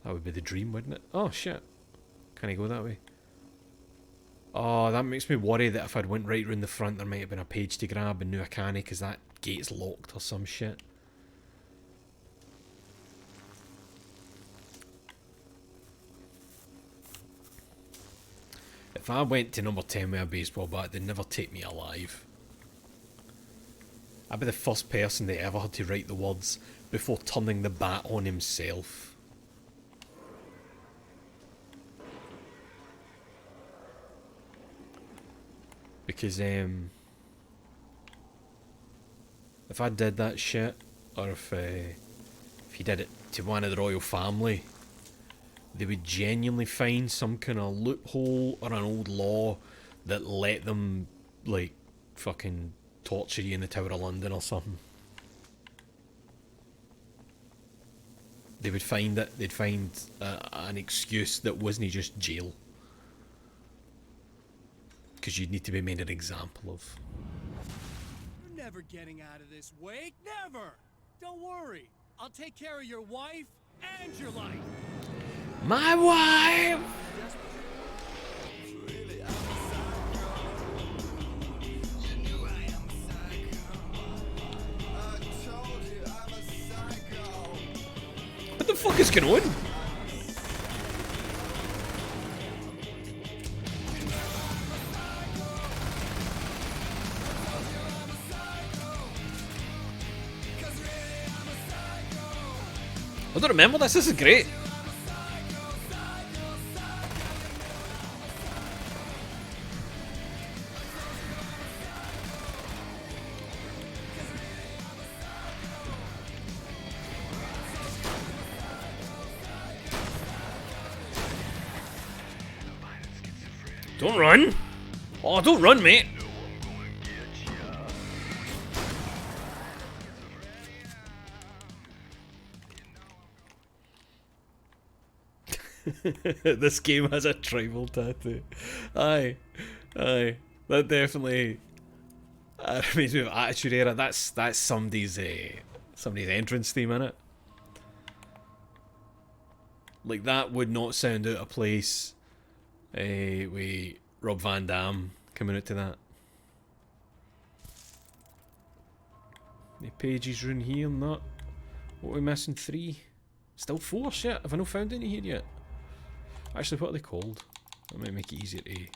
that would be the dream, wouldn't it? Oh, shit. Can I go that way? Oh, that makes me worry that if I'd went right round the front, there might have been a page to grab, and now I can't because that gate's locked or some shit. If I went to number 10 with a baseball bat, they'd never take me alive. I'd be the first person they ever had to write the words before turning the bat on himself. Because, if I did that shit, or if you did it to one of the royal family, they would genuinely find some kind of loophole or an old law that let them, like, fucking torture you in the Tower of London or something. They would find it, they'd find an excuse that wasn't just jail. Because you'd need to be made an example of. You're never getting out of this, Wake. Never! Don't worry. I'll take care of your wife and your life. My wife! What the fuck is going on? I don't remember this. This is great. Don't run! Oh, don't run, mate! This game has a tribal tattoo. Aye. Aye. That definitely reminds me of Attitude Era. That's somebody's entrance theme, innit? Like, that would not sound out of place with Rob Van Dam coming out to that. The pages round here, not. What are we missing? 3? Still 4? Shit, have I not found any here yet? Actually, what are they called? That might make it easier to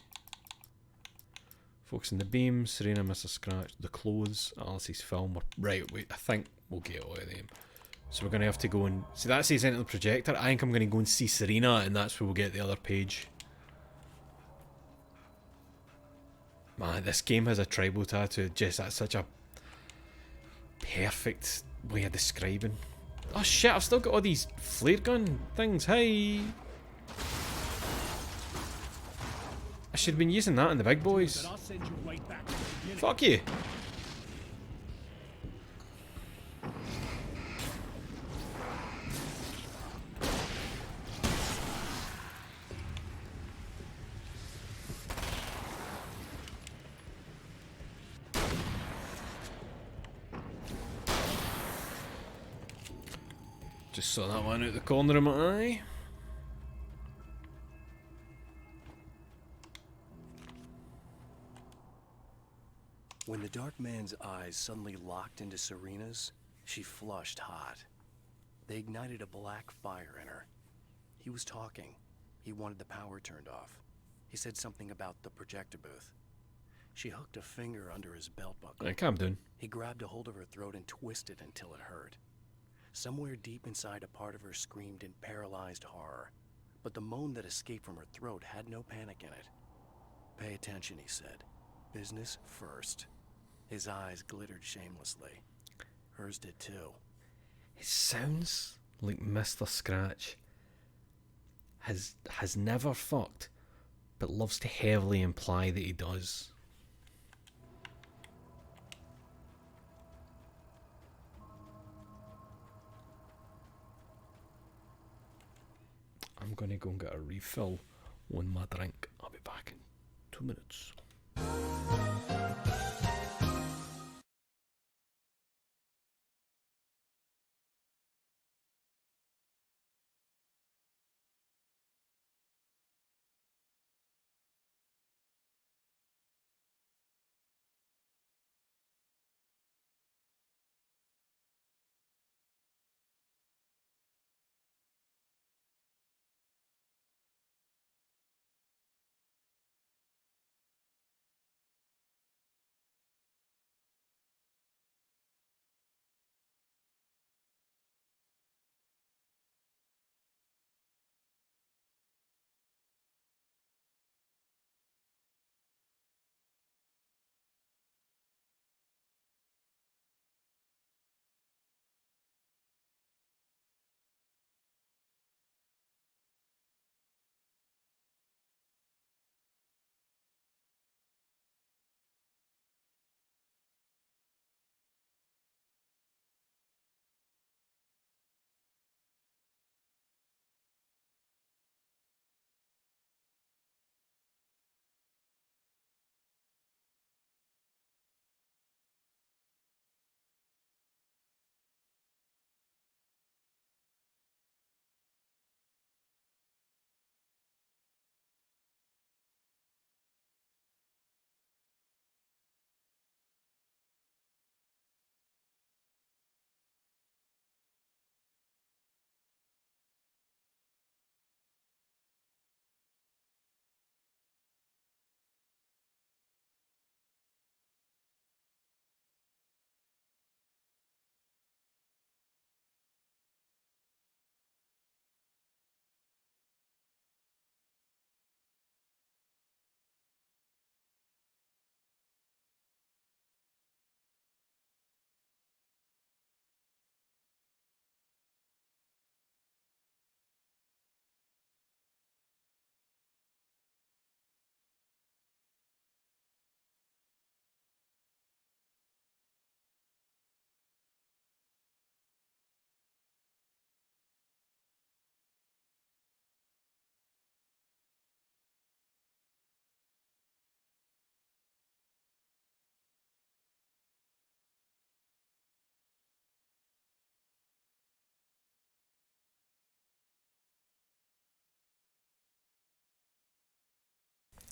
focus on the beam. Serena, Mr. Scratch, the clothes, Alice's film. Right, wait, I think we'll get all of them. So we're going to have to go and... See, that says enter the projector. I think I'm going to go and see Serena, and that's where we'll get the other page. Man, this game has a tribal tattoo. Just, that's such a perfect way of describing. Oh shit, I've still got all these flare gun things. Hey! I should have been using that in the big boys. Fuck you! Just saw that one out the corner of my eye. When the Dark Man's eyes suddenly locked into Serena's, she flushed hot. They ignited a black fire in her. He was talking. He wanted the power turned off. He said something about the projector booth. She hooked a finger under his belt buckle. Right, calm down. He grabbed a hold of her throat and twisted until it hurt. Somewhere deep inside, a part of her screamed in paralyzed horror, but the moan that escaped from her throat had no panic in it. Pay attention, he said. Business first. His eyes glittered shamelessly. Hers did too. It sounds like Mr. Scratch has never fucked, but loves to heavily imply that he does. I'm gonna go and get a refill on my drink. I'll be back in 2 minutes.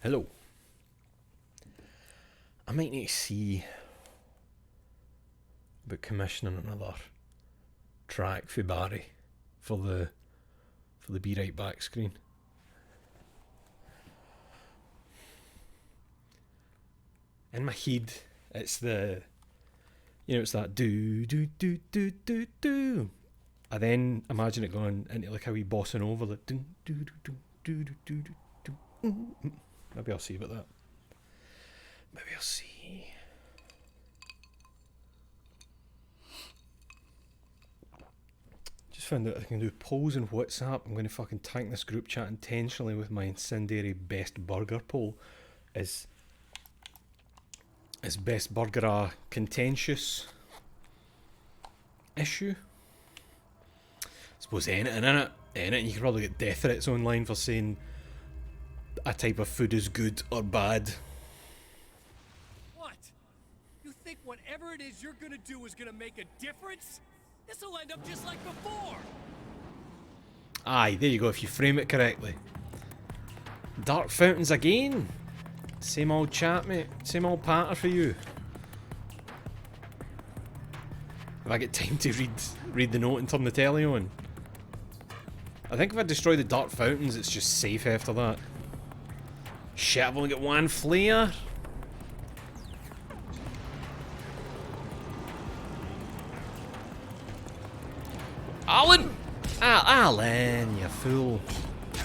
Hello. I might need to see about commissioning another track for Barry for the Be Right Back screen. in my head, it's the, it's that do do do do do do. I then imagine it going into like a wee bossing over, like do do do do do do do do. Maybe I'll see about that. Maybe I'll see. Just found out I can do polls in WhatsApp. I'm going to fucking tank this group chat intentionally with my incendiary best burger poll. Is best burger a contentious issue? I suppose anything in it. You can probably get death threats online for saying a type of food is good or bad. What? You think whatever it is you're gonna do is gonna make a difference? This'll end up just like before! Aye, there you go, if you frame it correctly. Dark Fountains again. Same old chat, mate. Same old patter for you. If I get time to read the note and turn the telly on. I think if I destroy the Dark Fountains, it's just safe after that. Shit, I've only got one flare. Alan! Alan, you fool.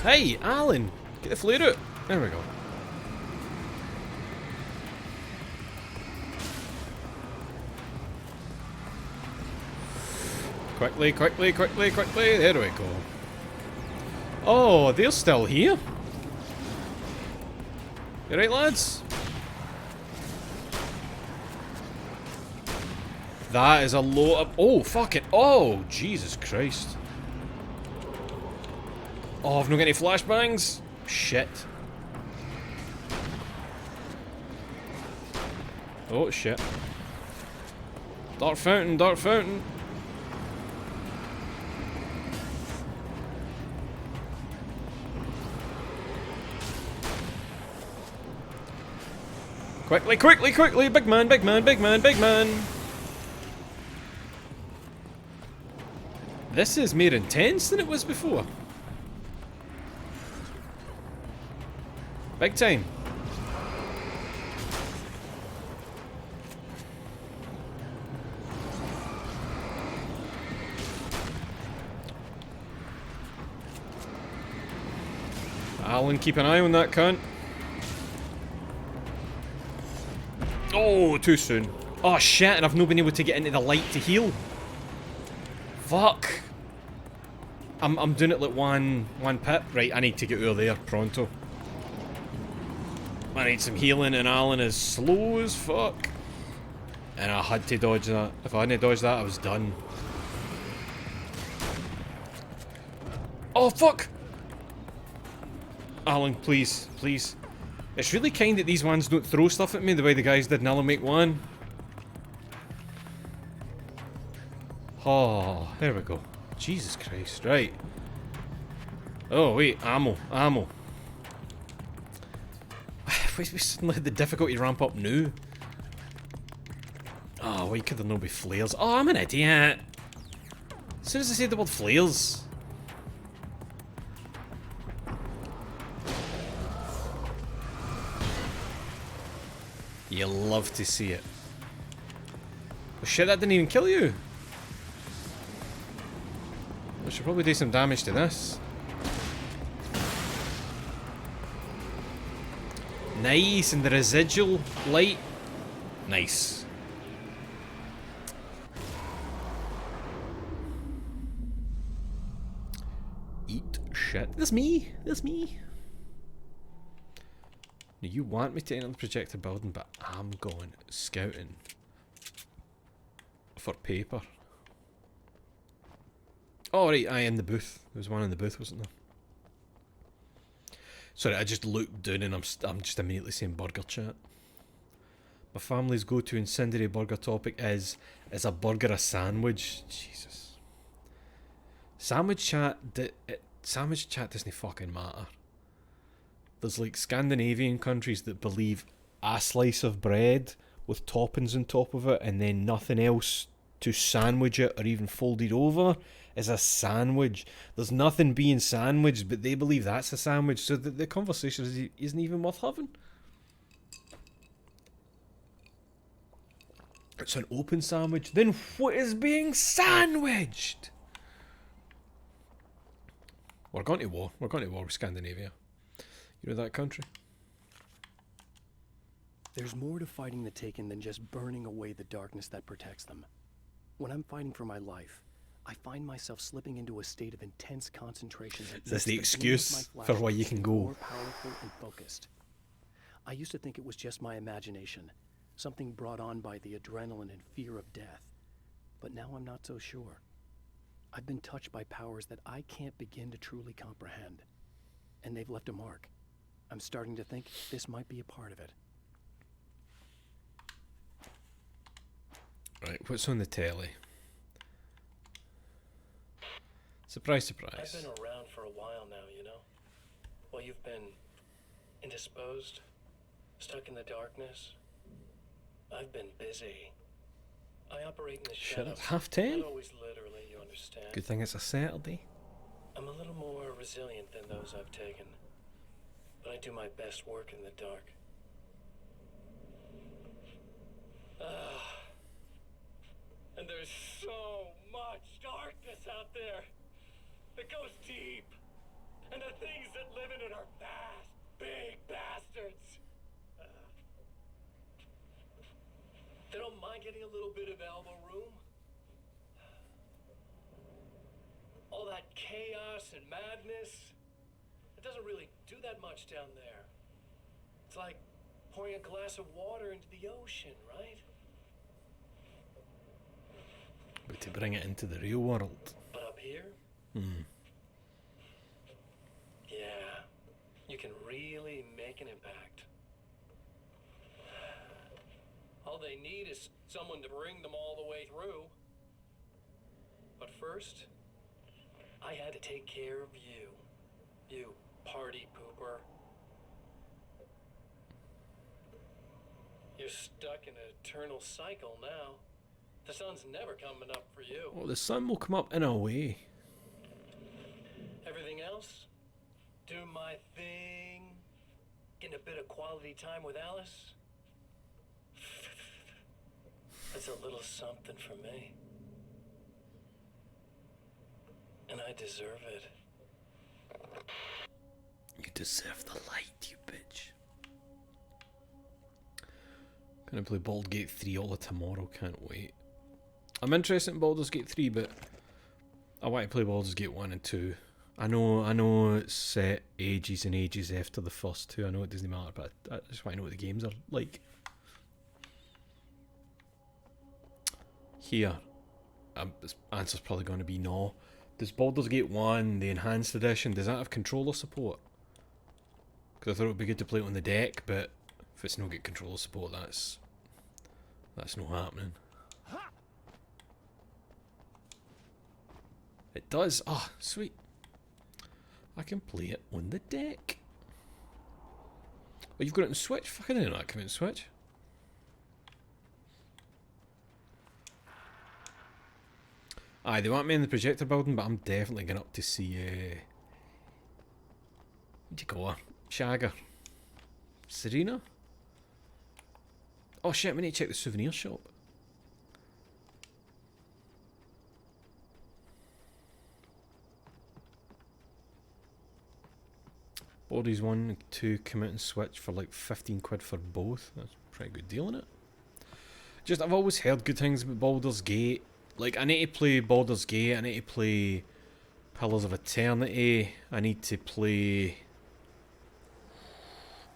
Hey, Alan! Get the flare out. There we go. Quickly, quickly, quickly, quickly. There we go. Oh, they're still here. You right, lads? That is a lot of... Oh, fuck it. Oh, Jesus Christ. Oh, I've not got any flashbangs. Shit. Oh, shit. Dark Fountain, Dark Fountain. Quickly, quickly, quickly! Big man, big man, big man, big man! This is more intense than it was before. Big time. Alan, keep an eye on that cunt. Oh, too soon. Oh shit, and I've not been able to get into the light to heal. Fuck. I'm doing it like one pit. Right, I need to get out of there pronto. I need some healing, and Alan is slow as fuck. And I had to dodge that. If I hadn't dodged that, I was done. Oh fuck! Alan, please, please. It's really kind that these ones don't throw stuff at me the way the guys did in Alan Wake 1. Oh, there we go. Jesus Christ, right. Oh, wait, ammo, ammo. We suddenly had the difficulty ramp up now. Oh, why could there not be flares? Oh, I'm an idiot. As soon as I say the word flares. You love to see it. Oh shit, that didn't even kill you. I should probably do some damage to this. Nice, and the residual light. Nice. Eat shit. That's me. That's me. Now, you want me to enter the projected building, but I'm going scouting for paper. Oh, right, in the booth. There was one in the booth, wasn't there? Sorry, I just looked down and I'm just immediately saying burger chat. My family's go-to incendiary burger topic is a burger a sandwich? Jesus. Sandwich chat doesn't fucking matter. There's like Scandinavian countries that believe a slice of bread with toppings on top of it and then nothing else to sandwich it or even fold it over is a sandwich. There's nothing being sandwiched, but they believe that's a sandwich, so the conversation isn't even worth having. It's an open sandwich. Then what is being sandwiched? We're going to war. We're going to war with Scandinavia. You know that country? There's more to fighting the Taken than just burning away the darkness that protects them. When I'm fighting for my life, I find myself slipping into a state of intense concentration. Is this the excuse for why you can go? More powerful and focused. I used to think it was just my imagination, something brought on by the adrenaline and fear of death. But now I'm not so sure. I've been touched by powers that I can't begin to truly comprehend. And they've left a mark. I'm starting to think this might be a part of it. Right, what's on the telly? Surprise, surprise. I've been around for a while now, you know? Well, you've been indisposed, stuck in the darkness. I've been busy. I operate in the Shut shadows. up, 10:30? Not always literally, you understand. Good thing it's a Saturday. I'm a little more resilient than those I've taken, but I do my best work in the dark. And there's so much darkness out there that goes deep, and the things that live in it are vast, big bastards. They don't mind getting a little bit of elbow room. All that chaos and madness, it doesn't really do that much down there. It's like pouring a glass of water into the ocean, right? But to bring it into the real world. But up here, yeah, you can really make an impact. All they need is someone to bring them all the way through. But first, I had to take care of you. You party pooper. You're stuck in an eternal cycle now. The sun's never coming up for you. Well, the sun will come up in a way. Everything else? Do my thing. Getting a bit of quality time with Alice. That's a little something for me. And I deserve it. You deserve the light, you bitch. Gonna play Baldur's Gate 3 all of tomorrow, can't wait. I'm interested in Baldur's Gate 3, but I want to play Baldur's Gate 1 and 2. I know it's set ages and ages after the first two. I know it doesn't matter, but I just want to know what the games are like. Here, this answer's probably going to be no. Does Baldur's Gate 1, the Enhanced Edition, does that have controller support? Because I thought it would be good to play it on the deck, but if it's not get controller support, that's not happening. It does. Oh, sweet. I can play it on the deck. Oh, you've got it on Switch? Fucking didn't know that come in Switch. Aye, they want me in the projector building, but I'm definitely going up to see, where'd you go? Shagger. Serena? Oh shit, we need to check the souvenir shop. Bodies 1 and 2 come out and Switch for like 15 quid for both. That's a pretty good deal, isn't it? Just, I've always heard good things about Baldur's Gate. Like, I need to play Baldur's Gate, I need to play Pillars of Eternity, I need to play...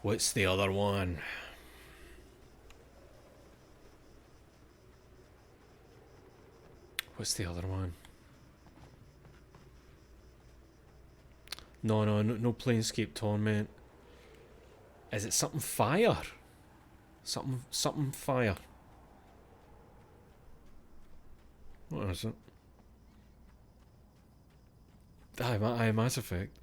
What's the other one? What's the other one? No Planescape Torment. Is it something fire? Something fire. What is it? Aye, Mass Effect.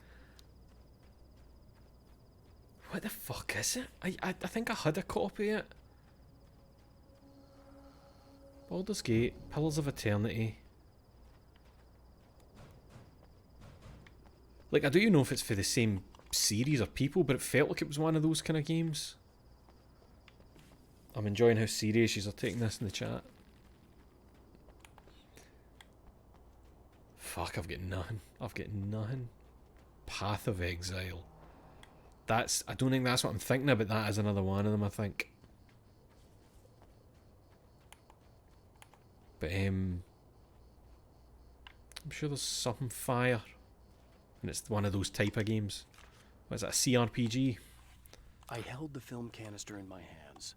What the fuck is it? I think I had a copy of it. Baldur's Gate, Pillars of Eternity. Like, I don't even know if it's for the same series of people, but it felt like it was one of those kind of games. I'm enjoying how serious she's taking this in the chat. Fuck, I've got nothing. I've got nothing. Path of Exile. That's... I don't think that's what I'm thinking about. That is another one of them, I think. But, I'm sure there's something fire. And it's one of those type of games. What is that, a CRPG? I held the film canister in my hands.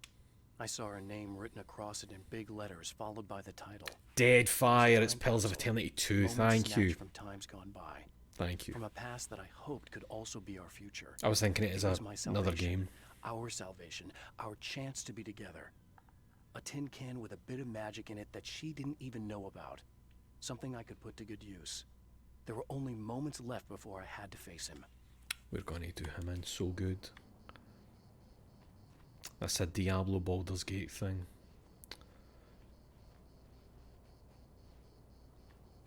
I saw her name written across it in big letters, followed by the title. Dead Fire, it's Pillars of Eternity 2. Thank you. From times gone by. Thank you. From a past that I hoped could also be our future. I was thinking it is another game. Our salvation, our chance to be together. A tin can with a bit of magic in it that she didn't even know about. Something I could put to good use. There were only moments left before I had to face him. We're going to do him in so good. That's a Diablo Baldur's Gate thing.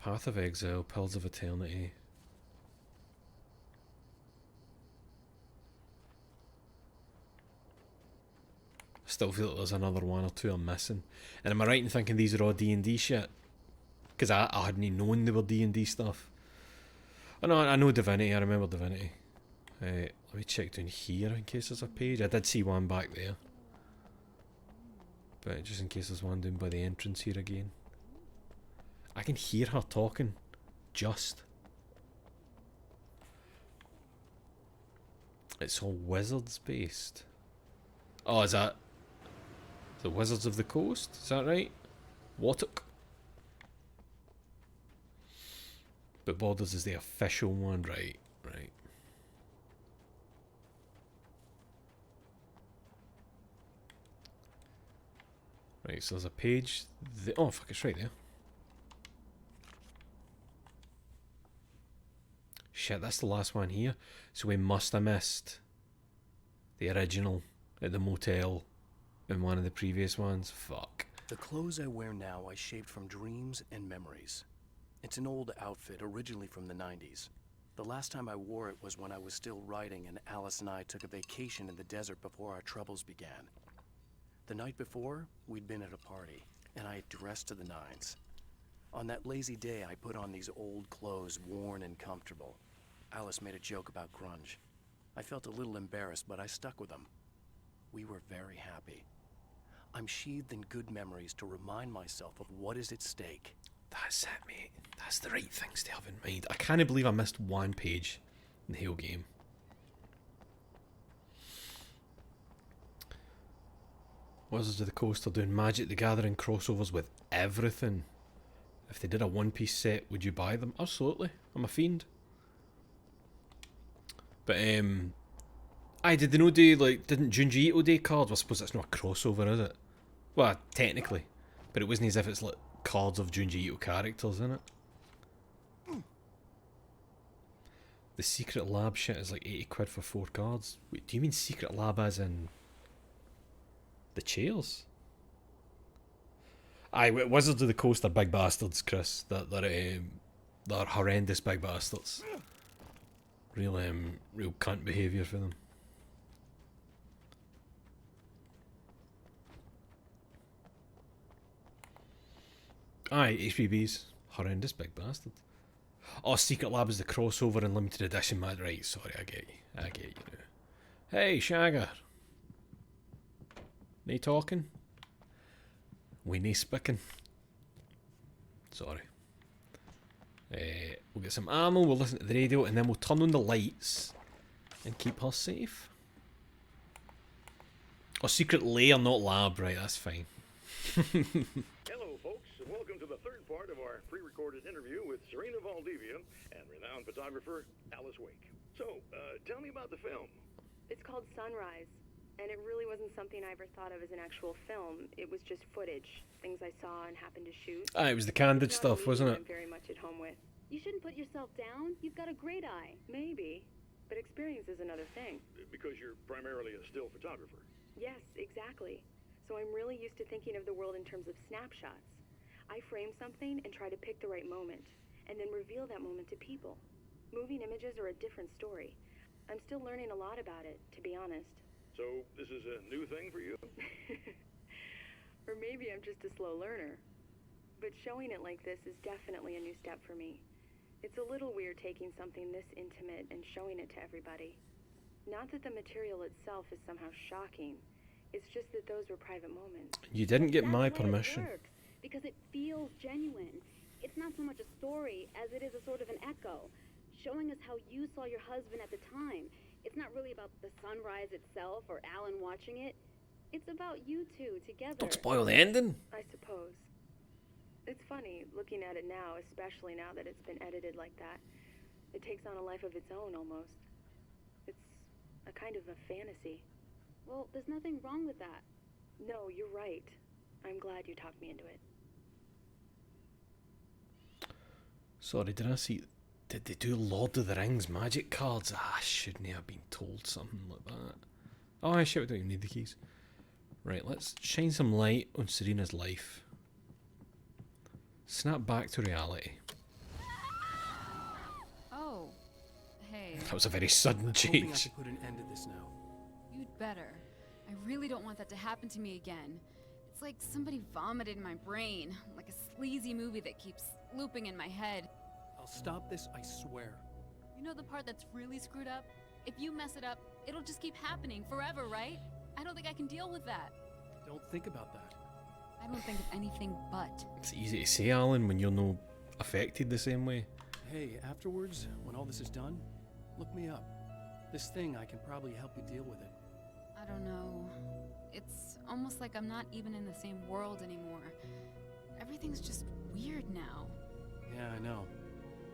Path of Exile, Pillars of Eternity. I still feel like there's another one or two I'm missing. And am I right in thinking these are all D&D shit? Because I hadn't known they were D&D stuff. I know Divinity, I remember Divinity. Let me check down here in case there's a page. I did see one back there. But just in case there's one down by the entrance here again. I can hear her talking. Just. It's all Wizards based. Oh, is that the Wizards of the Coast? Is that right? Wattock. But Baldur's is the official one, right? Right. Right, so there's a page. Oh, fuck, it's right there. Shit, that's the last one here. So we must have missed the original at the motel in one of the previous ones. Fuck. The clothes I wear now I shaped from dreams and memories. It's an old outfit, originally from the 90s. The last time I wore it was when I was still writing and Alice and I took a vacation in the desert before our troubles began. The night before, we'd been at a party, and I had dressed to the nines. On that lazy day, I put on these old clothes, worn and comfortable. Alice made a joke about grunge. I felt a little embarrassed, but I stuck with them. We were very happy. I'm sheathed in good memories to remind myself of what is at stake. That's it, mate. That's the right things to have in mind. I can't believe I missed one page in the whole game. Wizards of the Coast are doing Magic the Gathering crossovers with everything. If they did a One-Piece set, would you buy them? Absolutely. I'm a fiend. But, did they not do, like, didn't Junji Ito do cards? Well, I suppose that's not a crossover, is it? Well, technically. But it wasn't as if it's, like, cards of Junji Ito characters, isn't it? The Secret Lab shit is like 80 quid for 4 cards. Wait, do you mean Secret Lab as in the chairs? Aye, Wizards of the Coast are big bastards, Chris. They're horrendous big bastards. Real cunt behaviour for them. Aye, HBBs. Horrendous big bastard. Oh, Secret Lab is the crossover and limited edition, man. Right, sorry, I get you now. Hey, Shagger. Nae talking? We nae speaking. Sorry. We'll get some ammo, we'll listen to the radio, and then we'll turn on the lights and keep her safe. Oh, Secret Lair, not Lab. Right, that's fine. Hello, folks, and welcome to the third part of our pre-recorded interview with Serena Valdivia and renowned photographer Alice Wake. So, tell me about the film. It's called Sunrise, and it really wasn't something I ever thought of as an actual film. It was just footage, things I saw and happened to shoot. It was the candid It's not stuff, a medium wasn't it? I'm very much at home with. You shouldn't put yourself down. You've got a great eye. Maybe. But experience is another thing. Because you're primarily a still photographer. Yes, exactly. So I'm really used to thinking of the world in terms of snapshots. I frame something and try to pick the right moment, and then reveal that moment to people. Moving images are a different story. I'm still learning a lot about it, to be honest. So, this is a new thing for you? Or maybe I'm just a slow learner. But showing it like this is definitely a new step for me. It's a little weird taking something this intimate and showing it to everybody. Not that the material itself is somehow shocking. It's just that those were private moments. You didn't get my That's the way permission. It works, because it feels genuine. It's not so much a story as it is a sort of an echo, showing us how you saw your husband at the time. It's not really about the sunrise itself or Alan watching it. It's about you two together. Don't spoil the ending. I suppose. It's funny, looking at it now, especially now that it's been edited like that. It takes on a life of its own, almost. It's a kind of a fantasy. Well, there's nothing wrong with that. No, you're right. I'm glad you talked me into it. Sorry, did I see... Did they do Lord of the Rings magic cards? I shouldn't have been told something like that. Oh, shit, we don't even need the keys. Right, let's shine some light on Serena's life. Snap back to reality. Oh, hey. That was a very sudden Hoping I change. can put an end to this now. You'd better. I really don't want that to happen to me again. It's like somebody vomited in my brain, like a sleazy movie that keeps looping in my head. I'll stop this, I swear. You know the part that's really screwed up? If you mess it up, it'll just keep happening forever, right? I don't think I can deal with that. Don't think about that. I don't think of anything but. It's easy to say, Alan, when you're not affected the same way. Hey, afterwards, when all this is done, look me up. This thing, I can probably help you deal with it. I don't know. It's almost like I'm not even in the same world anymore. Everything's just weird now. Yeah, I know.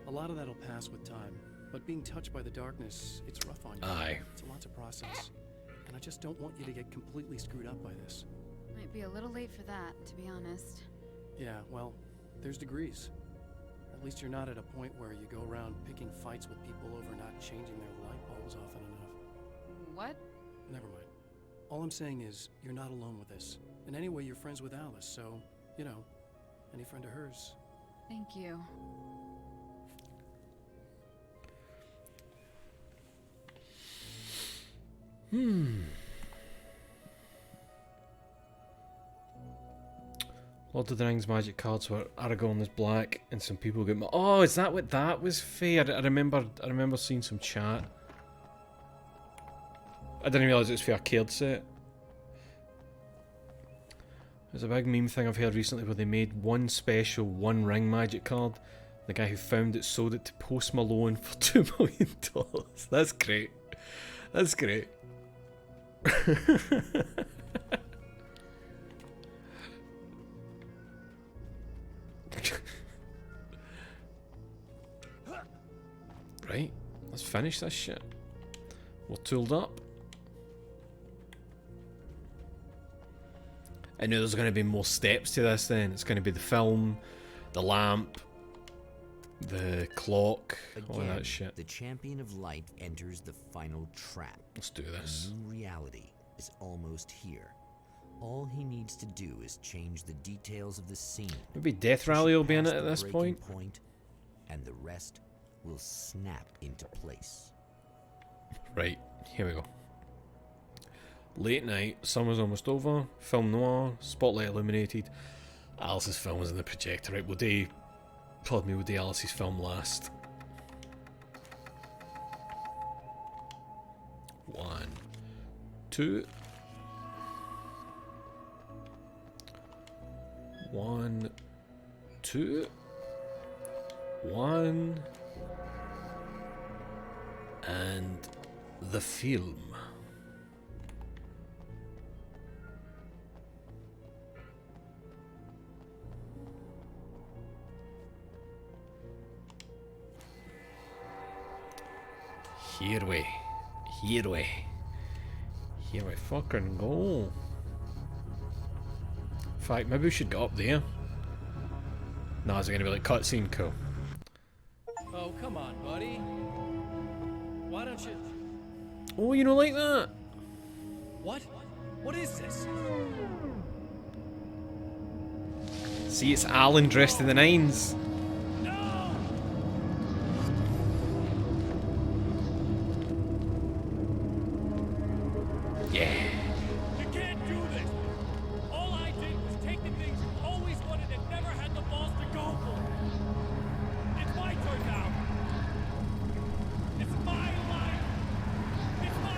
A lot of that'll pass with time. But being touched by the darkness, it's rough on you. Aye. It's a lot to process. And I just don't want you to get completely screwed up by this. Might be a little late for that, to be honest. Yeah, well, there's degrees. At least you're not at a point where you go around picking fights with people over not changing their light bulbs often enough. What? Never mind. All I'm saying is, you're not alone with this. And anyway, you're friends with Alice, so, you know, any friend of hers. Thank you. Lord of the Rings magic cards where Aragorn is black and some people get... Oh, is that what that was for? I remember seeing some chat. I didn't realise it was for a arcade set. There's a big meme thing I've heard recently where they made one special One Ring magic card. The guy who found it sold it to Post Malone for $2 million. That's great. That's great. Right, let's finish this shit. We're tooled up. I know there's going to be more steps to this then. It's going to be the film, the lamp, the clock, all Again, that shit. the champion of light enters the final trap. Let's do this. The new reality is almost here. All he needs to do is change the details of the scene. Maybe Death Rally will be in it Past at the this breaking point. And the rest will snap into place. Right, here we go. Late night, summer's almost over, film noir, spotlight illuminated. Alice's film is in the projector, right? We'll do Alice's film last. 1, 2. 1, 2. 1. And the film. Here we fucking go. In fact, maybe we should go up there. No, is it gonna be like cutscene? Cool. Oh, come on, buddy. Why don't you... Oh, you don't like that? What? What is this? See, it's Alan dressed in the nines. Yeah. You can't do this! All I did was take awful. It's my turn now. It's my life. It's my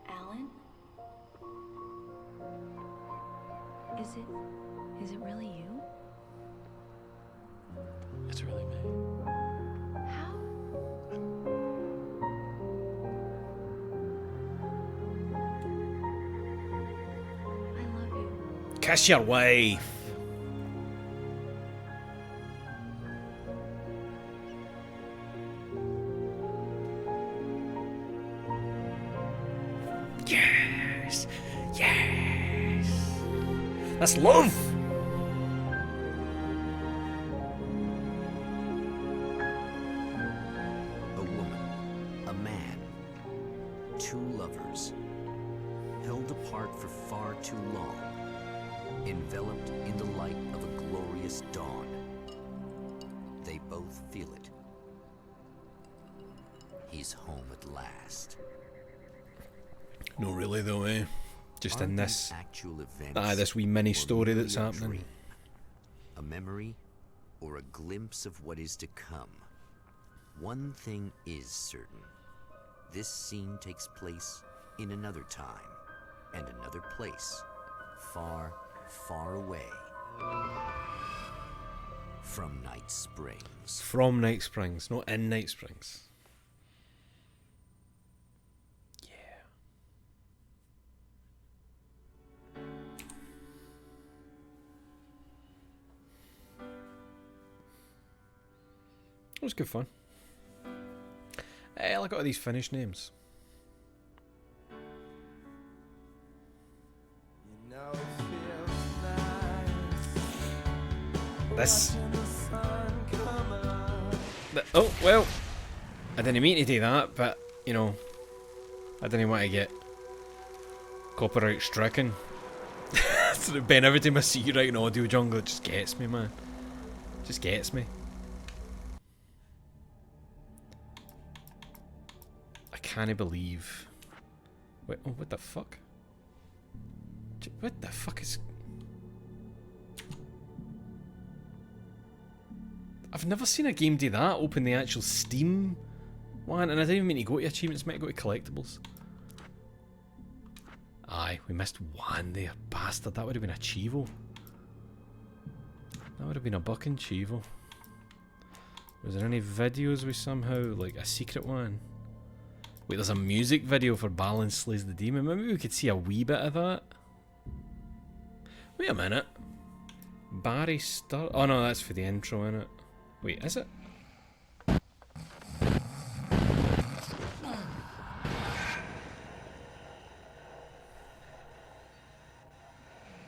Alan? Is it really you? It's really me. How? I love you. Kiss your wife. Yes. Yes. That's love. A woman, a man, two lovers, held apart for far too long, enveloped in the light of a glorious dawn. They both feel it. He's home at last. No, really though, eh? Just Are in these this, actual events this wee mini or story merely that's a happening. dream? A memory or a glimpse of what is to come? One thing is certain. This scene takes place in another time and another place, far, far away from Night Springs. From Night Springs, not in Night Springs. It was good fun. Hey, look at all these Finnish names. This. Oh, well. I didn't mean to do that, but, you know, I didn't want to get copyright stricken. So Ben, every time I see you writing Audio Jungle, it just gets me, man. Just gets me. I can't believe. Wait, oh, what the fuck? What the fuck is. I've never seen a game do that. Open the actual Steam one, and I didn't even mean to go to achievements, meant to go to collectibles. Aye, we missed one there, bastard. That would have been a Chivo. That would have been a bucking Chivo. Was there any videos with somehow, like a secret one? Wait, there's a music video for Balance Slays the Demon. Maybe we could see a wee bit of that. Wait a minute. Barry Star. Oh no, that's for the intro, innit? Wait, is it?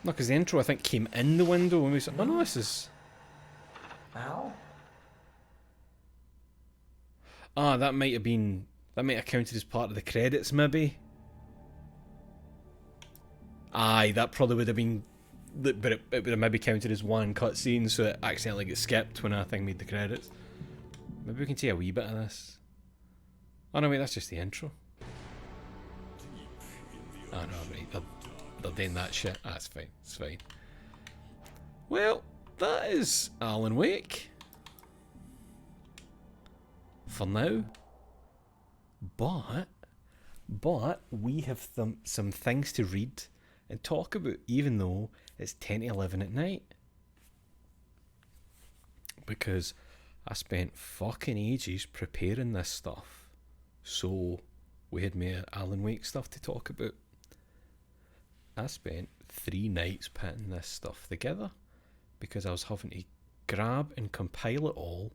No, because the intro I think came in the window when we saw. Oh no, this is. Al? Ah, that might have been. That might have counted as part of the credits, maybe. Aye, that probably would have been. But it would have maybe counted as one cutscene, so it accidentally gets skipped when I think made the credits. Maybe we can see a wee bit of this. Oh no, wait, that's just the intro. Oh no, right, they're doing that shit. Ah, it's fine, it's fine. Well, that is Alan Wake. For now. But we have some things to read and talk about, even though it's 10 to 11 at night. Because I spent fucking ages preparing this stuff. So we had more Alan Wake stuff to talk about. I spent 3 nights putting this stuff together because I was having to grab and compile it all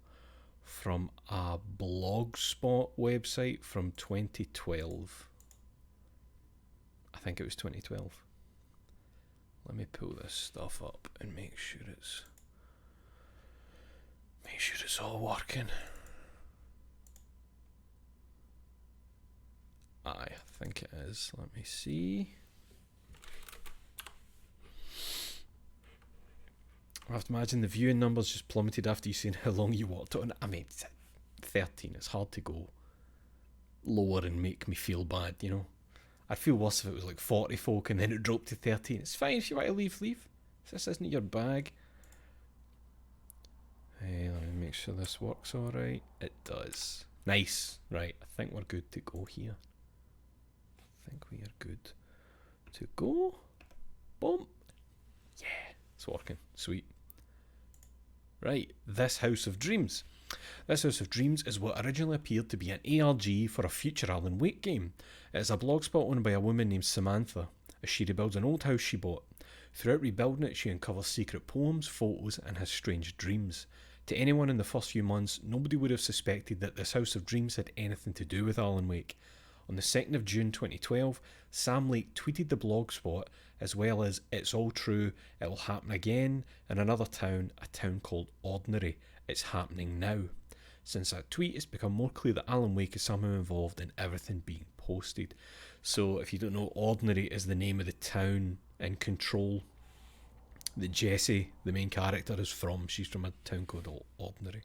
from a Blogspot website from 2012. I think it was 2012. Let me pull this stuff up and make sure it's all working. I think it is. Let me see. I have to imagine the viewing numbers just plummeted after you seen how long you watched on. I mean, 13, it's hard to go lower and make me feel bad, you know. I'd feel worse if it was like 40 folk and then it dropped to 13. It's fine if you want to leave. If this isn't your bag. Hey, let me make sure this works alright. It does. Nice. Right, I think we're good to go here. I think we are good to go. Boom. Yeah, it's working. Sweet. Right, This House of Dreams. This House of Dreams is what originally appeared to be an ARG for a future Alan Wake game. It is a blogspot owned by a woman named Samantha, as she rebuilds an old house she bought. Throughout rebuilding it, she uncovers secret poems, photos, and has strange dreams. To anyone in the first few months, nobody would have suspected that This House of Dreams had anything to do with Alan Wake. On the 2nd of June 2012, Sam Lake tweeted the blogspot, as well as "It's all true, it will happen again in another town, a town called Ordinary. It's happening now." Since that tweet, it's become more clear that Alan Wake is somehow involved in everything being posted. So, if you don't know, Ordinary is the name of the town in Control that Jessie, the main character, is from. She's from a town called Ordinary.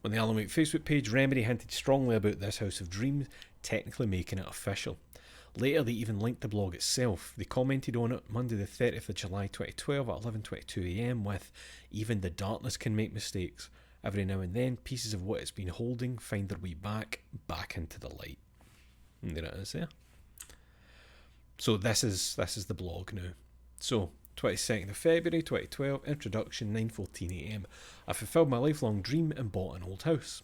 On the Alan Wake Facebook page, Remedy hinted strongly about This House of Dreams, technically making it official. Later, they even linked the blog itself. They commented on it Monday the 30th of July 2012 at 11:22 AM with, "Even the darkness can make mistakes. Every now and then, pieces of what it's been holding find their way back into the light." And there it is there. So this is the blog now. So, 22nd of February 2012, introduction, 9:14 AM. I fulfilled my lifelong dream and bought an old house.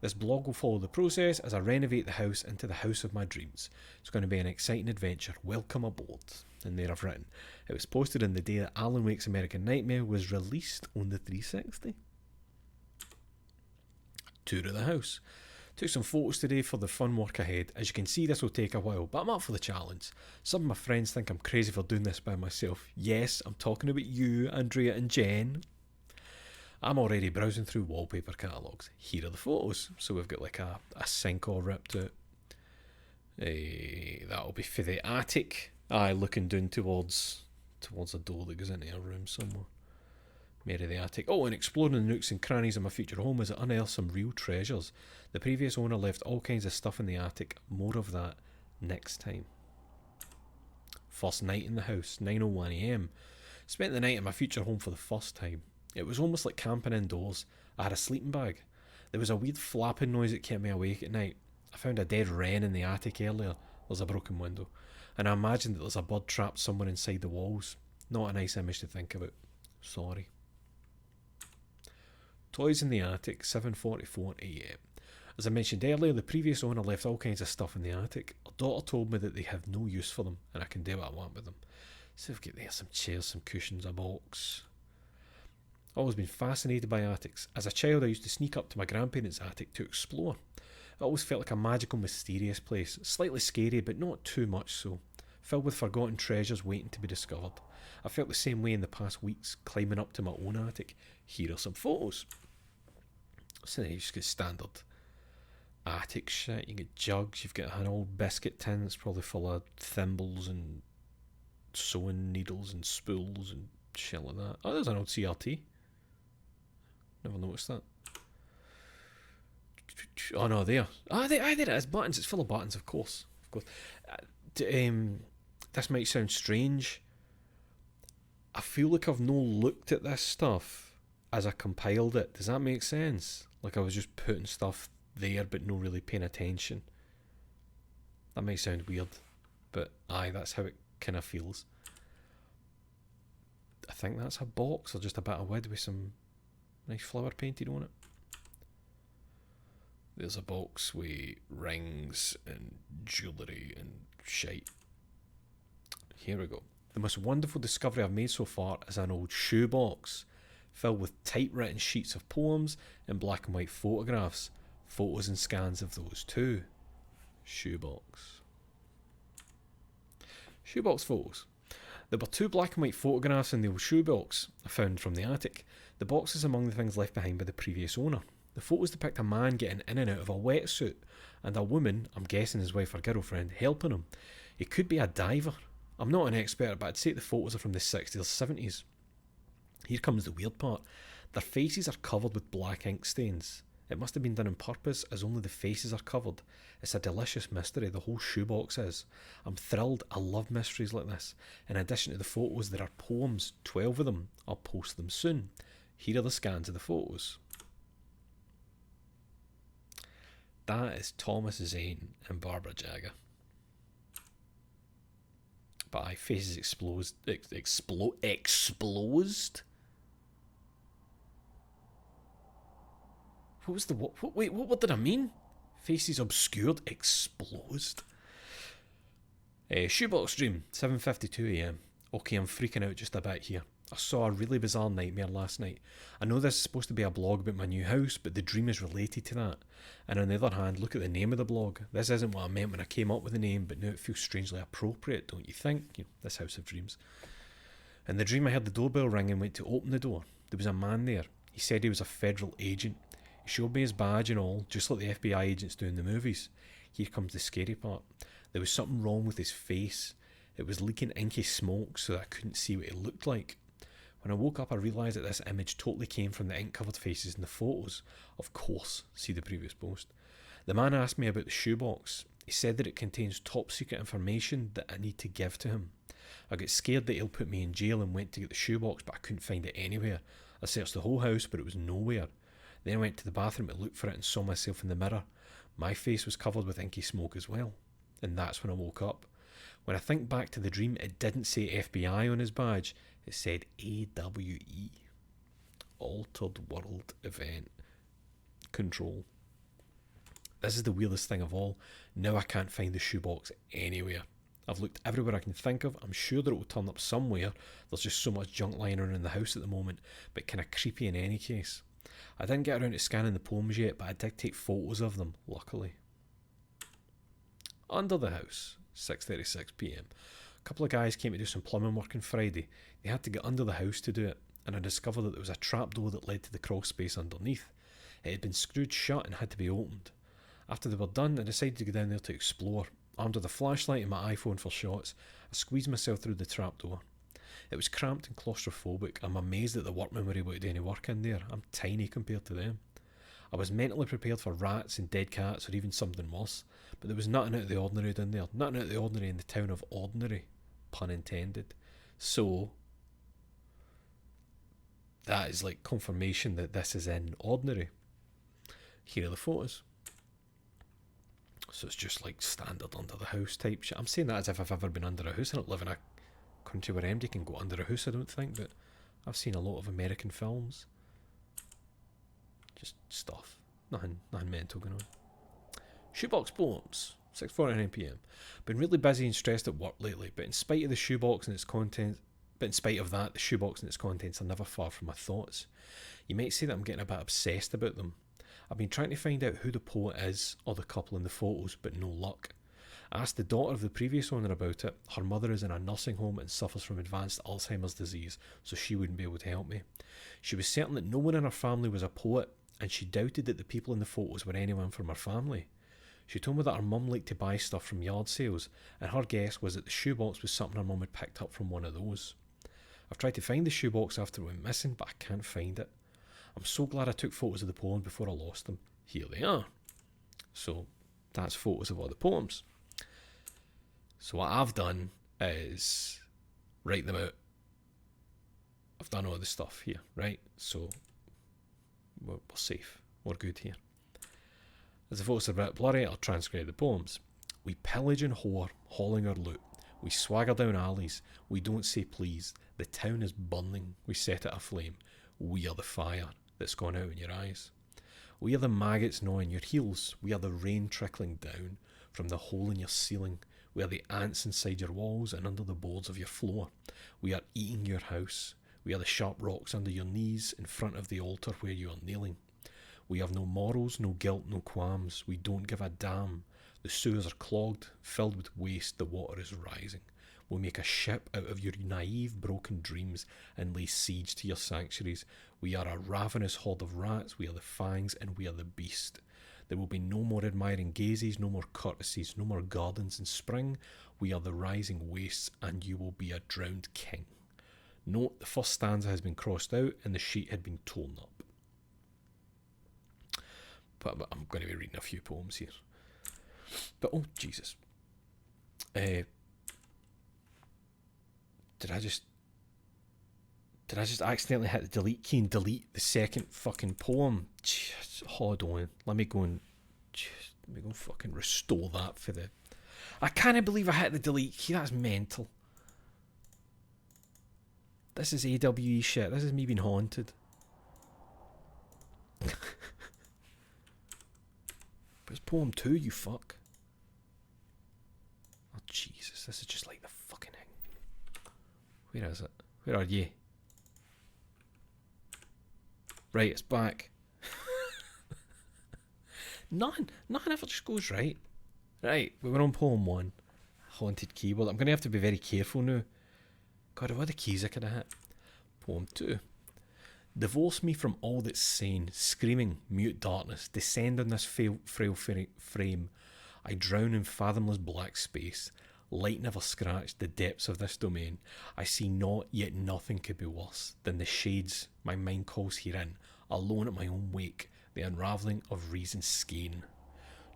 This blog will follow the process as I renovate the house into the house of my dreams. It's going to be an exciting adventure. Welcome aboard. And there I've written. It was posted on the day that Alan Wake's American Nightmare was released on the 360. Tour of the house. Took some photos today for the fun work ahead. As you can see, this will take a while, but I'm up for the challenge. Some of my friends think I'm crazy for doing this by myself. Yes, I'm talking about you, Andrea and Jen. I'm already browsing through wallpaper catalogues. Here are the photos. So we've got like a sink all ripped out. That'll be for the attic. Looking down towards a door that goes into a room somewhere. Mary the attic. Oh, and exploring the nooks and crannies of my future home as it unearths some real treasures. The previous owner left all kinds of stuff in the attic. More of that next time. First night in the house, 9:01 AM. Spent the night in my future home for the first time. It was almost like camping indoors. I had a sleeping bag. There was a weird flapping noise that kept me awake at night. I found a dead wren in the attic earlier. There's a broken window. And I imagined that there's a bird trapped somewhere inside the walls. Not a nice image to think about. Sorry. Toys in the attic, 7:44 AM. As I mentioned earlier, the previous owner left all kinds of stuff in the attic. Her daughter told me that they have no use for them, and I can do what I want with them. So we've got there some chairs, some cushions, a box. I've always been fascinated by attics. As a child, I used to sneak up to my grandparents' attic to explore. It always felt like a magical, mysterious place. Slightly scary, but not too much so. Filled with forgotten treasures waiting to be discovered. I felt the same way in the past weeks, climbing up to my own attic. Here are some photos. So you just get standard attic shit. You get jugs, you've got an old biscuit tin that's probably full of thimbles and sewing needles and spools and shit like that. Oh, there's an old CRT. Never noticed that. Oh no, there. There it is. Buttons. It's full of buttons, of course. This might sound strange. I feel like I've no looked at this stuff as I compiled it. Does that make sense? Like I was just putting stuff there but not really paying attention. That might sound weird, but that's how it kind of feels. I think that's a box or just a bit of wood with some nice flower painted on it. There's a box with rings and jewellery and shite. Here we go. The most wonderful discovery I've made so far is an old shoebox filled with typewritten sheets of poems and black and white photographs. Photos and scans of those too. Shoebox. Shoebox photos. There were 2 black and white photographs in the old shoebox I found from the attic. The box is among the things left behind by the previous owner. The photos depict a man getting in and out of a wetsuit and a woman, I'm guessing his wife or girlfriend, helping him. He could be a diver. I'm not an expert, but I'd say the photos are from the 60s or 70s. Here comes the weird part. Their faces are covered with black ink stains. It must have been done on purpose, as only the faces are covered. It's a delicious mystery, the whole shoebox is. I'm thrilled, I love mysteries like this. In addition to the photos, there are poems, 12 of them. I'll post them soon. Here are the scans of the photos. That is Thomas Zane and Barbara Jagger. But aye, faces exposed. Exposed? What was the what? Wait, what did I mean? Faces obscured, exposed. Shoebox dream, 7:52 AM. Okay, I'm freaking out just a bit here. I saw a really bizarre nightmare last night. I know this is supposed to be a blog about my new house, but the dream is related to that. And on the other hand, look at the name of the blog. This isn't what I meant when I came up with the name, but now it feels strangely appropriate, don't you think? You know, this House of Dreams. In the dream, I heard the doorbell ring and went to open the door. There was a man there. He said he was a federal agent. He showed me his badge and all, just like the FBI agents do in the movies. Here comes the scary part. There was something wrong with his face. It was leaking inky smoke so that I couldn't see what he looked like. When I woke up, I realised that this image totally came from the ink-covered faces in the photos. Of course, see the previous post. The man asked me about the shoebox. He said that it contains top-secret information that I need to give to him. I got scared that he'll put me in jail and went to get the shoebox, but I couldn't find it anywhere. I searched the whole house, but it was nowhere. Then I went to the bathroom to look for it and saw myself in the mirror. My face was covered with inky smoke as well. And that's when I woke up. When I think back to the dream, it didn't say FBI on his badge. It said AWE. Altered World Event Control. This is the weirdest thing of all. Now I can't find the shoebox anywhere. I've looked everywhere I can think of. I'm sure that it will turn up somewhere. There's just so much junk lying around in the house at the moment, but kind of creepy in any case. I didn't get around to scanning the poems yet, but I did take photos of them, luckily. Under the house, 6:36 PM. A couple of guys came to do some plumbing work on Friday. They had to get under the house to do it, and I discovered that there was a trapdoor that led to the crawl space underneath. It had been screwed shut and had to be opened. After they were done, I decided to go down there to explore. Armed with a flashlight and my iPhone for shots, I squeezed myself through the trapdoor. It was cramped and claustrophobic. I'm amazed that the workmen were able to do any work in there. I'm tiny compared to them. I was mentally prepared for rats and dead cats or even something worse, but there was nothing out of the ordinary down there. Nothing out of the ordinary in the town of Ordinary. Pun intended. So, that is like confirmation that this is in Ordinary. Here are the photos. So it's just like standard under the house type shit. I'm saying that as if I've ever been under a house. I don't live in a country where anybody can go under a house, I don't think, but I've seen a lot of American films. Just stuff. Nothing mental going on. Shoebox poems. 6:49 PM. Been really busy and stressed at work lately, but in spite of the shoebox and its contents, the shoebox and its contents are never far from my thoughts. You might say that I'm getting a bit obsessed about them. I've been trying to find out who the poet is or the couple in the photos, but no luck. I asked the daughter of the previous owner about it. Her mother is in a nursing home and suffers from advanced Alzheimer's disease, so she wouldn't be able to help me. She was certain that no one in her family was a poet, and she doubted that the people in the photos were anyone from her family. She told me that her mum liked to buy stuff from yard sales, and her guess was that the shoebox was something her mum had picked up from one of those. I've tried to find the shoebox after it went missing, but I can't find it. I'm so glad I took photos of the poems before I lost them. Here they are. So, that's photos of all the poems. So what I've done is write them out. I've done all the stuff here, right? So, we're safe. We're good here. As the photos are a bit blurry, I'll transcribe the poems. We pillage and whore, hauling our loot. We swagger down alleys. We don't say please. The town is burning. We set it aflame. We are the fire that's gone out in your eyes. We are the maggots gnawing your heels. We are the rain trickling down from the hole in your ceiling. We are the ants inside your walls and under the boards of your floor. We are eating your house. We are the sharp rocks under your knees in front of the altar where you are kneeling. We have no morals, no guilt, no qualms. We don't give a damn. The sewers are clogged, filled with waste, the water is rising. We'll make a ship out of your naive, broken dreams and lay siege to your sanctuaries. We are a ravenous horde of rats, we are the fangs and we are the beast. There will be no more admiring gazes, no more courtesies, no more gardens in spring. We are the rising wastes and you will be a drowned king. Note, the first stanza has been crossed out and the sheet had been torn up. But I'm going to be reading a few poems here. But, oh, Jesus. Did I just accidentally hit the delete key and delete the second fucking poem? Jeez, hold on. Let me go fucking restore that for the... I can't believe I hit the delete key. That's mental. This is AWE shit. This is me being haunted. But it's poem 2, you fuck. Oh, Jesus. This is just like the fucking thing. Where is it? Where are you? Right, it's back. Nothing ever just goes right. Right, we were on poem 1. Haunted keyboard. I'm going to have to be very careful now. God, what are the keys I could have hit? Poem 2. Divorce me from all that's sane, screaming, mute darkness, descend on this frail frame. I drown in fathomless black space. Light never scratched the depths of this domain. I see naught, yet nothing could be worse than the shades my mind calls herein, alone at my own wake, the unravelling of reason's skein.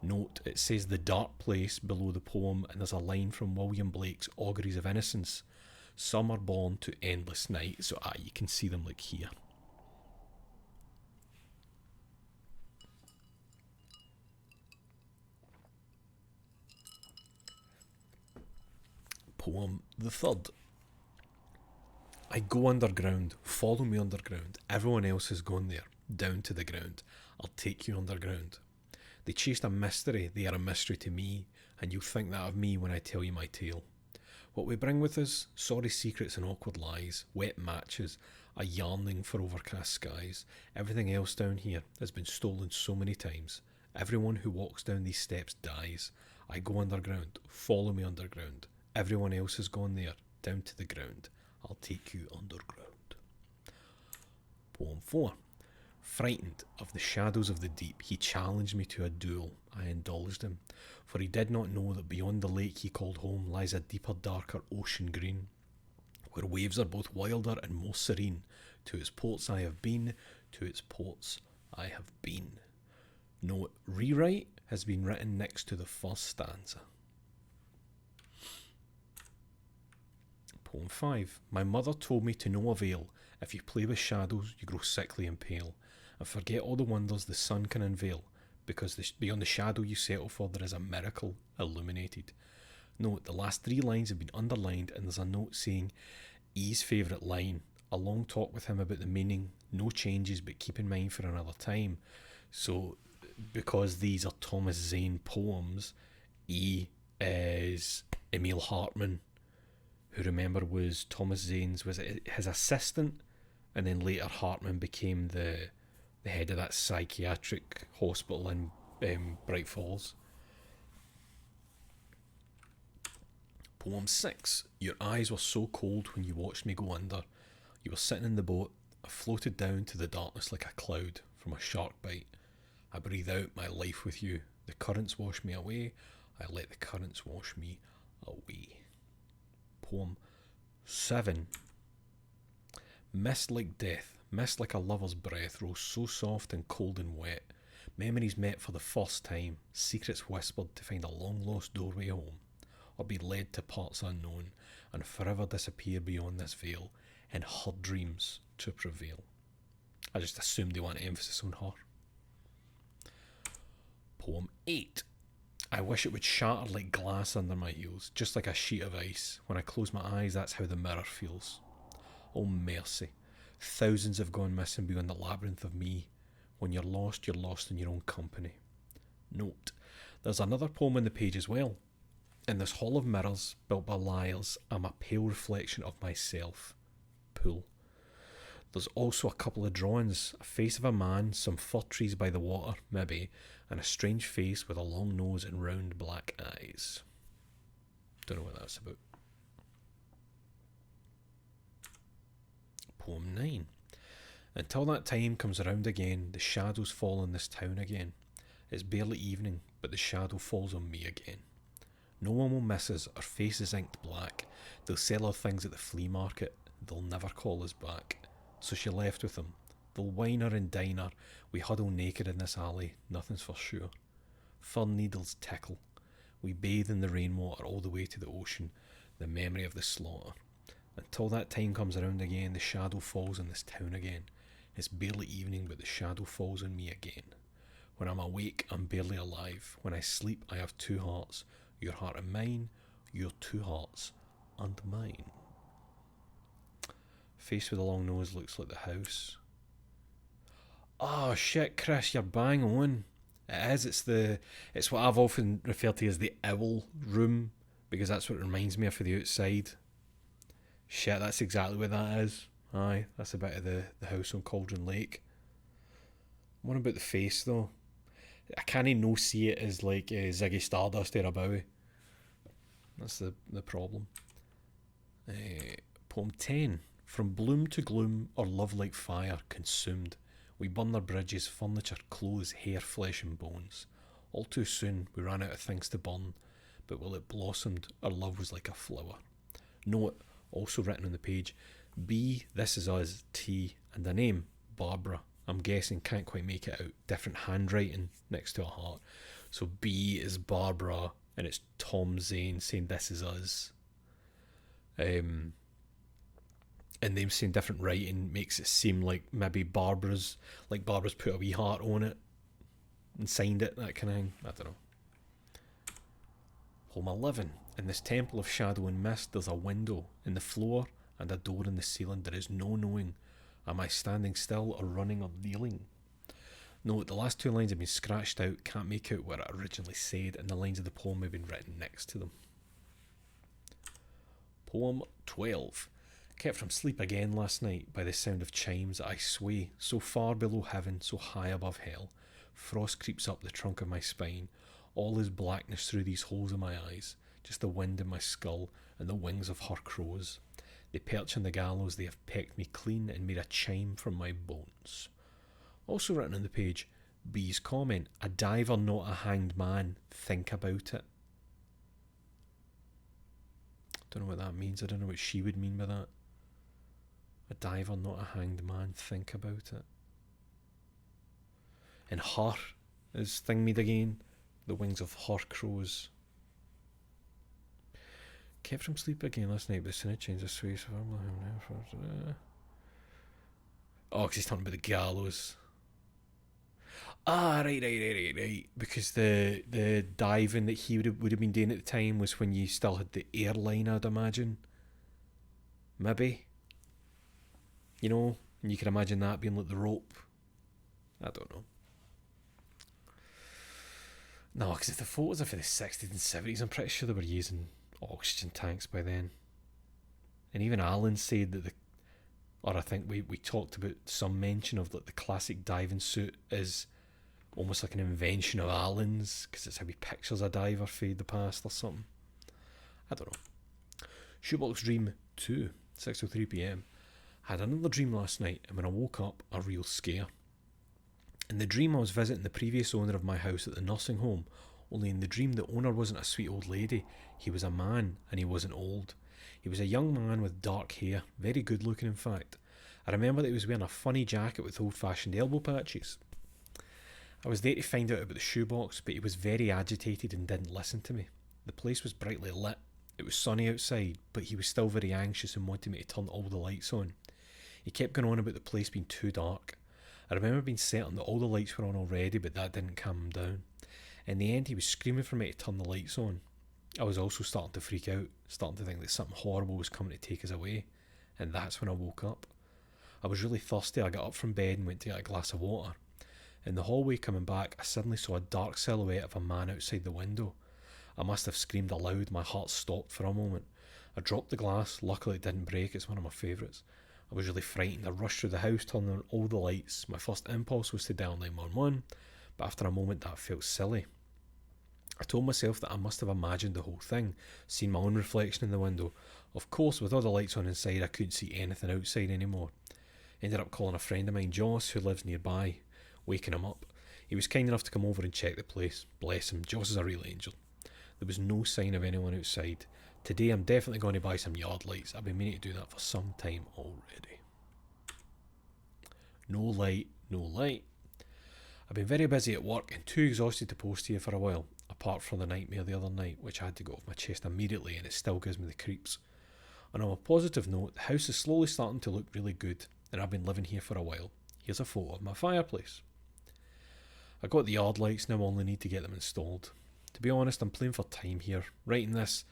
Note, it says the dark place below the poem, and there's a line from William Blake's Auguries of Innocence. Some are born to endless night, so you can see them like here. Poem the 3rd. I go underground, follow me underground. Everyone else has gone there, down to the ground. I'll take you underground. They chased a mystery, they are a mystery to me, and you'll think that of me when I tell you my tale. What we bring with us, sorry secrets and awkward lies, wet matches, a yearning for overcast skies. Everything else down here has been stolen so many times. Everyone who walks down these steps dies. I go underground, follow me underground. Everyone else has gone there, down to the ground. I'll take you underground. Poem 4. Frightened of the shadows of the deep, he challenged me to a duel. I indulged him, for he did not know that beyond the lake he called home lies a deeper, darker ocean green, where waves are both wilder and more serene. To its ports I have been, to its ports I have been. No rewrite has been written next to the first stanza. Poem 5. My mother told me to no avail. If you play with shadows, you grow sickly and pale, and forget all the wonders the sun can unveil, because beyond the shadow you settle for there is a miracle illuminated. Note, the last 3 lines have been underlined, and there's a note saying E's favourite line. A long talk with him about the meaning, no changes, but keep in mind for another time. So, because these are Thomas Zane poems, E is Emil Hartman, who, remember, was Thomas Zane's, was it his assistant, and then later Hartman became the head of that psychiatric hospital in Bright Falls. Poem 6. Your eyes were so cold when you watched me go under. You were sitting in the boat. I floated down to the darkness like a cloud from a shark bite. I breathe out my life with you. The currents wash me away. I let the currents wash me away. Poem 7. Mist like death, mist like a lover's breath, rose so soft and cold and wet. Memories met for the first time, secrets whispered to find a long lost doorway home, or be led to parts unknown, and forever disappear beyond this veil, in her dreams to prevail. I just assumed they want emphasis on her. Poem 8. I wish it would shatter like glass under my heels, just like a sheet of ice. When I close my eyes, that's how the mirror feels. Oh mercy, thousands have gone missing beyond the labyrinth of me. When you're lost in your own company. Note, there's another poem on the page as well. In this hall of mirrors, built by liars, I'm a pale reflection of myself. Pool. There's also a couple of drawings, a face of a man, some fir trees by the water, maybe, and a strange face with a long nose and round black eyes. Don't know what that's about. Poem 9. Until that time comes around again, the shadows fall on this town again. It's barely evening, but the shadow falls on me again. No one will miss us, our faces inked black. They'll sell our things at the flea market. they'll never call us back. So she left with him. They'll wine her and dine her. We huddle naked in this alley, nothing's for sure. Fern needles tickle. We bathe in the rainwater all the way to the ocean, the memory of the slaughter. Until that time comes around again, the shadow falls on this town again. It's barely evening, but the shadow falls on me again. When I'm awake, I'm barely alive. When I sleep, I have two hearts. Your heart and mine, your two hearts and mine. Face with a long nose looks like the house. Oh shit, Chris, you're bang on. It is, it's what I've often referred to as the owl room, because that's what it reminds me of for the outside. Shit, that's exactly what that is. Aye, that's a bit of the house on Cauldron Lake. What about the face though? I can't no see it as like Ziggy Stardust or a Bowie. That's the problem. Poem 10. From bloom to gloom, or love like fire, consumed. We burn our bridges, furniture, clothes, hair, flesh and bones. All too soon we ran out of things to burn, but while it blossomed, our love was like a flower. Note, also written on the page, B, this is us, T, and a name, Barbara. I'm guessing, can't quite make it out. Different handwriting next to a heart. So B is Barbara, and it's Tom Zane saying this is us. And them saying different writing makes it seem like maybe Barbara's put a wee heart on it and signed it, that kind of thing. I don't know. Poem 11. In this temple of shadow and mist, there's a window in the floor and a door in the ceiling. There is no knowing. Am I standing still or running or kneeling? No, the last two lines have been scratched out. Can't make out what it originally said, and the lines of the poem have been written next to them. Poem 12. Kept from sleep again last night by the sound of chimes. I sway, so far below heaven, so high above hell. Frost creeps up the trunk of my spine. All is blackness through these holes in my eyes. Just the wind in my skull and the wings of her crows. They perch on the gallows, they have pecked me clean and made a chime from my bones. Also written on the page, B's comment, a diver not a hanged man, think about it. Don't know what that means, I don't know what she would mean by that. A diver not a hanged man, think about it. And her is thing made again, the wings of her crows. Kept from sleep again last night, but soon it changed the sway. Oh, because he's talking about the gallows. Ah, right. Because the diving that he would have been doing at the time was when you still had the airline, I'd imagine. Maybe. You know, and you can imagine that being like the rope. I don't know. No, because if the photos are for the 60s and 70s, I'm pretty sure they were using oxygen tanks by then. And even Alan said that I think we talked about some mention of like the classic diving suit is almost like an invention of Alan's, because it's how he pictures a diver fade the past or something. I don't know. Shoebox Dream 2, 6:03 PM. Had another dream last night, and when I woke up, a real scare. In the dream, I was visiting the previous owner of my house at the nursing home, only in the dream the owner wasn't a sweet old lady, he was a man, and he wasn't old. He was a young man with dark hair, very good looking in fact. I remember that he was wearing a funny jacket with old-fashioned elbow patches. I was there to find out about the shoebox, but he was very agitated and didn't listen to me. The place was brightly lit. It was sunny outside, but he was still very anxious and wanted me to turn all the lights on. He kept going on about the place being too dark. I remember being certain that all the lights were on already, but that didn't calm him down. In the end, he was screaming for me to turn the lights on. I was also starting to freak out, starting to think that something horrible was coming to take us away, and that's when I woke up. I was really thirsty. I got up from bed and went to get a glass of water. In the hallway coming back, I suddenly saw a dark silhouette of a man outside the window. I must have screamed aloud. My heart stopped for a moment. I dropped the glass. Luckily it didn't break. It's one of my favourites. I was really frightened. I rushed through the house, turning on all the lights. My first impulse was to dial 911, but after a moment that felt silly. I told myself that I must have imagined the whole thing, seen my own reflection in the window. Of course, with all the lights on inside, I couldn't see anything outside anymore. Ended up calling a friend of mine, Joss, who lives nearby, waking him up. He was kind enough to come over and check the place. Bless him, Joss is a real angel. There was no sign of anyone outside. Today I'm definitely going to buy some yard lights. I've been meaning to do that for some time already. No light, no light. I've been very busy at work and too exhausted to post here for a while, apart from the nightmare the other night, which I had to get off my chest immediately, and it still gives me the creeps. And on a positive note, the house is slowly starting to look really good, and I've been living here for a while. Here's a photo of my fireplace. I got the yard lights, now I only need to get them installed. To be honest, I'm playing for time here, writing this,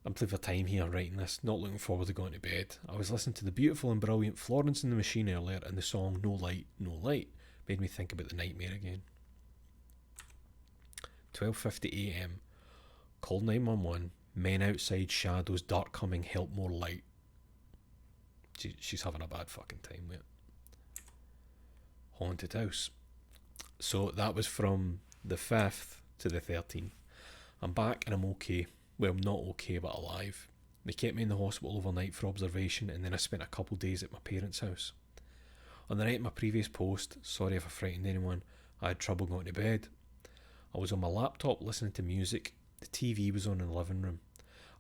not looking forward to going to bed. I was listening to the beautiful and brilliant Florence and the Machine earlier, and the song No Light, No Light made me think about the nightmare again. 12:50 AM. Call 911. Men outside, shadows, dark coming, help more light. She's having a bad fucking time with it. Haunted house. So that was from the 5th to the 13th. I'm back and I'm okay. Well, not okay, but alive. They kept me in the hospital overnight for observation, and then I spent a couple days at my parents' house. On the night of my previous post, sorry if I frightened anyone, I had trouble going to bed. I was on my laptop listening to music. The TV was on in the living room.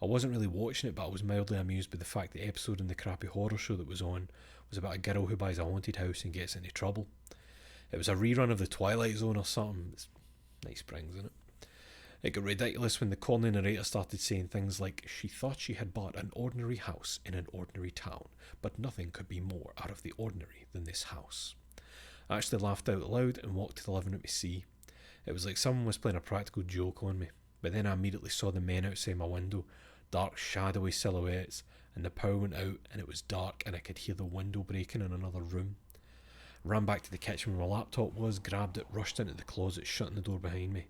I wasn't really watching it, but I was mildly amused by the fact the episode in the crappy horror show that was on was about a girl who buys a haunted house and gets into trouble. It was a rerun of The Twilight Zone or something. It's nice springs, isn't it? It got ridiculous when the corny narrator started saying things like, she thought she had bought an ordinary house in an ordinary town, but nothing could be more out of the ordinary than this house. I actually laughed out loud and walked to the living room to see. It was like someone was playing a practical joke on me, but then I immediately saw the men outside my window, dark shadowy silhouettes, and the power went out and it was dark and I could hear the window breaking in another room. I ran back to the kitchen where my laptop was, grabbed it, rushed into the closet, shutting the door behind me.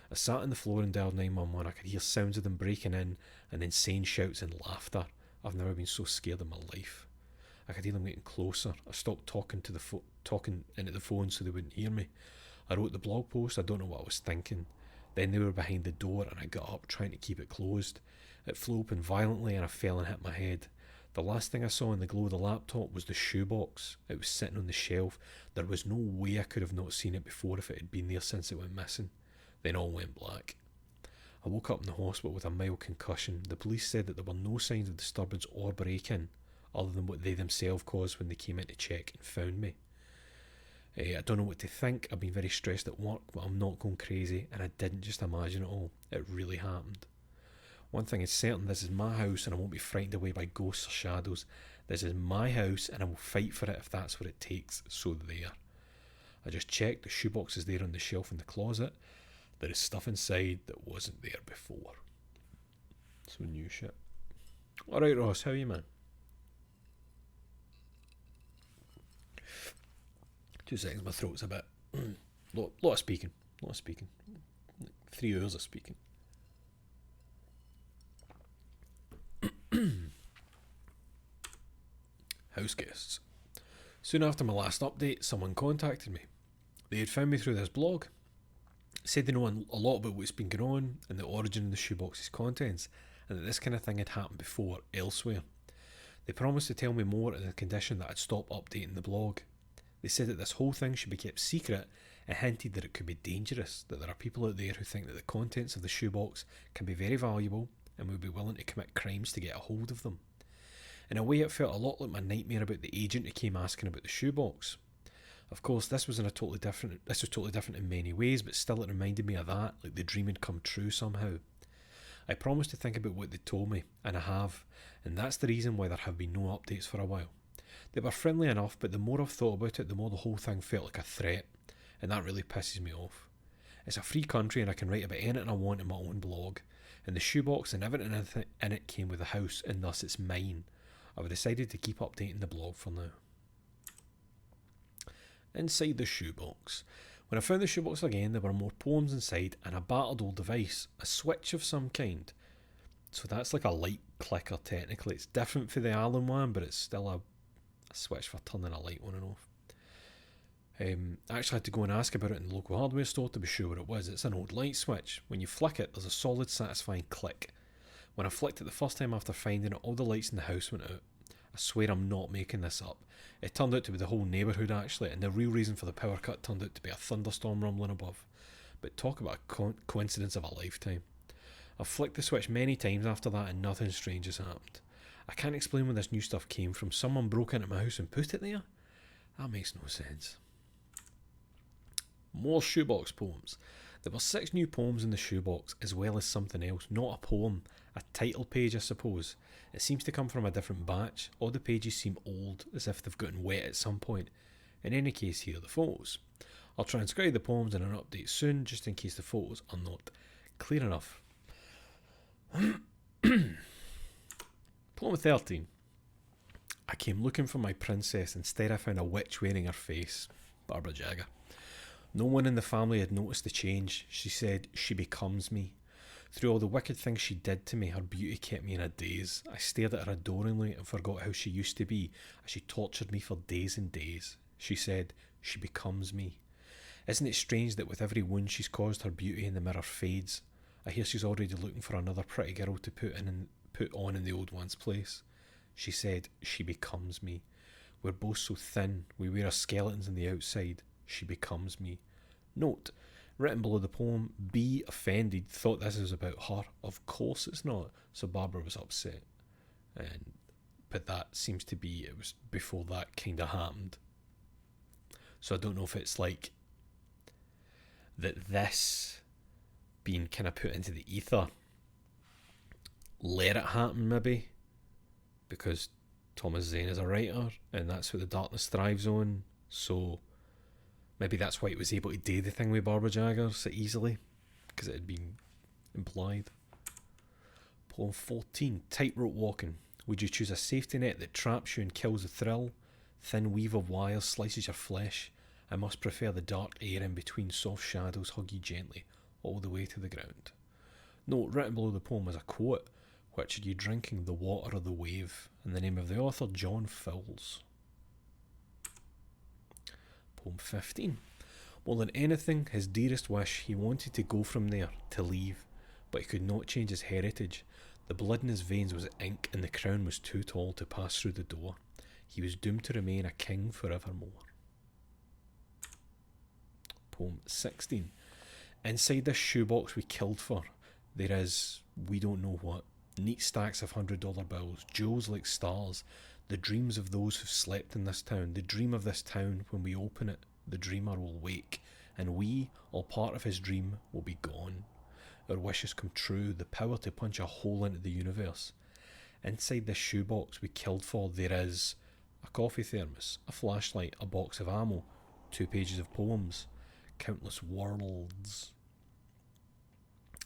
I sat on the floor and dialed 911. I could hear sounds of them breaking in and insane shouts and laughter. I've never been so scared in my life. I could hear them getting closer. I stopped talking into the phone so they wouldn't hear me. I wrote the blog post. I don't know what I was thinking. Then they were behind the door and I got up trying to keep it closed. It flew open violently and I fell and hit my head. The last thing I saw in the glow of the laptop was the shoebox. It was sitting on the shelf. There was no way I could have not seen it before if it had been there since it went missing. Then all went black. I woke up in the hospital with a mild concussion. The police said that there were no signs of disturbance or break-in, other than what they themselves caused when they came in to check and found me. I don't know what to think. I've been very stressed at work, but I'm not going crazy, and I didn't just imagine it all. It really happened. One thing is certain, this is my house and I won't be frightened away by ghosts or shadows. This is my house and I will fight for it if that's what it takes, so there. I just checked, the shoebox is there on the shelf in the closet. There is stuff inside that wasn't there before. So new shit. Alright Ross, how are you, man? 2 seconds, my throat's a bit... lot of speaking. 3 hours of speaking. House guests. Soon after my last update, someone contacted me. They had found me through this blog. Said they know a lot about what's been going on and the origin of the shoebox's contents, and that this kind of thing had happened before elsewhere. They promised to tell me more on the condition that I'd stop updating the blog. They said that this whole thing should be kept secret and hinted that it could be dangerous, that there are people out there who think that the contents of the shoebox can be very valuable and would be willing to commit crimes to get a hold of them. In a way, it felt a lot like my nightmare about the agent who came asking about the shoebox. Of course, this was totally different in many ways, but still it reminded me of that, like the dream had come true somehow. I promised to think about what they told me, and I have, and that's the reason why there have been no updates for a while. They were friendly enough, but the more I've thought about it, the more the whole thing felt like a threat, and that really pisses me off. It's a free country and I can write about anything I want in my own blog, and the shoebox and everything in it came with the house, and thus it's mine. I've decided to keep updating the blog for now. Inside the shoebox. When I found the shoebox again, there were more poems inside and a battered old device, a switch of some kind. So that's like a light clicker technically. It's different for the Allen one, but it's still a switch for turning a light on and off. I actually had to go and ask about it in the local hardware store to be sure what it was. It's an old light switch. When you flick it, there's a solid satisfying click. When I flicked it the first time after finding it, all the lights in the house went out. I swear I'm not making this up. It turned out to be the whole neighbourhood actually, and the real reason for the power cut turned out to be a thunderstorm rumbling above. But talk about a coincidence of a lifetime. I've flicked the switch many times after that and nothing strange has happened. I can't explain where this new stuff came from. Someone broke into my house and put it there? That makes no sense. More shoebox poems. There were 6 new poems in the shoebox, as well as something else. Not a poem, a title page I suppose. It seems to come from a different batch. All the pages seem old, as if they've gotten wet at some point. In any case, here are the photos. I'll transcribe the poems in an update soon, just in case the photos are not clear enough. Poem 13. I came looking for my princess. Instead I found a witch wearing her face. Barbara Jagger. No one in the family had noticed the change. She said, she becomes me. Through all the wicked things she did to me, her beauty kept me in a daze. I stared at her adoringly and forgot how she used to be, as she tortured me for days and days. She said, she becomes me. Isn't it strange that with every wound she's caused, her beauty in the mirror fades? I hear she's already looking for another pretty girl to put on in the old one's place. She said, she becomes me. We're both so thin, we wear our skeletons on the outside. She becomes me. Note, written below the poem, Be offended, thought this was about her. Of course it's not. So Barbara was upset. But that seems to be, it was before that kind of happened. So I don't know if it's like that this being kind of put into the ether let it happen maybe, because Thomas Zane is a writer and that's what the darkness thrives on. So maybe that's why it was able to do the thing with Barbara Jagger so easily, because it had been implied. Poem 14. Tightrope walking. Would you choose a safety net that traps you and kills the thrill? Thin weave of wires slices your flesh. I must prefer the dark air in between. Soft shadows hug you gently all the way to the ground. Note, written below the poem is a quote. Which are you drinking, the water or the wave? And the name of the author, John Fowles. Poem 15. More than anything, his dearest wish, he wanted to go from there, to leave, but he could not change his heritage. The blood in his veins was ink, and the crown was too tall to pass through the door. He was doomed to remain a king forevermore. Poem 16. Inside this shoebox we killed for, there is, we don't know what, neat stacks of $100 bills, jewels like stars, the dreams of those who've slept in this town, the dream of this town. When we open it, the dreamer will wake, and we, all part of his dream, will be gone. Our wishes come true, the power to punch a hole into the universe. Inside this shoebox we killed for, there is a coffee thermos, a flashlight, a box of ammo, 2 pages of poems, countless worlds.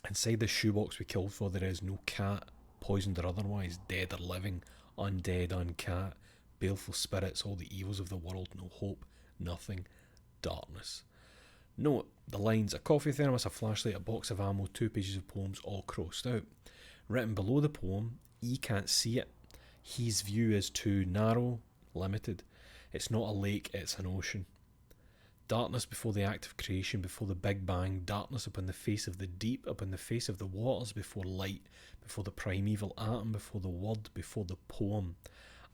Inside this shoebox we killed for, there is no cat, poisoned or otherwise, dead or living, undead, uncat, baleful spirits, all the evils of the world, no hope, nothing, darkness. Note, the lines, a coffee thermos, a flashlight, a box of ammo, 2 pages of poems, all crossed out. Written below the poem, E can't see it. His view is too narrow, limited. It's not a lake, it's an ocean. Darkness before the act of creation, before the Big Bang, darkness upon the face of the deep, upon the face of the waters, before light, before the primeval atom, before the word, before the poem.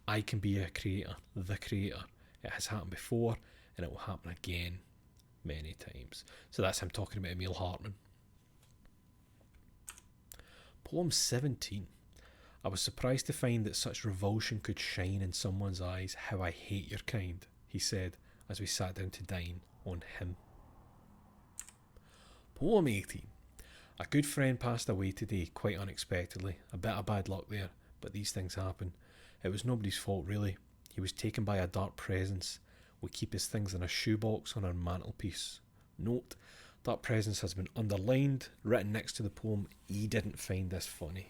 I can be a creator, the creator. It has happened before, and it will happen again, many times. So that's him talking about Emil Hartman. Poem 17. I was surprised to find that such revulsion could shine in someone's eyes. How I hate your kind, he said, as we sat down to dine on him. Poem 18. A good friend passed away today, quite unexpectedly. A bit of bad luck there, but these things happen. It was nobody's fault really. He was taken by a dark presence. We keep his things in a shoebox on our mantelpiece. Note, that presence has been underlined, written next to the poem. He didn't find this funny.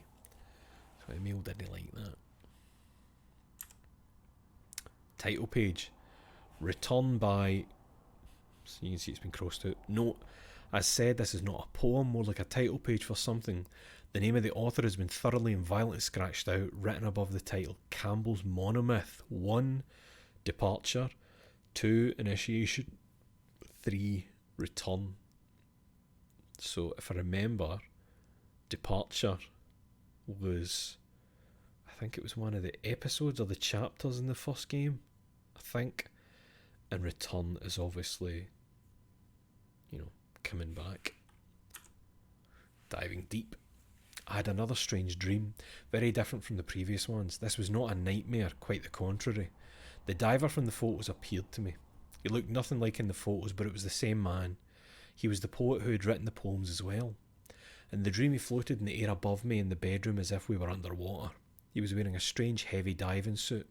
So Emil didn't like that. Title page. Return by... So you can see it's been crossed out. Note, as said, this is not a poem, more like a title page for something. The name of the author has been thoroughly and violently scratched out, written above the title. Campbell's Monomyth. 1. Departure. 2. Initiation. 3. Return. So if I remember, Departure was, I think it was one of the episodes or the chapters in the first game, I think. And Return is obviously, coming back. Diving deep. I had another strange dream, very different from the previous ones. This was not a nightmare, quite the contrary. The diver from the photos appeared to me. He looked nothing like in the photos, but it was the same man. He was the poet who had written the poems as well. In the dream he floated in the air above me in the bedroom as if we were underwater. He was wearing a strange heavy diving suit.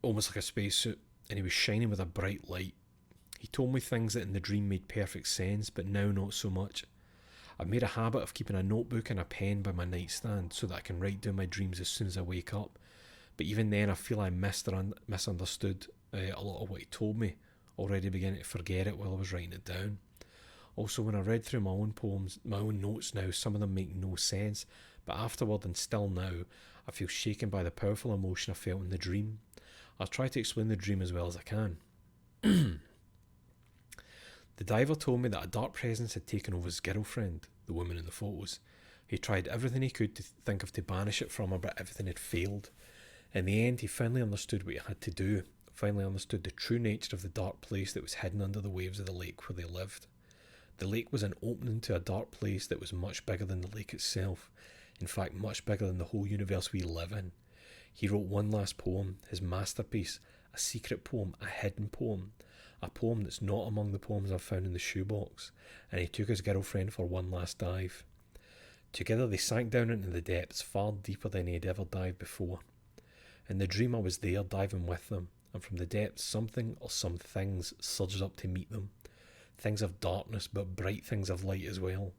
Almost like a spacesuit, and he was shining with a bright light. He told me things that in the dream made perfect sense, but now not so much. I've made a habit of keeping a notebook and a pen by my nightstand so that I can write down my dreams as soon as I wake up. But even then I feel I misunderstood a lot of what he told me, already beginning to forget it while I was writing it down. Also, when I read through my own poems, my own notes now, some of them make no sense, but afterward and still now, I feel shaken by the powerful emotion I felt in the dream. I'll try to explain the dream as well as I can. The diver told me that a dark presence had taken over his girlfriend, the woman in the photos. He tried everything he could to think of to banish it from her, but everything had failed. In the end, he finally understood what he had to do, finally understood the true nature of the dark place that was hidden under the waves of the lake where they lived. The lake was an opening to a dark place that was much bigger than the lake itself, in fact much bigger than the whole universe we live in. He wrote one last poem, his masterpiece, a secret poem, a hidden poem, a poem that's not among the poems I've found in the shoebox, and he took his girlfriend for one last dive. Together they sank down into the depths far deeper than he had ever dived before. In the dream I was there diving with them, and from the depths something or some things surged up to meet them. Things of darkness, but bright things of light as well.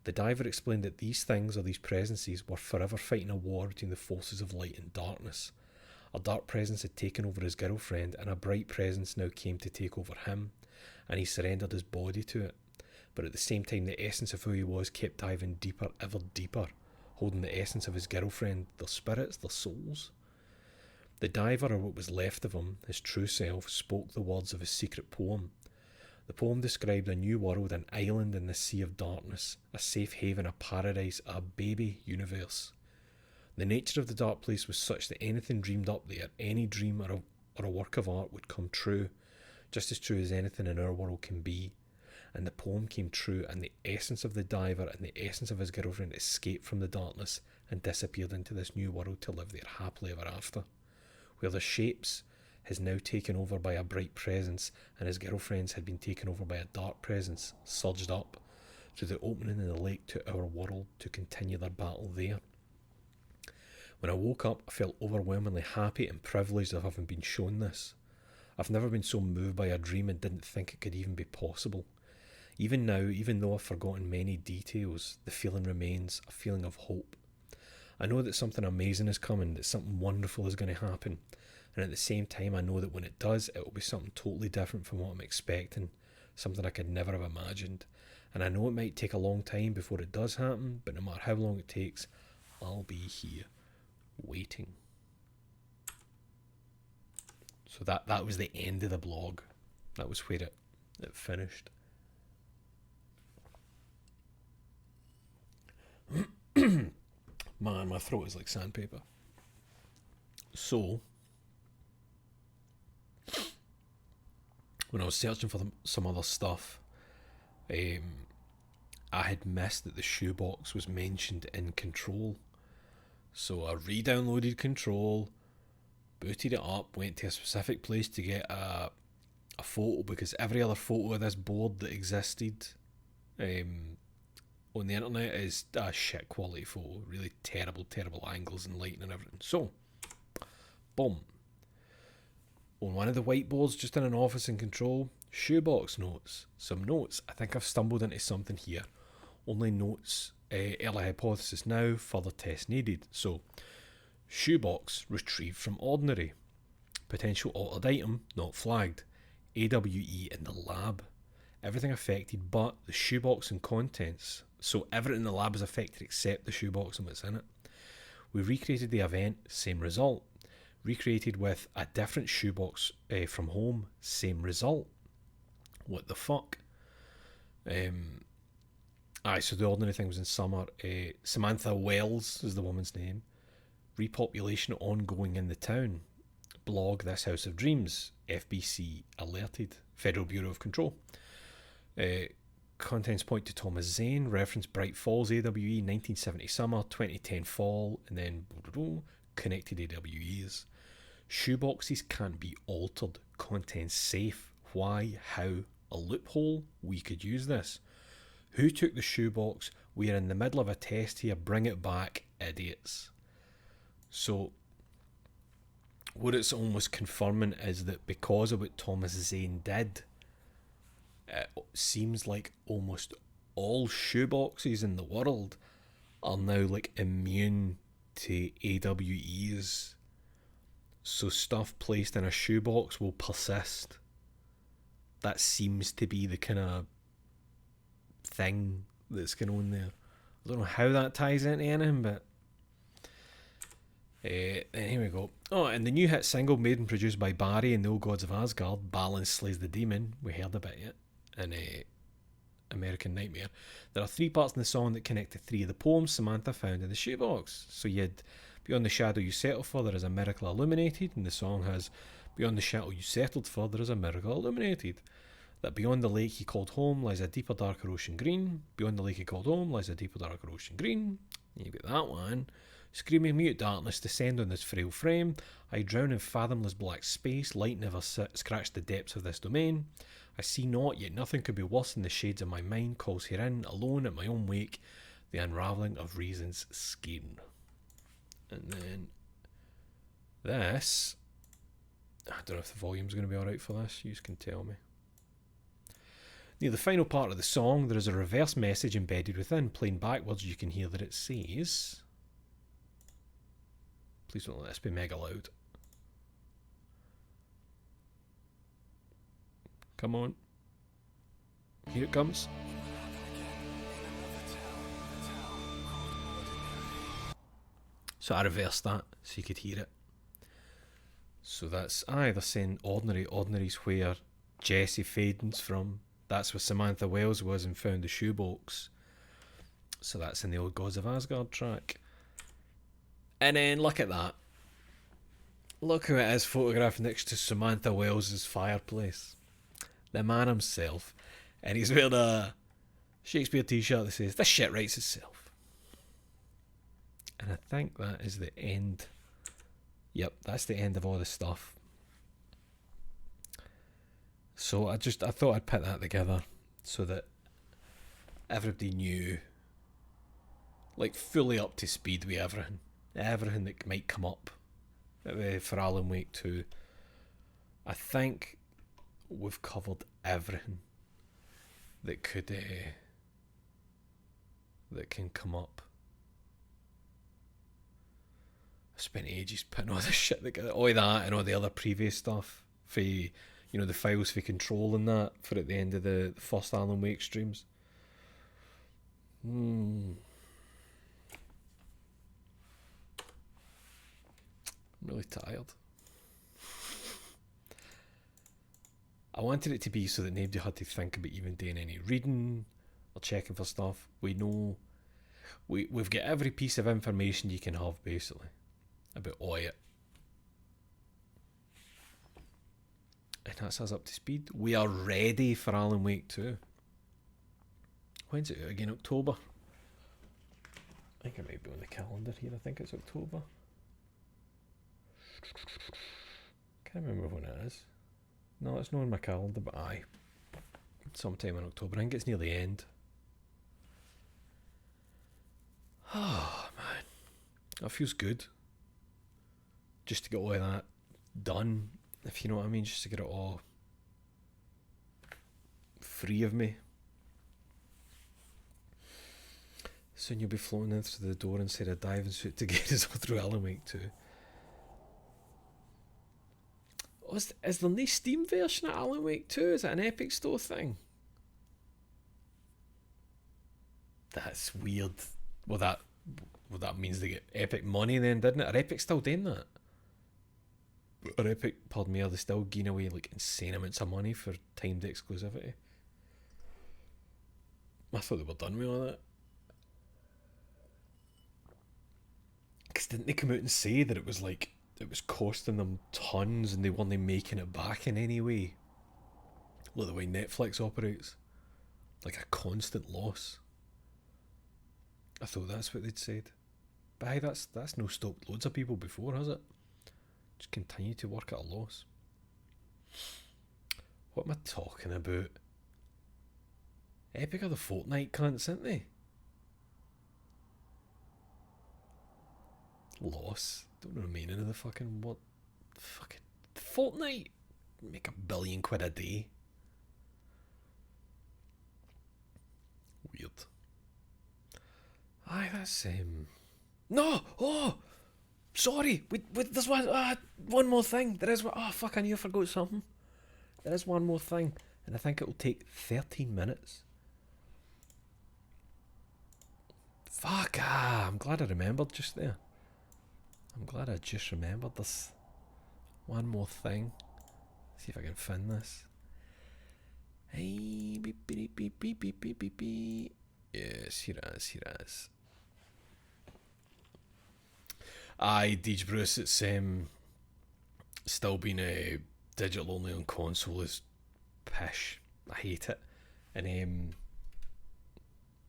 The diver explained that these things, or these presences, were forever fighting a war between the forces of light and darkness. A dark presence had taken over his girlfriend, and a bright presence now came to take over him, and he surrendered his body to it. But at the same time, the essence of who he was kept diving deeper, ever deeper, holding the essence of his girlfriend, their spirits, their souls. The diver, or what was left of him, his true self, spoke the words of his secret poem. The poem described a new world, an island in the sea of darkness, a safe haven, a paradise, a baby universe. The nature of the dark place was such that anything dreamed up there, any dream or a work of art would come true, just as true as anything in our world can be. And the poem came true, and the essence of the diver and the essence of his girlfriend escaped from the darkness and disappeared into this new world to live there happily ever after, where the shapes is now taken over by a bright presence, and his girlfriend's had been taken over by a dark presence, surged up through the opening in the lake to our world to continue their battle there. When I woke up, I felt overwhelmingly happy and privileged of having been shown this. I've never been so moved by a dream and didn't think it could even be possible. Even now, even though I've forgotten many details, the feeling remains, a feeling of hope. I know that something amazing is coming, that something wonderful is going to happen, and at the same time I know that when it does, it will be something totally different from what I'm expecting, something I could never have imagined. And I know it might take a long time before it does happen, but no matter how long it takes, I'll be here, waiting. So that was the end of the blog. That was where it finished. Man, my throat is like sandpaper. So, when I was searching for some other stuff, I had missed that the shoebox was mentioned in Control. So I re-downloaded Control, booted it up, went to a specific place to get a photo, because every other photo of this board that existed on the internet is a shit quality photo, really terrible angles and lighting and everything. So, boom. On one of the whiteboards just in an office in Control, shoebox notes. Some notes. I think I've stumbled into something here. Only notes. Early hypothesis now, further test needed. So, shoebox retrieved from ordinary. Potential altered item not flagged. AWE in the lab. Everything affected but the shoebox and contents. So everything in the lab is affected except the shoebox and what's in it. We recreated the event, same result. Recreated with a different shoebox from home, same result. What the fuck? So the ordinary thing was in summer. Samantha Wells is the woman's name. Repopulation ongoing in the town. Blog This House of Dreams. FBC alerted. Federal Bureau of Control. Contents point to Thomas Zane, reference Bright Falls AWE, 1970 summer, 2010 fall, and then connected AWEs. Shoeboxes can't be altered. Contents safe. Why? How? A loophole? We could use this. Who took the shoebox? We are in the middle of a test here. Bring it back, idiots. So, what it's almost confirming is that because of what Thomas Zane did, it seems like almost all shoeboxes in the world are now like immune to AWEs. So stuff placed in a shoebox will persist. That seems to be the kind of thing that's going on there. I don't know how that ties into anything, but here we go. Oh, and the new hit single made and produced by Barry and the Old Gods of Asgard, Balance Slays the Demon, we heard about it in American Nightmare. There are 3 parts in the song that connect to 3 of the poems Samantha found in the shoebox. So you had Beyond the Shadow You Settle For, there is a miracle illuminated, and the song has Beyond the Shadow You Settled For, there is a miracle illuminated. That beyond the lake he called home lies a deeper, darker ocean green. Beyond the lake he called home lies a deeper, darker ocean green. You get that one. Screaming mute darkness, descend on this frail frame. I drown in fathomless black space. Light never scratched the depths of this domain. I see not, yet nothing could be worse than the shades of my mind calls herein, alone at my own wake, the unravelling of reason's skein. And then this, I don't know if the volume's going to be alright for this, you can tell me. Near the final part of the song, there is a reverse message embedded within. Playing backwards, you can hear that it says... Please don't let this be mega loud. Come on. Here it comes. So I reversed that so you could hear it. So that's, they're saying ordinary's where Jesse Faden's from. That's where Samantha Wells was and found the shoebox. So that's in the Old Gods of Asgard track. And then look at that. Look who it is photographed next to Samantha Wells' fireplace. The man himself. And he's wearing a Shakespeare t-shirt that says, "This shit writes itself." And I think that is the end. Yep, that's the end of all the stuff. So I thought I'd put that together so that everybody knew, like, fully up to speed with everything that might come up for Alan Wake 2. I think we've covered everything that could that can come up. I spent ages putting all this shit together, all that and all the other previous stuff for, you know, the files for Control and that for at the end of the first Alan Wake streams. I'm really tired. I wanted it to be so that nobody had to think about even doing any reading or checking for stuff. We know we've got every piece of information you can have basically about all it. And that's us up to speed. We are ready for Alan Wake 2. When's it out again? October? I think it might be on the calendar here. I think it's October. Can't remember when it is. No, it's not on my calendar, but aye. Sometime in October. I think it's near the end. Oh, man. That feels good. Just to get all of that done, if you know what I mean. Just to get it all free of me. Soon you'll be floating in through the door inside a diving suit to get us all through Alan Wake 2. Oh, is there no Steam version of Alan Wake 2? Is it an Epic Store thing? That's weird. Well, that means they get Epic money then, didn't it? Are Epic still doing that? Or Epic, pardon me, are they still giving away like insane amounts of money for timed exclusivity? I thought they were done with all that. Because didn't they come out and say that it was like, it was costing them tons and they weren't making it back in any way? Like the way Netflix operates. Like a constant loss. I thought that's what they'd said. But hey, that's no stopped loads of people before, has it? Just continue to work at a loss. What am I talking about? Epic are the Fortnite cunts, aren't they? Loss. Don't know the meaning of the fucking what. Fucking Fortnite. Make £1 billion a day. Weird. Aye, that's no! Oh! Sorry! There's one more thing. There is one. Oh, fuck, I knew I forgot something. There is one more thing. And I think it will take 13 minutes. Fuck, I'm glad I remembered just there. I'm glad I just remembered this. One more thing. See if I can find this. Hey, beep, beep, beep, beep, beep, beep, beep, beep. Yes, here it is, here it is. Aye, Deej Bruce, it's still been digital only on console is pish. I hate it. And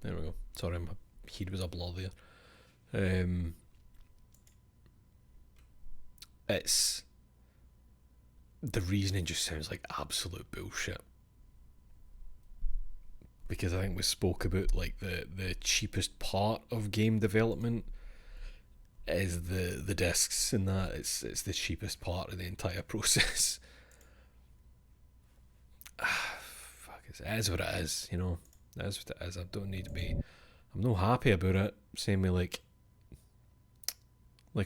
there we go. Sorry, my head was a blur there. It's the reasoning just sounds like absolute bullshit. Because I think we spoke about like the cheapest part of game development is the discs, and that it's the cheapest part of the entire process. Fuck, it is what it is, you know. It is what it is. I don't need to be. I'm not happy about it. Same way like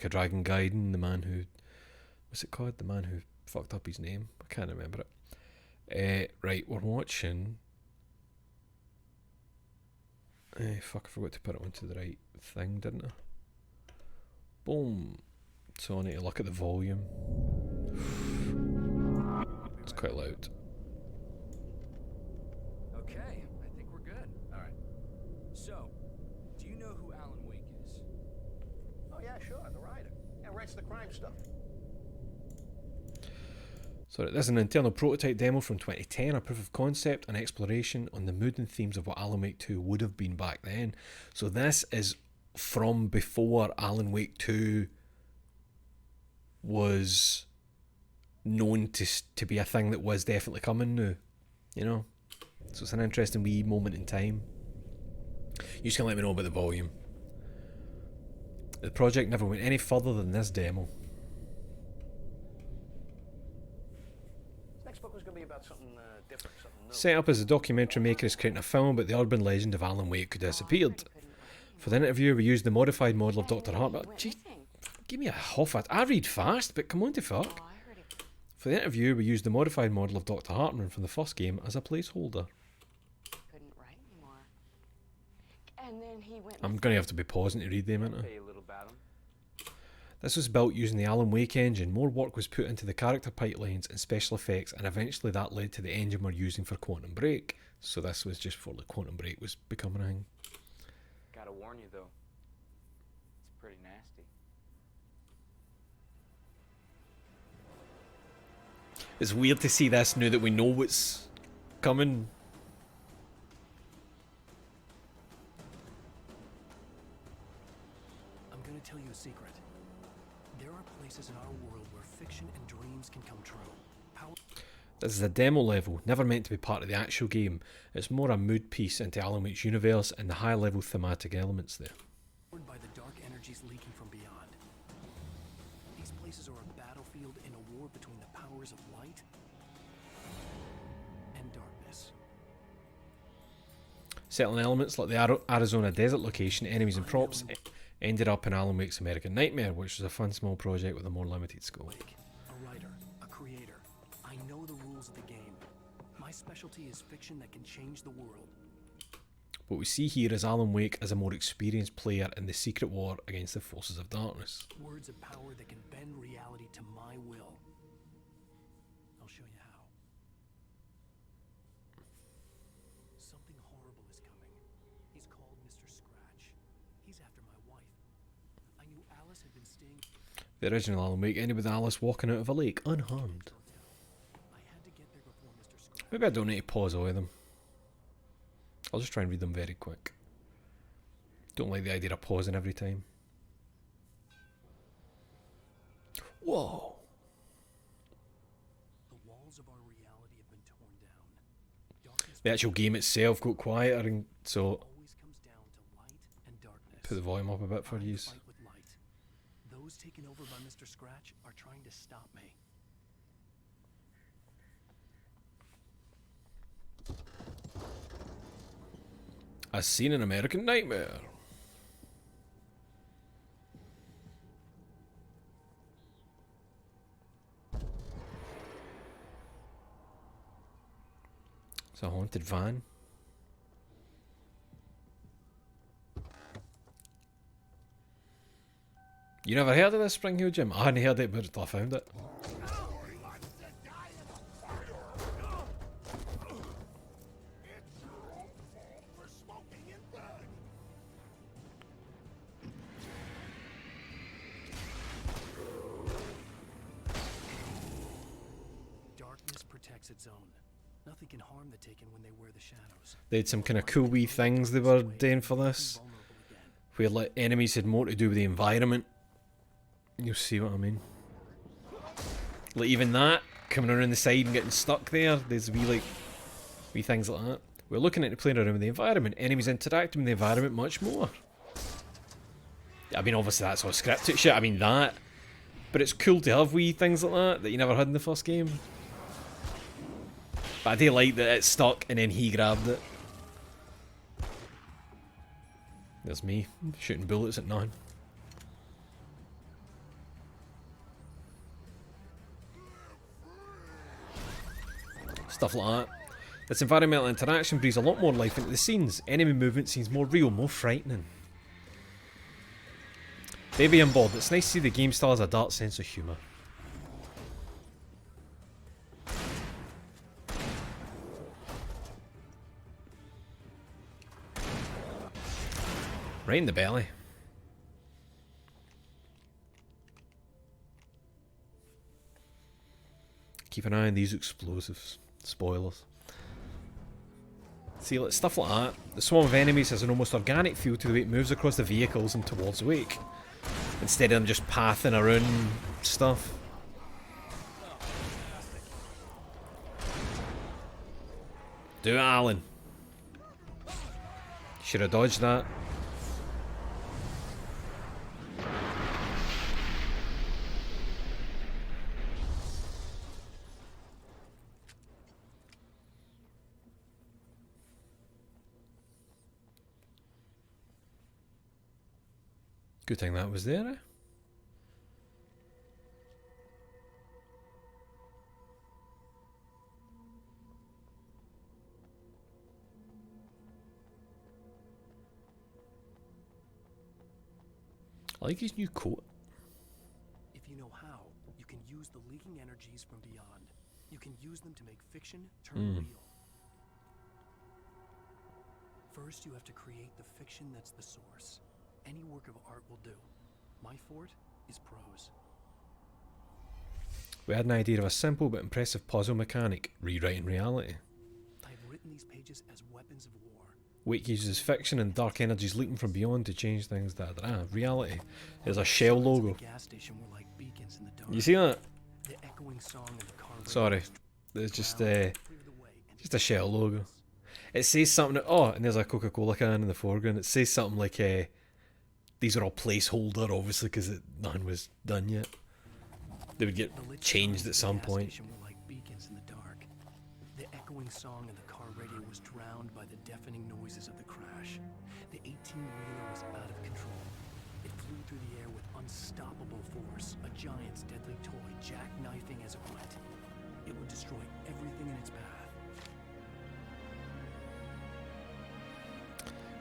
a Dragon Gaiden, the man who, what's it called? The man who fucked up his name. I can't remember it. Right, we're watching. Fuck, I forgot to put it onto the right thing, didn't I? Boom. So I need to look at the volume. It's quite loud. Okay, I think we're good. Alright. So, do you know who Alan Wake is? Oh yeah, sure, the writer. Yeah, writes the crime stuff. So this is an internal prototype demo from 2010, a proof of concept, an exploration on the mood and themes of what Alan Wake 2 would have been back then. So this is from before Alan Wake 2 was known to be a thing that was definitely coming now, you know. So it's an interesting wee moment in time. You just can let me know about the volume. The project never went any further than this demo. Next book was going to be about something different, something new. Set up as a documentary maker is creating a film about the urban legend of Alan Wake who disappeared. For the interview, we used the modified model of Dr. Hartman. Gee, give me a huff. I read fast, but come on to fuck. For the interview, we used the modified model of Dr. Hartman from the first game as a placeholder. Couldn't write anymore. And then he went. I'm going to have to be pausing to read them, aren't I? Tell you a little about him. This was built using the Alan Wake engine. More work was put into the character pipelines and special effects, and eventually that led to the engine we're using for Quantum Break. So this was just before the Quantum Break was becoming a thing. Gotta warn you though, it's pretty nasty. It's weird to see this now that we know what's coming. I'm gonna tell you a secret. There are places in our world where fiction and dreams can come true. This is a demo level, never meant to be part of the actual game. It's more a mood piece into Alan Wake's universe and the high level thematic elements there. By the dark energies leaking from beyond. These places are a battlefield in a war between the powers of light and darkness. Certain elements like the Arizona desert location, enemies and props ended up in Alan Wake's American Nightmare, which was a fun small project with a more limited scope. A writer, a creator. I know the rules of the game. My specialty is fiction that can change the world. What we see here is Alan Wake as a more experienced player in the secret war against the forces of darkness. Words of power that can bend reality to my will. I'll show you how. Something horrible is coming. He's called Mr. Scratch. He's after my wife. I knew Alice had been staying. The original Alan Wake ended with Alice walking out of a lake unharmed. Maybe I don't need to pause all of them. I'll just try and read them very quick. Don't like the idea of pausing every time. Whoa. The walls of our reality have been torn down. The actual game itself got quieter, and so put the volume up a bit for use. Those taken over by Mr. Scratch are trying to stop me. As seen in American Nightmare. It's a haunted van. You never heard of this, Spring Hill Jim? I hadn't heard it, but until I found it. Darkness protects its own. Nothing can harm the Taken when they wear the shadows. They had some kind of cool wee things they were doing for this, where like enemies had more to do with the environment. You'll see what I mean. Like even that, coming around the side and getting stuck there, there's wee things like that. We're looking at playing around with the environment. Enemies interacting with the environment much more. I mean, obviously that's all scripted shit, I mean that. But it's cool to have wee things like that you never had in the first game. But I do like that it stuck and then he grabbed it. There's me, shooting bullets at nothing. Stuff like that. This environmental interaction breathes a lot more life into the scenes. Enemy movement seems more real, more frightening. Baby on board. It's nice to see the game still has a dark sense of humour. Right in the belly. Keep an eye on these explosives. Spoilers. See, like, stuff like that. The swarm of enemies has an almost organic feel to the way it moves across the vehicles and towards Wake, instead of them just pathing around stuff. Do it, Alan. Should have dodged that. Good thing that was there, eh? I like his new coat. If you know how, you can use the leaking energies from beyond. You can use them to make fiction turn real. First, you have to create the fiction that's the source. Any work of art will do. My forte is prose. We had an idea of a simple but impressive puzzle mechanic, rewriting reality. I've written these pages as weapons of war. Wake uses fiction and dark energies leaping from beyond to change things. Reality. There's a Shell logo. You see that? The echoing song in the car. Sorry, there's just a Shell logo. It says something. Oh, and there's a Coca-Cola can in the foreground. It says something like, these are all placeholder, obviously, because nothing was done yet. They would get changed at some point. Like beacons in the dark. The echoing song in the car radio was drowned by the deafening noises of the crash. The 18-wheeler was out of control. It flew through the air with unstoppable force, a giant's deadly toy jackknifing as it went. It would destroy everything in its path.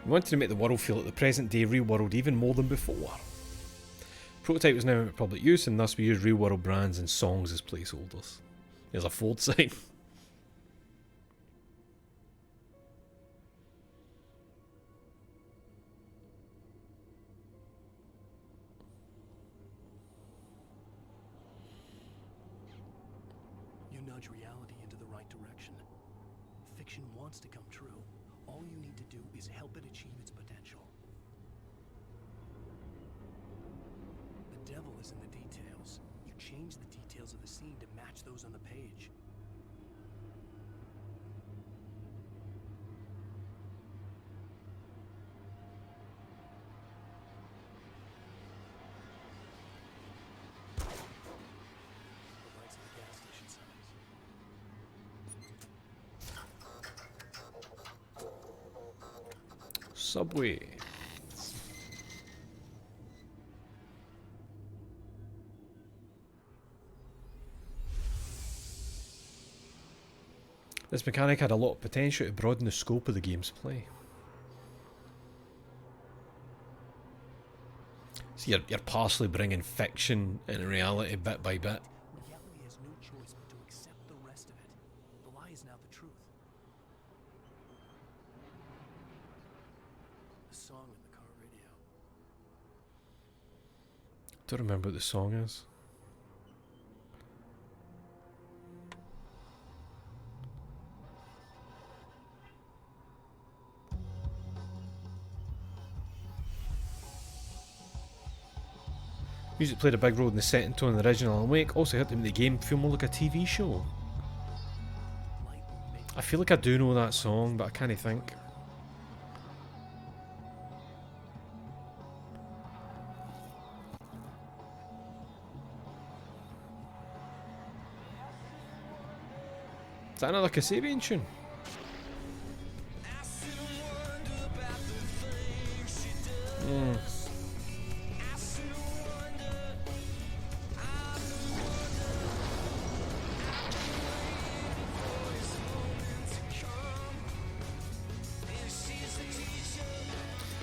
We wanted to make the world feel like the present-day real world even more than before. Prototype was now in public use, and thus we used real-world brands and songs as placeholders. There's a Ford sign. You nudge reality into the right direction. Fiction wants to come true. All you need to do is help it achieve its potential. The devil is in the details. You change the details of the scene to match those on the page. The lights of the gas station signs. Subway. This mechanic had a lot of potential to broaden the scope of the game's play. So you're partially bringing fiction into reality bit by bit. Reality has no choice but to accept the rest of it. The lie is now the truth. The song in the car radio. Don't remember what the song is. Music played a big role in the setting tone of the original Alan Wake, also helped to make the game feel more like a TV show. I feel like I do know that song, but I can't think. Is that another Kasabian tune?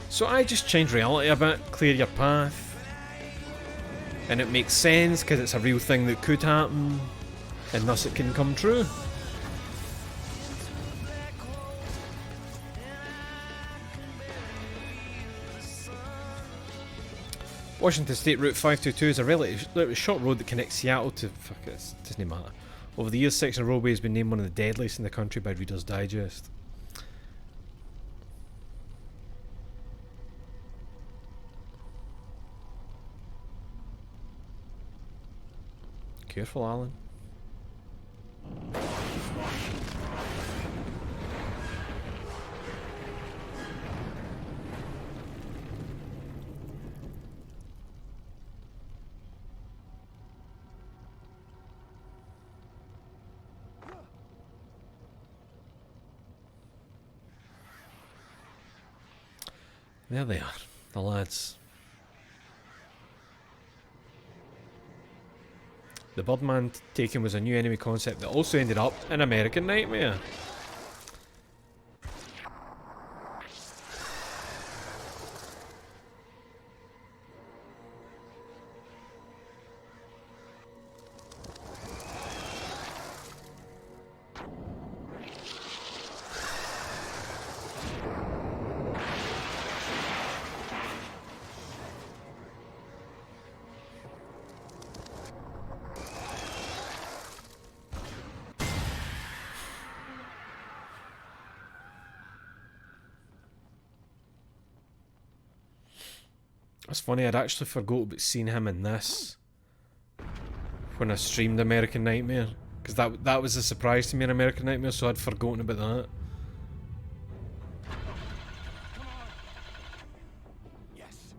So I just changed reality a bit, clear your path, and it makes sense because it's a real thing that could happen, and thus it can come true. Washington State Route 522 is a relatively short road that connects Seattle to... fuck it, it doesn't matter. Over the years, section of roadway has been named one of the deadliest in the country by Reader's Digest. Careful, Alan. There they are, the lads. The Birdman taken was a new enemy concept that also ended up in American Nightmare. It's funny, I'd actually forgot about seeing him in this when I streamed American Nightmare, because that was a surprise to me in American Nightmare, so I'd forgotten about that. Yes.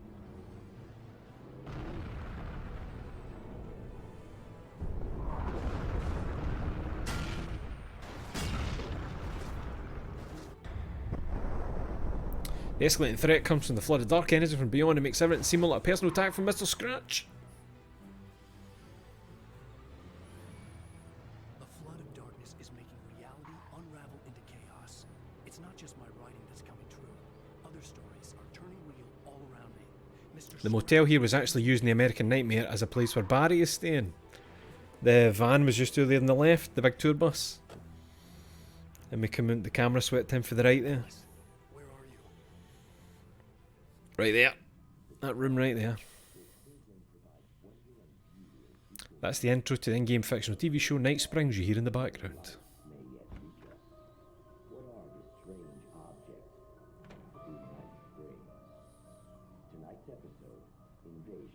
The escalating threat comes from the flood of dark energy from beyond and makes everything seem like a personal attack from Mr. Scratch. The flood of darkness is making reality unravel into chaos. It's not just my writing that's coming true. Other stories are turning real all around me. The motel here was actually using the American Nightmare as a place where Barry is staying. The van was just over there on the left, the big tour bus. And we come in, the camera swept in for the right there. Right there. That room right there. That's the intro to the in-game fictional TV show Night Springs you hear in the background. Next episode, Invasion.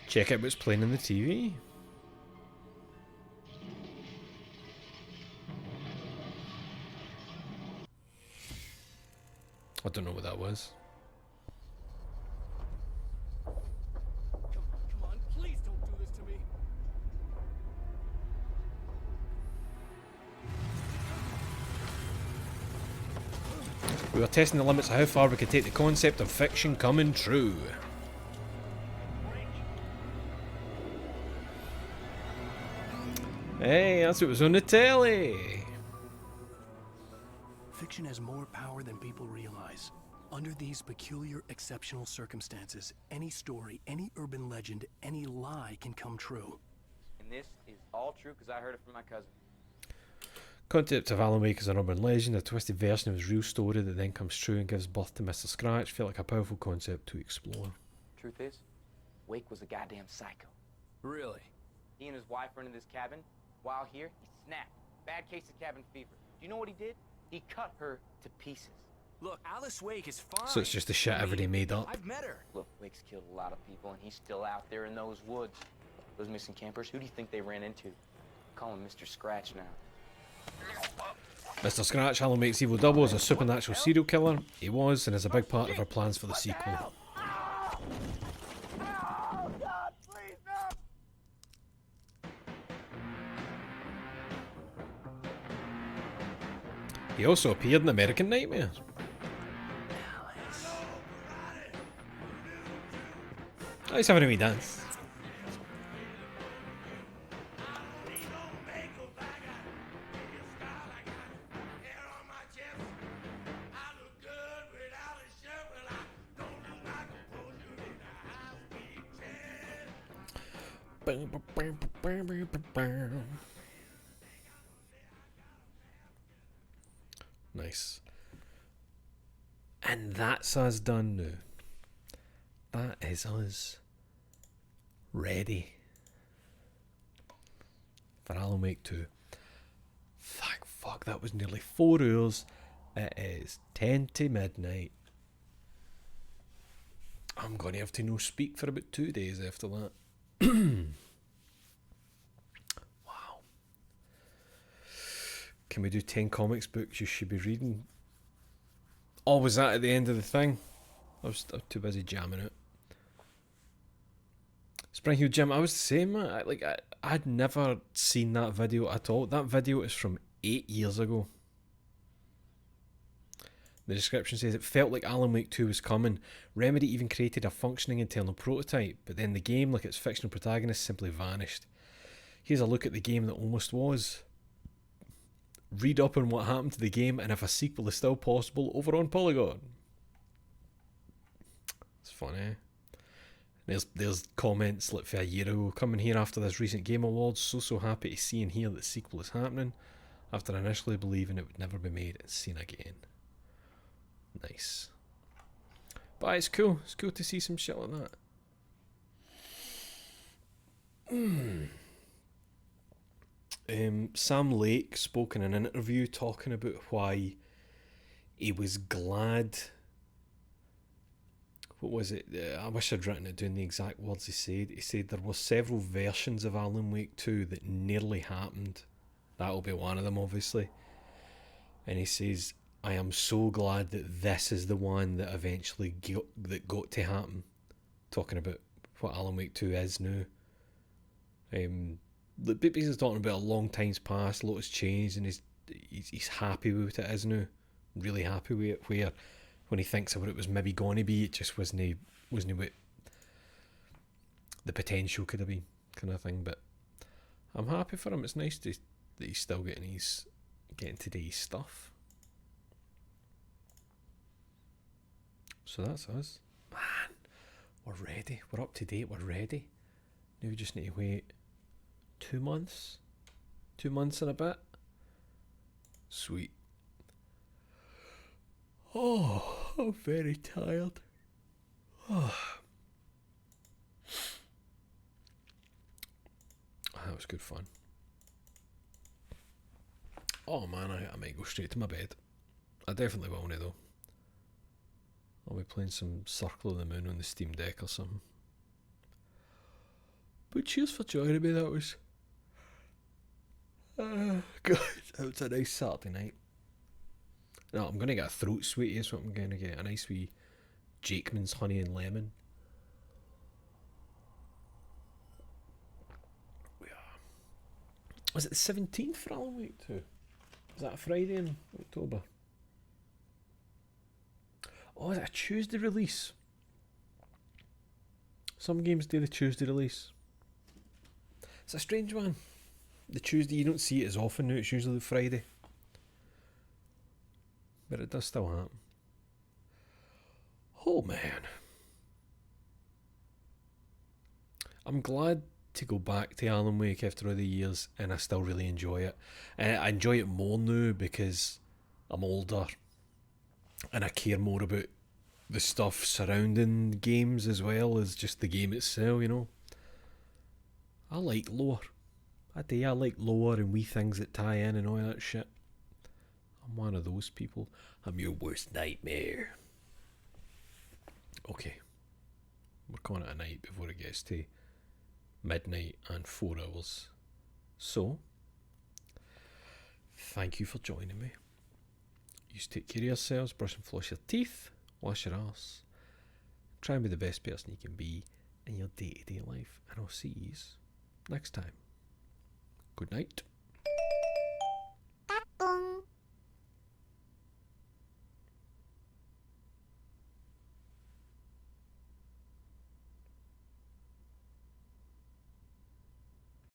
Check out what's playing on the TV. I don't know what that was. Come on, please don't do this to me. We were testing the limits of how far we could take the concept of fiction coming true. Hey, that's what was on the telly. Fiction has more power than people realize. Under these peculiar, exceptional circumstances, any story, any urban legend, any lie can come true. And this is all true because I heard it from my cousin. Concept of Alan Wake is an urban legend, a twisted version of his real story that then comes true and gives birth to Mr. Scratch. Felt like a powerful concept to explore. Truth is, Wake was a goddamn psycho. Really? He and his wife were in this cabin. While here, he snapped. Bad case of cabin fever. Do you know what he did? He cut her to pieces. Look, Alice Wake is fine. So it's just the shit everybody made up. I've met her. Look, Wake's killed a lot of people, and he's still out there in those woods. Those missing campers, who do you think they ran into? Call him Mr. Scratch now. Mr. Scratch, Alan Wake's Evil Double, is a supernatural serial killer. He was and is a big part of our plans for the sequel. He also appeared in American Nightmare. Oh, he's having a wee dance. Nice. And that's us done now. That is us ready for Alan Wake 2. Thank fuck, that was nearly 4 hours. It is 10 to midnight. I'm going to have to no speak for about 2 days after that. Wow. Can we do 10 comics books you should be reading? Oh, was that at the end of the thing? I was too busy jamming it. Spring Hill Jim, I was the same, man. I'd never seen that video at all. That video is from 8 years ago. The description says it felt like Alan Wake 2 was coming. Remedy even created a functioning internal prototype, but then the game, like its fictional protagonist, simply vanished. Here's a look at the game that almost was. Read up on what happened to the game and if a sequel is still possible over on Polygon. It's funny. There's comments like for a year ago, coming here after this recent Game Awards, so happy to see and hear that the sequel is happening, after initially believing it would never be made and seen again. Nice. But it's cool. It's cool to see some shit like that. Sam Lake spoke in an interview talking about why he was glad. What was it? I wish I'd written it down, the exact words he said. He said there were several versions of Alan Wake 2 that nearly happened. That'll be one of them, obviously. And he says, I am so glad that this is the one that eventually got to happen. Talking about what Alan Wake 2 is now. The basically talking about a long time's passed, a lot has changed, and he's happy with what it is now. Really happy with it, where when he thinks of what it was maybe going to be, it just wasn't what the potential could have been, kind of thing. But I'm happy for him. It's nice that he's still getting today's stuff. So that's us. Man, we're ready. We're up to date. We're ready. Now we just need to wait 2 months. 2 months and a bit. Sweet. Oh, I'm very tired. Oh. That was good fun. Oh man, I might go straight to my bed. I definitely will now though. I'll be playing some Circle of the Moon on the Steam Deck or something. But cheers for joining me, that was... God, that was a nice Saturday night. No, I'm going to get a throat sweetie, is what I'm going to get. A nice wee Jakeman's honey and lemon. Was it the 17th for Alan Wake 2? Is that a Friday in October? Oh, is it a Tuesday release? Some games do the Tuesday release. It's a strange one. The Tuesday, you don't see it as often now, it's usually the Friday. But it does still happen. Oh man. I'm glad to go back to Alan Wake after all the years, and I still really enjoy it. And I enjoy it more now because I'm older and I care more about the stuff surrounding games as well as just the game itself, you know. I like lore. I like lore and wee things that tie in and all that shit. I'm one of those people. I'm your worst nightmare. Okay. We're calling it a night before it gets to midnight and 4 hours. So, thank you for joining me. You take care of yourselves, brush and floss your teeth, wash your arse, try and be the best person you can be in your day-to-day life, and I'll see you next time. Good night.